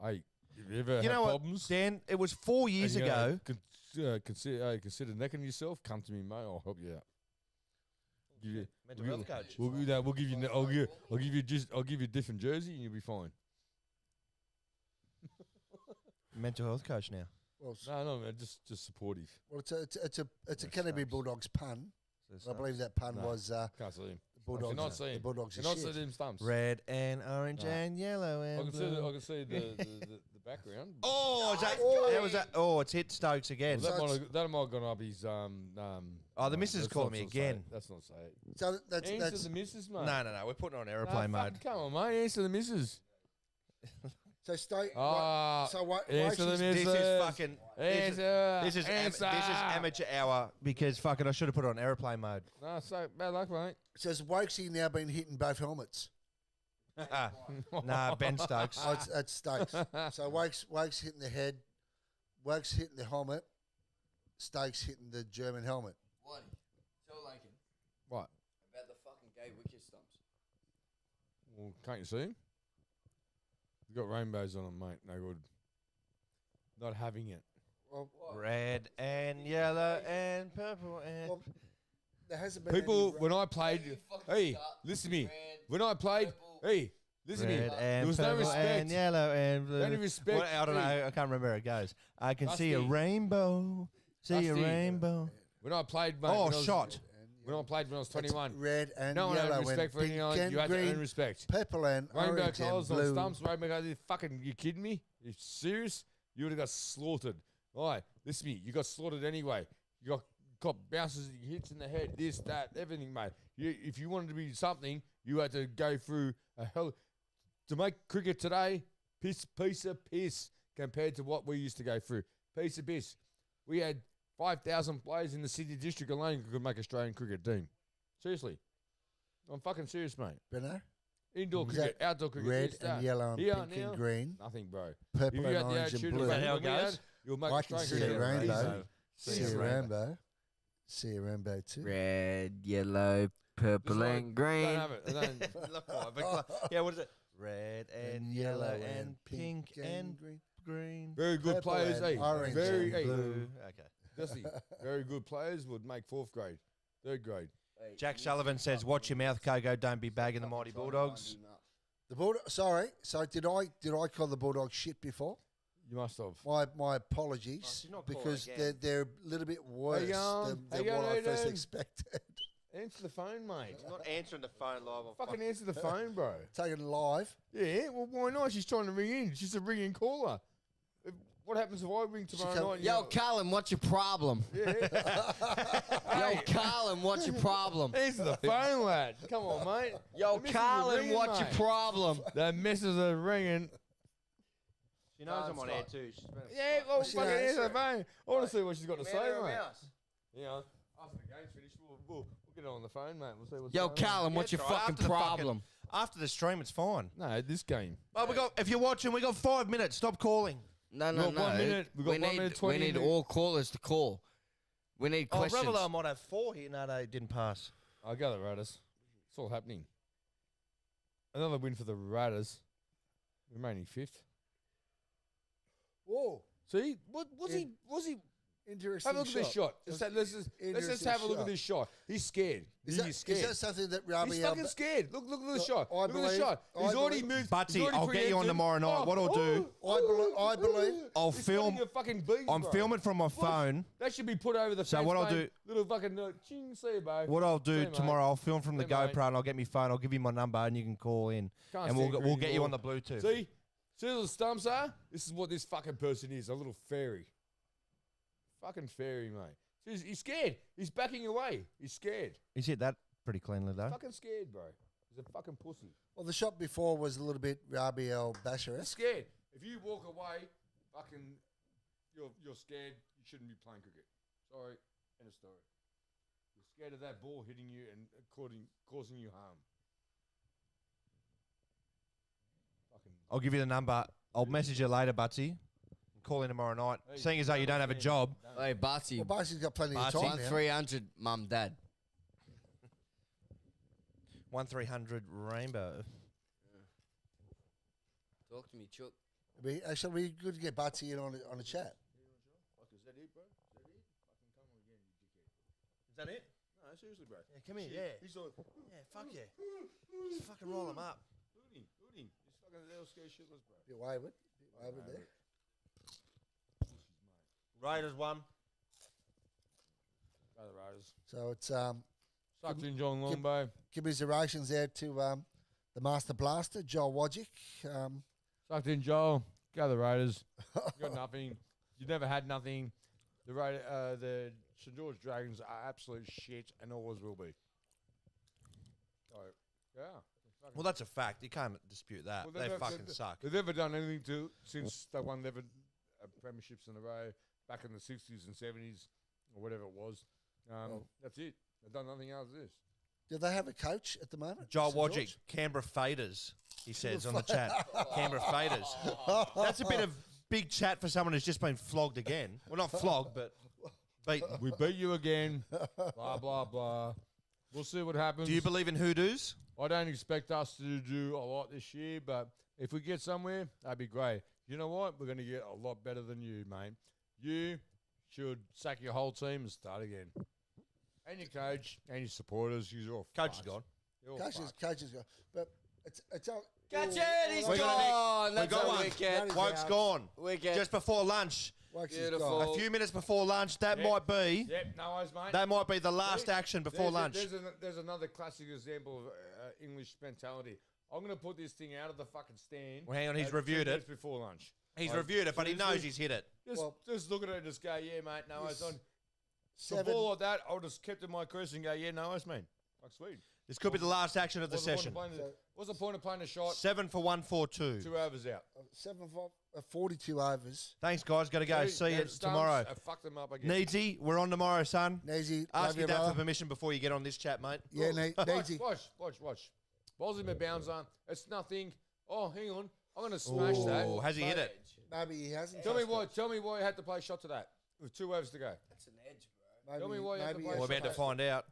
Speaker 4: Hey, if you ever
Speaker 5: You
Speaker 4: have
Speaker 5: know what,
Speaker 4: problems,
Speaker 5: Dan? It was 4 years
Speaker 4: and,
Speaker 5: ago.
Speaker 4: consider necking yourself. Come to me, mate. I'll help you out. Give you,
Speaker 5: Mental health coach.
Speaker 4: We'll give you. I'll give you a different jersey, and you'll be fine.
Speaker 5: Mental health coach now.
Speaker 2: Well,
Speaker 4: No, man, just supportive.
Speaker 2: well, it's a Canterbury Bulldogs pun. I believe that pun
Speaker 4: No.
Speaker 2: was
Speaker 4: Can't see him.
Speaker 2: Bulldogs.
Speaker 4: cannot see
Speaker 2: The
Speaker 4: him.
Speaker 2: Bulldogs are
Speaker 4: Cannot
Speaker 2: shit.
Speaker 4: see them stumps.
Speaker 5: Red and orange
Speaker 4: No.
Speaker 5: and yellow
Speaker 4: I
Speaker 5: and
Speaker 4: can see
Speaker 5: blue.
Speaker 4: the background.
Speaker 5: Oh, is that, how was that? Oh, it's hit Stokes again.
Speaker 4: Well, that might have gone up his
Speaker 5: Oh, the missus
Speaker 4: let's
Speaker 5: called
Speaker 4: not
Speaker 5: me
Speaker 4: say
Speaker 5: again.
Speaker 4: it. Let's not say it.
Speaker 2: So that's
Speaker 4: Answer the missus, mate.
Speaker 5: No, we're putting it on
Speaker 4: Nah,
Speaker 5: aeroplane mode.
Speaker 4: fucking come on, mate. Answer the missus.
Speaker 2: so stay.
Speaker 4: Ah,
Speaker 2: so what?
Speaker 4: answer the
Speaker 5: This
Speaker 4: missus.
Speaker 5: is fucking.
Speaker 4: Answer.
Speaker 5: This is
Speaker 4: answer.
Speaker 5: amateur hour because fucking I should have put it on aeroplane mode.
Speaker 4: No, so bad luck, mate.
Speaker 2: So has Wokesy now been hitting both helmets?
Speaker 5: Nah, Ben Stokes.
Speaker 2: Oh, it's Stokes. So Wokes hitting the head, Wokes hitting the helmet, Stokes hitting the German helmet.
Speaker 6: What? Tell Lincoln
Speaker 4: What?
Speaker 6: about the fucking gay wicket stumps.
Speaker 4: Well, can't you see him? He's got rainbows on him, mate. No good. Not having it.
Speaker 2: Well,
Speaker 5: Red and yellow and purple and.
Speaker 2: well, there hasn't been
Speaker 4: People,
Speaker 2: any
Speaker 4: when I played,
Speaker 6: You fucking
Speaker 4: hey,
Speaker 6: start.
Speaker 4: listen to me.
Speaker 6: Red,
Speaker 4: When I played,
Speaker 6: purple.
Speaker 4: hey, listen to me.
Speaker 5: Red
Speaker 4: There
Speaker 5: and
Speaker 4: was no
Speaker 5: purple
Speaker 4: respect.
Speaker 5: and yellow and blue.
Speaker 4: Any respect.
Speaker 5: Well, I don't know. I can't remember how it goes. I can see a
Speaker 4: Dusty.
Speaker 5: rainbow. See a
Speaker 4: Dusty.
Speaker 5: rainbow.
Speaker 4: When I played, mate.
Speaker 5: Oh,
Speaker 4: when I was-
Speaker 5: shot.
Speaker 4: When I played when I was
Speaker 2: It's
Speaker 4: 21.
Speaker 2: red and
Speaker 4: No one
Speaker 2: yellow
Speaker 4: had
Speaker 2: and
Speaker 4: respect for
Speaker 2: pink
Speaker 4: anyone.
Speaker 2: and
Speaker 4: You had to
Speaker 2: green,
Speaker 4: earn respect.
Speaker 2: purple and
Speaker 4: Rainbow
Speaker 2: orange and
Speaker 4: colours on
Speaker 2: blue.
Speaker 4: stumps, rainbow colours. Fucking, you kidding me? You serious? You would have got slaughtered. All right, listen to me. You got slaughtered anyway. You got bounces, hits in the head, this, that, everything, mate. If you wanted to be something, you had to go through a hell. To make cricket today, piece of piss compared to what we used to go through. Piece of piss. We had 5,000 players in the Sydney district alone who could make Australian cricket team. Seriously. I'm fucking serious, mate.
Speaker 2: Benno?
Speaker 4: Indoor
Speaker 2: Was
Speaker 4: cricket,
Speaker 2: that
Speaker 4: outdoor cricket.
Speaker 2: Red
Speaker 4: this,
Speaker 2: and
Speaker 4: that.
Speaker 2: yellow and
Speaker 4: Here,
Speaker 2: pink
Speaker 4: now,
Speaker 2: and green,
Speaker 4: nothing, bro.
Speaker 2: purple
Speaker 4: If you
Speaker 2: and
Speaker 4: had the
Speaker 2: orange and
Speaker 4: attitude
Speaker 2: blue.
Speaker 4: of
Speaker 5: Is that how it
Speaker 4: we had,
Speaker 5: goes?
Speaker 4: you'll make
Speaker 2: I can
Speaker 4: Australian
Speaker 2: see a
Speaker 4: cricket
Speaker 2: rainbow.
Speaker 4: easy.
Speaker 2: See a rainbow. See a rainbow too.
Speaker 6: Red, yellow, purple,
Speaker 4: Just like-
Speaker 6: and green.
Speaker 4: Don't have it. I don't-
Speaker 5: Look, yeah, what is it? Red and yellow and pink and green.
Speaker 4: very good
Speaker 2: Purple
Speaker 4: players,
Speaker 2: and
Speaker 4: eh?
Speaker 2: orange
Speaker 4: Very,
Speaker 2: and
Speaker 4: hey,
Speaker 5: Blue. Okay.
Speaker 4: Dusty, very good players would make 4th grade, 3rd grade.
Speaker 6: Hey,
Speaker 5: Jack
Speaker 6: you
Speaker 5: Sullivan
Speaker 6: need to
Speaker 5: says,
Speaker 6: fucking-
Speaker 5: "Watch your mouth, Kogo. Don't be bagging the
Speaker 6: fucking
Speaker 5: mighty
Speaker 6: try and
Speaker 5: Bulldogs."
Speaker 6: wind him up.
Speaker 2: The Bulldog. Sorry. So did I call the Bulldogs shit before?
Speaker 4: You must have.
Speaker 2: My apologies
Speaker 5: she's not calling
Speaker 2: because
Speaker 5: again.
Speaker 2: they're a little bit worse
Speaker 4: going?
Speaker 2: than
Speaker 4: How you
Speaker 2: what I
Speaker 4: going,
Speaker 2: first
Speaker 4: Aiden?
Speaker 2: expected.
Speaker 4: Answer the phone, mate.
Speaker 5: He's not answering the phone live. On
Speaker 4: Fucking answer the phone, bro.
Speaker 2: Taken live.
Speaker 4: Yeah, well, why not? She's trying to ring in. She's a ringing caller. What happens if I ring tomorrow
Speaker 2: come-
Speaker 4: night? and
Speaker 6: Yo,
Speaker 4: you-
Speaker 6: Callum, what's your problem?
Speaker 4: Yeah.
Speaker 6: Yo, Callum, what's your problem?
Speaker 4: Answer the phone, lad. Come on, mate.
Speaker 6: Yo,
Speaker 4: The missus is
Speaker 6: Callum,
Speaker 4: ringing,
Speaker 6: what's your
Speaker 4: mate.
Speaker 6: problem?
Speaker 4: The missus are ringing.
Speaker 5: She knows I'm on air
Speaker 6: Scott.
Speaker 5: too. She's been-
Speaker 4: Yeah, well,
Speaker 2: she
Speaker 4: fucking
Speaker 2: knows.
Speaker 4: answer the phone. I want to see what she's got to
Speaker 6: Man
Speaker 4: say,
Speaker 6: or a
Speaker 4: mate.
Speaker 6: mouse?
Speaker 4: Yeah, after the game's finished, we'll get her on the phone, mate. We'll see what's
Speaker 6: Yo,
Speaker 4: going on.
Speaker 6: Callum, what's
Speaker 5: Yeah,
Speaker 6: your
Speaker 5: try
Speaker 6: fucking
Speaker 5: after the fucking-
Speaker 6: problem?
Speaker 5: After the stream, it's fine.
Speaker 4: No, this game.
Speaker 5: Well, if you're watching, we got 5 minutes. Stop calling.
Speaker 6: No,
Speaker 4: We've
Speaker 6: no,
Speaker 4: got
Speaker 6: no.
Speaker 4: 1 minute. We've got
Speaker 6: we
Speaker 4: 1
Speaker 6: need,
Speaker 4: minute 20.
Speaker 6: We need all callers to call. We need
Speaker 5: Oh,
Speaker 6: questions.
Speaker 5: Ravelow might have 4 here. No, it didn't pass.
Speaker 4: I got the Raiders. It's all happening. Another win for the Raiders. Remaining 5th.
Speaker 2: Whoa.
Speaker 4: See, what was
Speaker 2: In-
Speaker 4: he? Was he?
Speaker 2: Interesting.
Speaker 4: Have a look at this shot. Let's just
Speaker 2: Interesting
Speaker 4: have a look
Speaker 2: shot.
Speaker 4: at this shot. He's scared.
Speaker 2: Is
Speaker 4: He's
Speaker 2: that,
Speaker 4: scared.
Speaker 2: is that something that
Speaker 4: He's
Speaker 2: Rabi
Speaker 4: fucking scared. Look at the
Speaker 2: Look,
Speaker 4: shot.
Speaker 2: I
Speaker 4: Look at the
Speaker 2: believe-
Speaker 4: shot.
Speaker 2: I
Speaker 4: He's already
Speaker 2: believe-
Speaker 4: moved.
Speaker 5: Butsy,
Speaker 4: he's already
Speaker 5: I'll get you on
Speaker 4: preempted.
Speaker 5: tomorrow night. What I'll do-
Speaker 2: I believe-
Speaker 5: I'll
Speaker 4: He's
Speaker 5: film-
Speaker 4: putting a fucking bees,
Speaker 5: I'm
Speaker 4: bro.
Speaker 5: filming from my phone.
Speaker 4: That should be put over the
Speaker 5: So
Speaker 4: fence,
Speaker 5: what I'll
Speaker 4: mate.
Speaker 5: do-
Speaker 4: Little fucking ching, see you, bro.
Speaker 5: What I'll
Speaker 4: See
Speaker 5: do
Speaker 4: you, mate.
Speaker 5: tomorrow, I'll film from the
Speaker 4: See you, mate.
Speaker 5: GoPro and I'll get my phone. I'll give you my number and you can call in,
Speaker 4: Can't
Speaker 5: and
Speaker 4: stand
Speaker 5: we'll
Speaker 4: green
Speaker 5: get you
Speaker 4: ball.
Speaker 5: on the Bluetooth.
Speaker 4: See where the stumps are? This is what this fucking person is, a little fairy. Fucking fairy, mate. He's scared. He's backing away. He's scared.
Speaker 5: He's hit that pretty cleanly though.
Speaker 4: Fucking scared, bro. He's a fucking pussy.
Speaker 2: Well, the shot before was a little bit Rabi El
Speaker 4: He's
Speaker 2: Basher-esque.
Speaker 4: scared. If you walk away, fucking, you're scared. You shouldn't be playing cricket. Sorry, end of story. You're scared of that ball hitting you and causing you harm. Fucking.
Speaker 5: I'll give you the number. I'll message you later, Butsy. Call in tomorrow night.
Speaker 4: Hey,
Speaker 5: Seeing as though you don't have a job.
Speaker 6: Hey, Barty,
Speaker 2: Well, Barty's got plenty of
Speaker 5: Barty.
Speaker 2: time now.
Speaker 6: 1300, mum, dad.
Speaker 5: 1300 Rainbow.
Speaker 6: Talk to me, Chuck.
Speaker 2: Actually, we good to get Barty in on a chat.
Speaker 4: Fuck, is that it, bro? Is that it? Fucking come on again, you dickhead.
Speaker 5: Is that it?
Speaker 4: No, seriously, bro.
Speaker 5: Yeah, come here. Yeah.
Speaker 4: He's like,
Speaker 5: Yeah, fuck yeah. Just fucking roll him up.
Speaker 4: look at him, look at him. He's fucking little scared shitless, bro.
Speaker 2: Bit wayward. Bit wayward there.
Speaker 5: Raiders won.
Speaker 4: Go the Raiders.
Speaker 2: So it's
Speaker 4: Sucked in John Longbow.
Speaker 2: commiserations there to the Master Blaster, Joel Wodgick.
Speaker 4: Sucked in Joel. Go the Raiders. You got nothing. You never had nothing. The St George Dragons are absolute shit and always will be. So, yeah.
Speaker 5: Well, that's a fact. You can't dispute that.
Speaker 4: Well,
Speaker 5: they fucking suck.
Speaker 4: They've never done anything since they won 11 premierships in a row back in the 60s and 70s or whatever it was. That's it. They've done nothing else this.
Speaker 2: Do they have a coach at the moment?
Speaker 5: Joel
Speaker 2: St.
Speaker 5: Wodgick,
Speaker 2: George?
Speaker 5: Canberra Faders, he says on the chat. Canberra Faders. That's a bit of big chat for someone who's just been flogged again. Well, not flogged, but beaten.
Speaker 4: We beat you again. Blah, blah, blah. We'll see what happens.
Speaker 5: Do you believe in hoodoos?
Speaker 4: I don't expect us to do a lot this year, but if we get somewhere, that'd be great. You know what? We're going to get a lot better than you, mate. You should sack your whole team and start again. And your coach and your supporters. You're all
Speaker 5: Coach is
Speaker 4: fucked.
Speaker 5: gone.
Speaker 4: You're all
Speaker 2: Coaches,
Speaker 4: fucked.
Speaker 2: coaches go. But it's all.
Speaker 6: Catch it! He's
Speaker 5: We got
Speaker 6: gone!
Speaker 5: We
Speaker 6: That's
Speaker 5: got
Speaker 6: a
Speaker 5: one.
Speaker 6: wicket.
Speaker 5: Woke's gone.
Speaker 6: Wicket.
Speaker 5: Just before lunch.
Speaker 2: Wax is
Speaker 6: Beautiful.
Speaker 2: gone.
Speaker 5: A few minutes before lunch. That
Speaker 4: Yep.
Speaker 5: might be.
Speaker 4: Yep, no worries, mate.
Speaker 5: That might be the last action before lunch.
Speaker 4: There's another classic example of English mentality. I'm going to put this thing out of the fucking stand.
Speaker 5: Well, hang on, he's
Speaker 4: 2
Speaker 5: reviewed
Speaker 4: minutes
Speaker 5: it.
Speaker 4: before lunch.
Speaker 5: He's
Speaker 4: Like,
Speaker 5: reviewed it, but he knows
Speaker 4: seriously?
Speaker 5: he's hit it.
Speaker 4: Just look at it and just go, yeah, mate, no worries.
Speaker 2: Yes.
Speaker 4: On.
Speaker 2: Seven.
Speaker 4: Before like that, I'll just kept in my curse and go, yeah, no worries, mate. Like, sweet.
Speaker 5: This could be the last action of the session.
Speaker 4: What's the point of playing a shot?
Speaker 5: 7 for 142.
Speaker 4: 2 overs out.
Speaker 2: 42 overs.
Speaker 5: Thanks, guys. Got to go. See you tomorrow.
Speaker 4: I fucked them up again.
Speaker 5: Needsy, we're on tomorrow, son.
Speaker 2: Neezy,
Speaker 5: Ask
Speaker 2: love
Speaker 5: your
Speaker 2: you,
Speaker 5: dad for
Speaker 2: brother.
Speaker 5: permission before you get on this chat, mate.
Speaker 2: Yeah, Neezy.
Speaker 4: Watch. Balls in my bouncer. It's nothing. Oh, hang on. I'm going to smash that.
Speaker 5: Oh, has he hit it?
Speaker 2: Maybe he hasn't.
Speaker 4: Tell me why you had to play a shot to that with 2 overs to go.
Speaker 6: That's an edge, bro.
Speaker 4: Tell me why you had to play a
Speaker 5: We're
Speaker 4: shot.
Speaker 5: about to find out.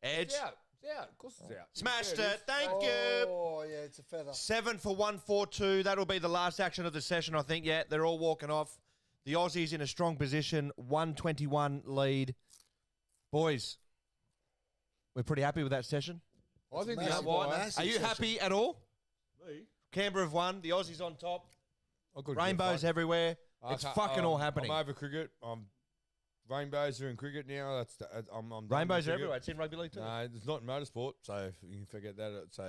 Speaker 5: Edge.
Speaker 4: It's out. It's out. Of course it's out.
Speaker 5: Smashed
Speaker 4: There
Speaker 5: it. Thank you.
Speaker 2: Oh, yeah, it's a feather.
Speaker 5: 7 for 142. That'll be the last action of the session, I think. Yeah, they're all walking off. The Aussies in a strong position. 121 lead. Boys, we're pretty happy with that session.
Speaker 4: I think
Speaker 2: massive,
Speaker 4: that's why.
Speaker 2: massive
Speaker 5: Are you
Speaker 2: session.
Speaker 5: happy at all?
Speaker 4: Me?
Speaker 5: Canberra have won. The Aussies on top.
Speaker 4: I couldn't
Speaker 5: Rainbows
Speaker 4: give a fuck.
Speaker 5: everywhere. It's fucking all happening.
Speaker 4: I'm over cricket. Rainbows are in cricket now. I'm done with
Speaker 5: Rainbows are
Speaker 4: cricket.
Speaker 5: everywhere. It's in rugby league too.
Speaker 4: No, it's not in motorsport, so you can forget that. So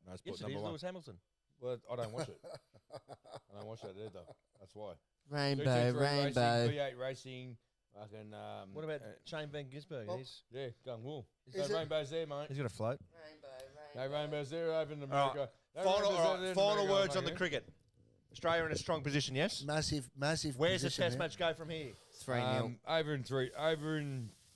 Speaker 4: motorsport
Speaker 5: Yes, it
Speaker 4: number
Speaker 5: is.
Speaker 4: one.
Speaker 5: Lewis Hamilton.
Speaker 4: Well, I don't watch it. I don't watch that either. That's why.
Speaker 6: Rainbow,
Speaker 4: GT3
Speaker 6: rainbow.
Speaker 4: Racing, V8 racing. Fucking.
Speaker 5: What about Shane Van Gisbergen?
Speaker 2: well,
Speaker 4: Yeah, going wool.
Speaker 2: Is
Speaker 4: No
Speaker 2: it-
Speaker 4: rainbows there, mate.
Speaker 5: He's got to float.
Speaker 4: No rainbows there over in
Speaker 5: All
Speaker 4: America.
Speaker 5: right.
Speaker 4: No
Speaker 5: Final,
Speaker 4: rainbows
Speaker 5: all
Speaker 4: over there
Speaker 5: right.
Speaker 4: in
Speaker 5: Final
Speaker 4: America,
Speaker 5: words on the
Speaker 4: mate.
Speaker 5: cricket. Australia in a strong position, yes?
Speaker 2: Massive
Speaker 5: Where's the
Speaker 2: position
Speaker 5: test
Speaker 2: here.
Speaker 5: match go from here?
Speaker 6: 3-0.
Speaker 4: Over in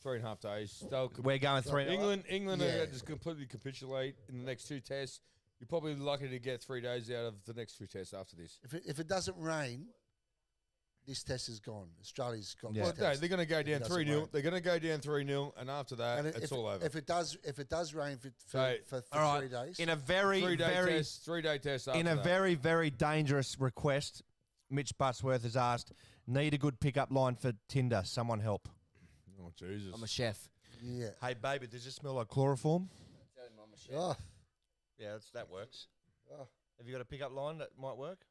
Speaker 4: 3.5 days. They'll
Speaker 5: We're going 3-0.
Speaker 4: England
Speaker 2: Yeah.
Speaker 4: are just completely capitulate in the next 2 tests. You're probably lucky to get 3 days out of the next 2 tests after this.
Speaker 2: If it doesn't rain, this test is gone. Australia's got
Speaker 5: Yeah.
Speaker 2: this
Speaker 4: Well, no,
Speaker 2: test.
Speaker 4: they're going to go
Speaker 2: If it
Speaker 4: down
Speaker 2: doesn't
Speaker 4: 3-0.
Speaker 2: rain.
Speaker 4: They're going to go down 3-0, and after that,
Speaker 2: And
Speaker 4: it's all over.
Speaker 2: If it does rain for
Speaker 4: So-
Speaker 5: All right.
Speaker 2: 3 days,
Speaker 5: In a very,
Speaker 4: 3-day test after
Speaker 5: in a
Speaker 4: that.
Speaker 5: very, very dangerous request, Mitch Buttsworth has asked, need a good pickup line for Tinder. Someone help.
Speaker 4: Oh, Jesus.
Speaker 6: I'm a chef.
Speaker 2: yeah.
Speaker 5: Hey, baby, does this smell like chloroform?
Speaker 6: Tell him I'm a chef.
Speaker 2: Oh,
Speaker 5: Yeah, that works.
Speaker 2: Oh.
Speaker 5: Have you got a pickup line that might work?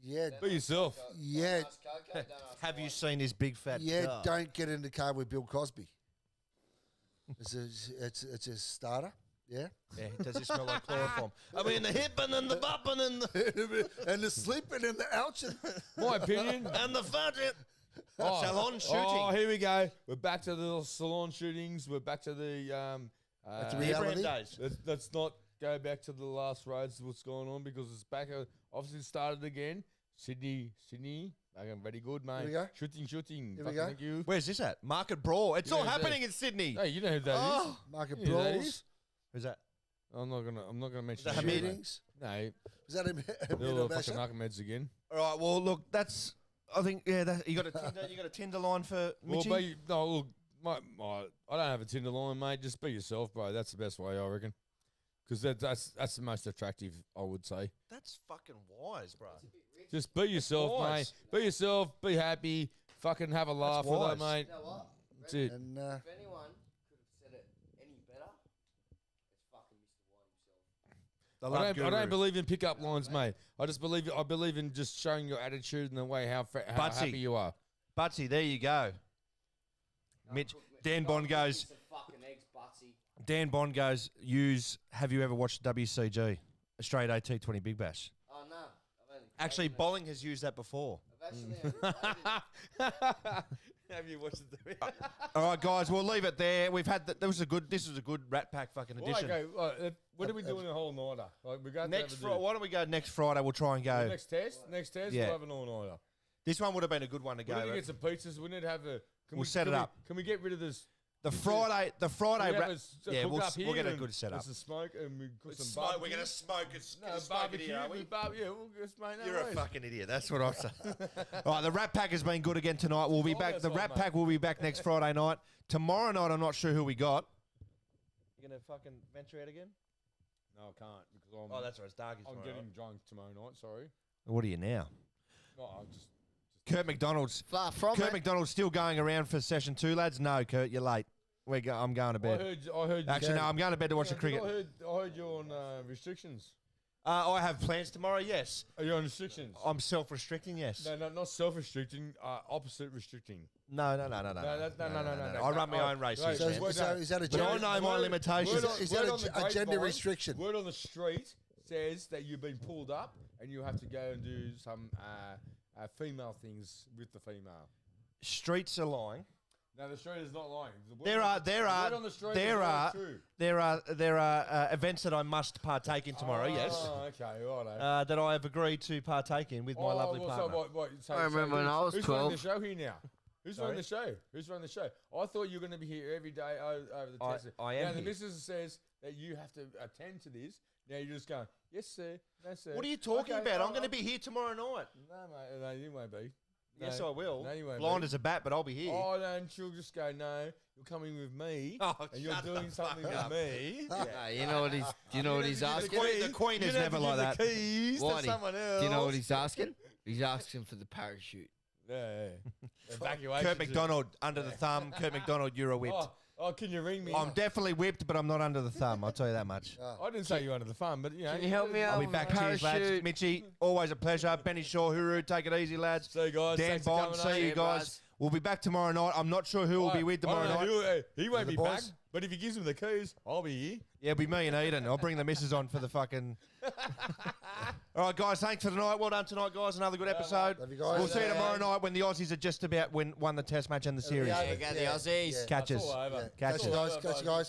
Speaker 2: yeah,
Speaker 4: Be yourself.
Speaker 2: yeah,
Speaker 5: Have you seen this big fat
Speaker 2: yeah.
Speaker 5: car?
Speaker 2: Don't get in the car with Bill Cosby. It's a starter. Yeah,
Speaker 5: Yeah, does it smell like chloroform? I mean, the hipping and the bopping and the,
Speaker 2: and the sleeping and the ouching.
Speaker 4: My opinion.
Speaker 5: and the fudging.
Speaker 4: Oh,
Speaker 5: Salon shooting.
Speaker 4: Oh, here we go. We're back to the salon shootings. We're back to the
Speaker 2: That's
Speaker 5: The
Speaker 2: reality.
Speaker 5: Abraham days.
Speaker 4: let's not go back to the last roads. What's going on because it's back. Obviously started again. Sydney. Fucking very good, mate.
Speaker 2: we go.
Speaker 4: Shooting.
Speaker 2: Here we
Speaker 4: Fucking
Speaker 2: go.
Speaker 4: Thank you.
Speaker 5: Where's this at? Market Brawl. It's all
Speaker 4: Yeah,
Speaker 5: happening in Sydney.
Speaker 4: Hey, you know who that is?
Speaker 5: Oh,
Speaker 2: Market
Speaker 4: Yeah, that
Speaker 2: brawls,
Speaker 4: is.
Speaker 5: who's that?
Speaker 4: I'm not gonna mention
Speaker 5: that
Speaker 4: his
Speaker 5: Hamid?
Speaker 4: name, mate.
Speaker 2: shootings.
Speaker 4: No,
Speaker 2: Was that him?
Speaker 4: they're all fucking Ahmeds again.
Speaker 5: All right. Well, look, that's. I think you got a Tinder. You got a Tinder line for
Speaker 4: Well,
Speaker 5: Mitchie.
Speaker 4: look, I don't have a Tinder line, mate. Just be yourself, bro. That's the best way, I reckon. Because that's the most attractive, I would say.
Speaker 5: That's fucking wise, bro.
Speaker 4: Just be yourself, mate.
Speaker 5: wise.
Speaker 4: Be yourself. Be happy. Fucking have a laugh with that,
Speaker 5: wise.
Speaker 4: mate.
Speaker 6: You know what?
Speaker 4: That's it.
Speaker 2: And
Speaker 6: If anyone could have said it any better, it's fucking Mr. One himself.
Speaker 4: I don't believe in pickup lines, mate. I believe in just showing your attitude and the way how
Speaker 5: Butsy.
Speaker 4: happy you are.
Speaker 5: Butsy, there you go. Mitch, Dan Bond goes.
Speaker 6: Piece of fucking eggs, Butsy.
Speaker 5: Dan Bond goes. Have you ever watched WCG, Australia Day T20 Big Bash?
Speaker 6: Oh no, I've only
Speaker 5: Actually, bowling has used that before.
Speaker 6: I've actually
Speaker 5: Have you watched it? All right, guys, we'll leave it there. We've had this was a good Rat Pack fucking
Speaker 4: Well,
Speaker 5: edition.
Speaker 4: okay, what are we doing a whole nighter? Like we got
Speaker 5: Why don't we go next Friday? We'll try and go.
Speaker 4: next test.
Speaker 5: Yeah.
Speaker 4: We'll have an all nighter.
Speaker 5: This one would have been a good one to
Speaker 4: We
Speaker 5: go.
Speaker 4: need to
Speaker 5: right?
Speaker 4: get some pizzas. We need to have a.
Speaker 5: We'll set it up.
Speaker 4: Can we get rid of this?
Speaker 5: The Friday
Speaker 4: Can we have
Speaker 5: Rat.
Speaker 4: a
Speaker 5: Yeah,
Speaker 4: cook
Speaker 5: we'll
Speaker 4: up here
Speaker 5: get a
Speaker 4: and
Speaker 5: good setup.
Speaker 4: Some smoke and we cook some
Speaker 5: Smoke.
Speaker 4: barbecue.
Speaker 5: We're gonna smoke it.
Speaker 4: No, barbecue. Yeah, we'll just make no
Speaker 5: You're a
Speaker 4: noise.
Speaker 5: fucking idiot. That's what I'm saying. All right, the Rat Pack has been good again tonight. We'll be
Speaker 4: Oh,
Speaker 5: back.
Speaker 4: that's
Speaker 5: The
Speaker 4: right,
Speaker 5: Rat
Speaker 4: mate.
Speaker 5: Pack will be back next Friday night. Tomorrow night, I'm not sure who we got. You gonna fucking venture out again?
Speaker 4: No, I can't because I'm.
Speaker 5: Oh, that's right. It's dark.
Speaker 4: I'm getting drunk tomorrow night. Sorry.
Speaker 5: What are you now?
Speaker 4: No, I just.
Speaker 5: Kurt McDonald's.
Speaker 6: far from
Speaker 5: Kurt
Speaker 6: it.
Speaker 5: McDonald's still going around for session 2, lads. No, Kurt, you're late. I'm going to bed.
Speaker 4: I heard.
Speaker 5: Actually, no, I'm going to bed to watch the cricket.
Speaker 4: I heard you're on restrictions.
Speaker 5: I have plans tomorrow. Yes,
Speaker 4: Are you on restrictions?
Speaker 5: I'm self-restricting. Yes.
Speaker 4: No, not self-restricting. Opposite restricting.
Speaker 5: No. I run my own races.
Speaker 4: Right,
Speaker 2: So,
Speaker 5: man.
Speaker 4: word
Speaker 2: so
Speaker 4: on-
Speaker 2: is that a
Speaker 4: word
Speaker 5: But I
Speaker 2: gender,
Speaker 5: know
Speaker 4: on-
Speaker 5: my
Speaker 4: word-
Speaker 5: limitations.
Speaker 4: word on-
Speaker 2: is
Speaker 4: word
Speaker 2: that
Speaker 4: on the
Speaker 2: a gender
Speaker 4: grapevine-
Speaker 2: restriction?
Speaker 4: Word on the street says that you've been pulled up and you have to go and do some female things with the female.
Speaker 5: Streets are lying.
Speaker 4: No, the street is not lying. The word
Speaker 5: There
Speaker 4: on-
Speaker 5: are
Speaker 4: the word on the street
Speaker 5: there
Speaker 4: is
Speaker 5: are
Speaker 4: not true.
Speaker 5: there are events that I must partake in tomorrow. Yes.
Speaker 4: Oh, okay, righto.
Speaker 5: That I have agreed to partake in with my lovely partner.
Speaker 6: I remember when I was
Speaker 4: who's
Speaker 6: 12.
Speaker 4: running the show here now? Who's
Speaker 5: Sorry?
Speaker 4: running the show? Who's running the show? I thought you were going to be here every day over the test.
Speaker 5: I am
Speaker 4: Now the
Speaker 5: here.
Speaker 4: missus says that you have to attend to this. Now you're just going, yes sir, no sir.
Speaker 5: What are you talking
Speaker 4: Okay,
Speaker 5: about? I'm
Speaker 4: I'll-
Speaker 5: going to be here tomorrow night.
Speaker 4: No, mate, no, you won't be.
Speaker 5: Yes,
Speaker 4: No.
Speaker 5: I will.
Speaker 4: No, you won't
Speaker 5: Blind
Speaker 4: be.
Speaker 5: as a bat, but I'll be here.
Speaker 4: Oh, no, and she'll just go, no, you're coming with me,
Speaker 5: Oh,
Speaker 4: and you're
Speaker 5: shut
Speaker 4: doing
Speaker 5: the
Speaker 4: something
Speaker 5: fuck
Speaker 4: with
Speaker 5: up.
Speaker 4: me.
Speaker 6: You know what he's? Do you know what he's
Speaker 5: The
Speaker 6: asking?
Speaker 5: Queen is never like that.
Speaker 4: The keys to
Speaker 6: Whitey,
Speaker 4: someone else.
Speaker 6: do you know what he's asking? He's asking for the parachute.
Speaker 4: Yeah. Evacuation.
Speaker 5: Kurt McDonald under the thumb. Kurt McDonald, you're a whipped.
Speaker 4: Oh, can you ring me?
Speaker 5: I'm definitely whipped, but I'm not under the thumb. I'll tell you that much.
Speaker 4: I didn't say you were under the fun, but you know.
Speaker 6: Can you help me out?
Speaker 5: I'll be
Speaker 6: with
Speaker 5: back.
Speaker 6: the
Speaker 5: Cheers, lads.
Speaker 6: parachute?
Speaker 5: Mitchy, always a pleasure. Benny Shaw, Huru, take it easy, lads.
Speaker 4: See you guys.
Speaker 5: Dan
Speaker 4: Thanks for
Speaker 5: Bond,
Speaker 4: coming
Speaker 5: see you
Speaker 6: Yeah,
Speaker 5: guys.
Speaker 6: Buzz.
Speaker 5: We'll be back tomorrow night. I'm not sure who will be with tomorrow night.
Speaker 4: He won't
Speaker 2: The
Speaker 4: be
Speaker 2: boys?
Speaker 4: back, but if he gives him the keys, I'll be here.
Speaker 5: Yeah, it'll be me and Eden. I'll bring the missus on for the fucking... All right, guys, thanks for tonight. Well done tonight, guys. Another good episode.
Speaker 2: Love you guys.
Speaker 5: We'll see you tomorrow night when the Aussies are just about won the test match and the series.
Speaker 6: There you go, the Aussies.
Speaker 5: Catches.
Speaker 4: That's all over.
Speaker 2: Yeah.
Speaker 5: Catch
Speaker 2: Catch you
Speaker 5: it.
Speaker 2: guys. Catch you guys.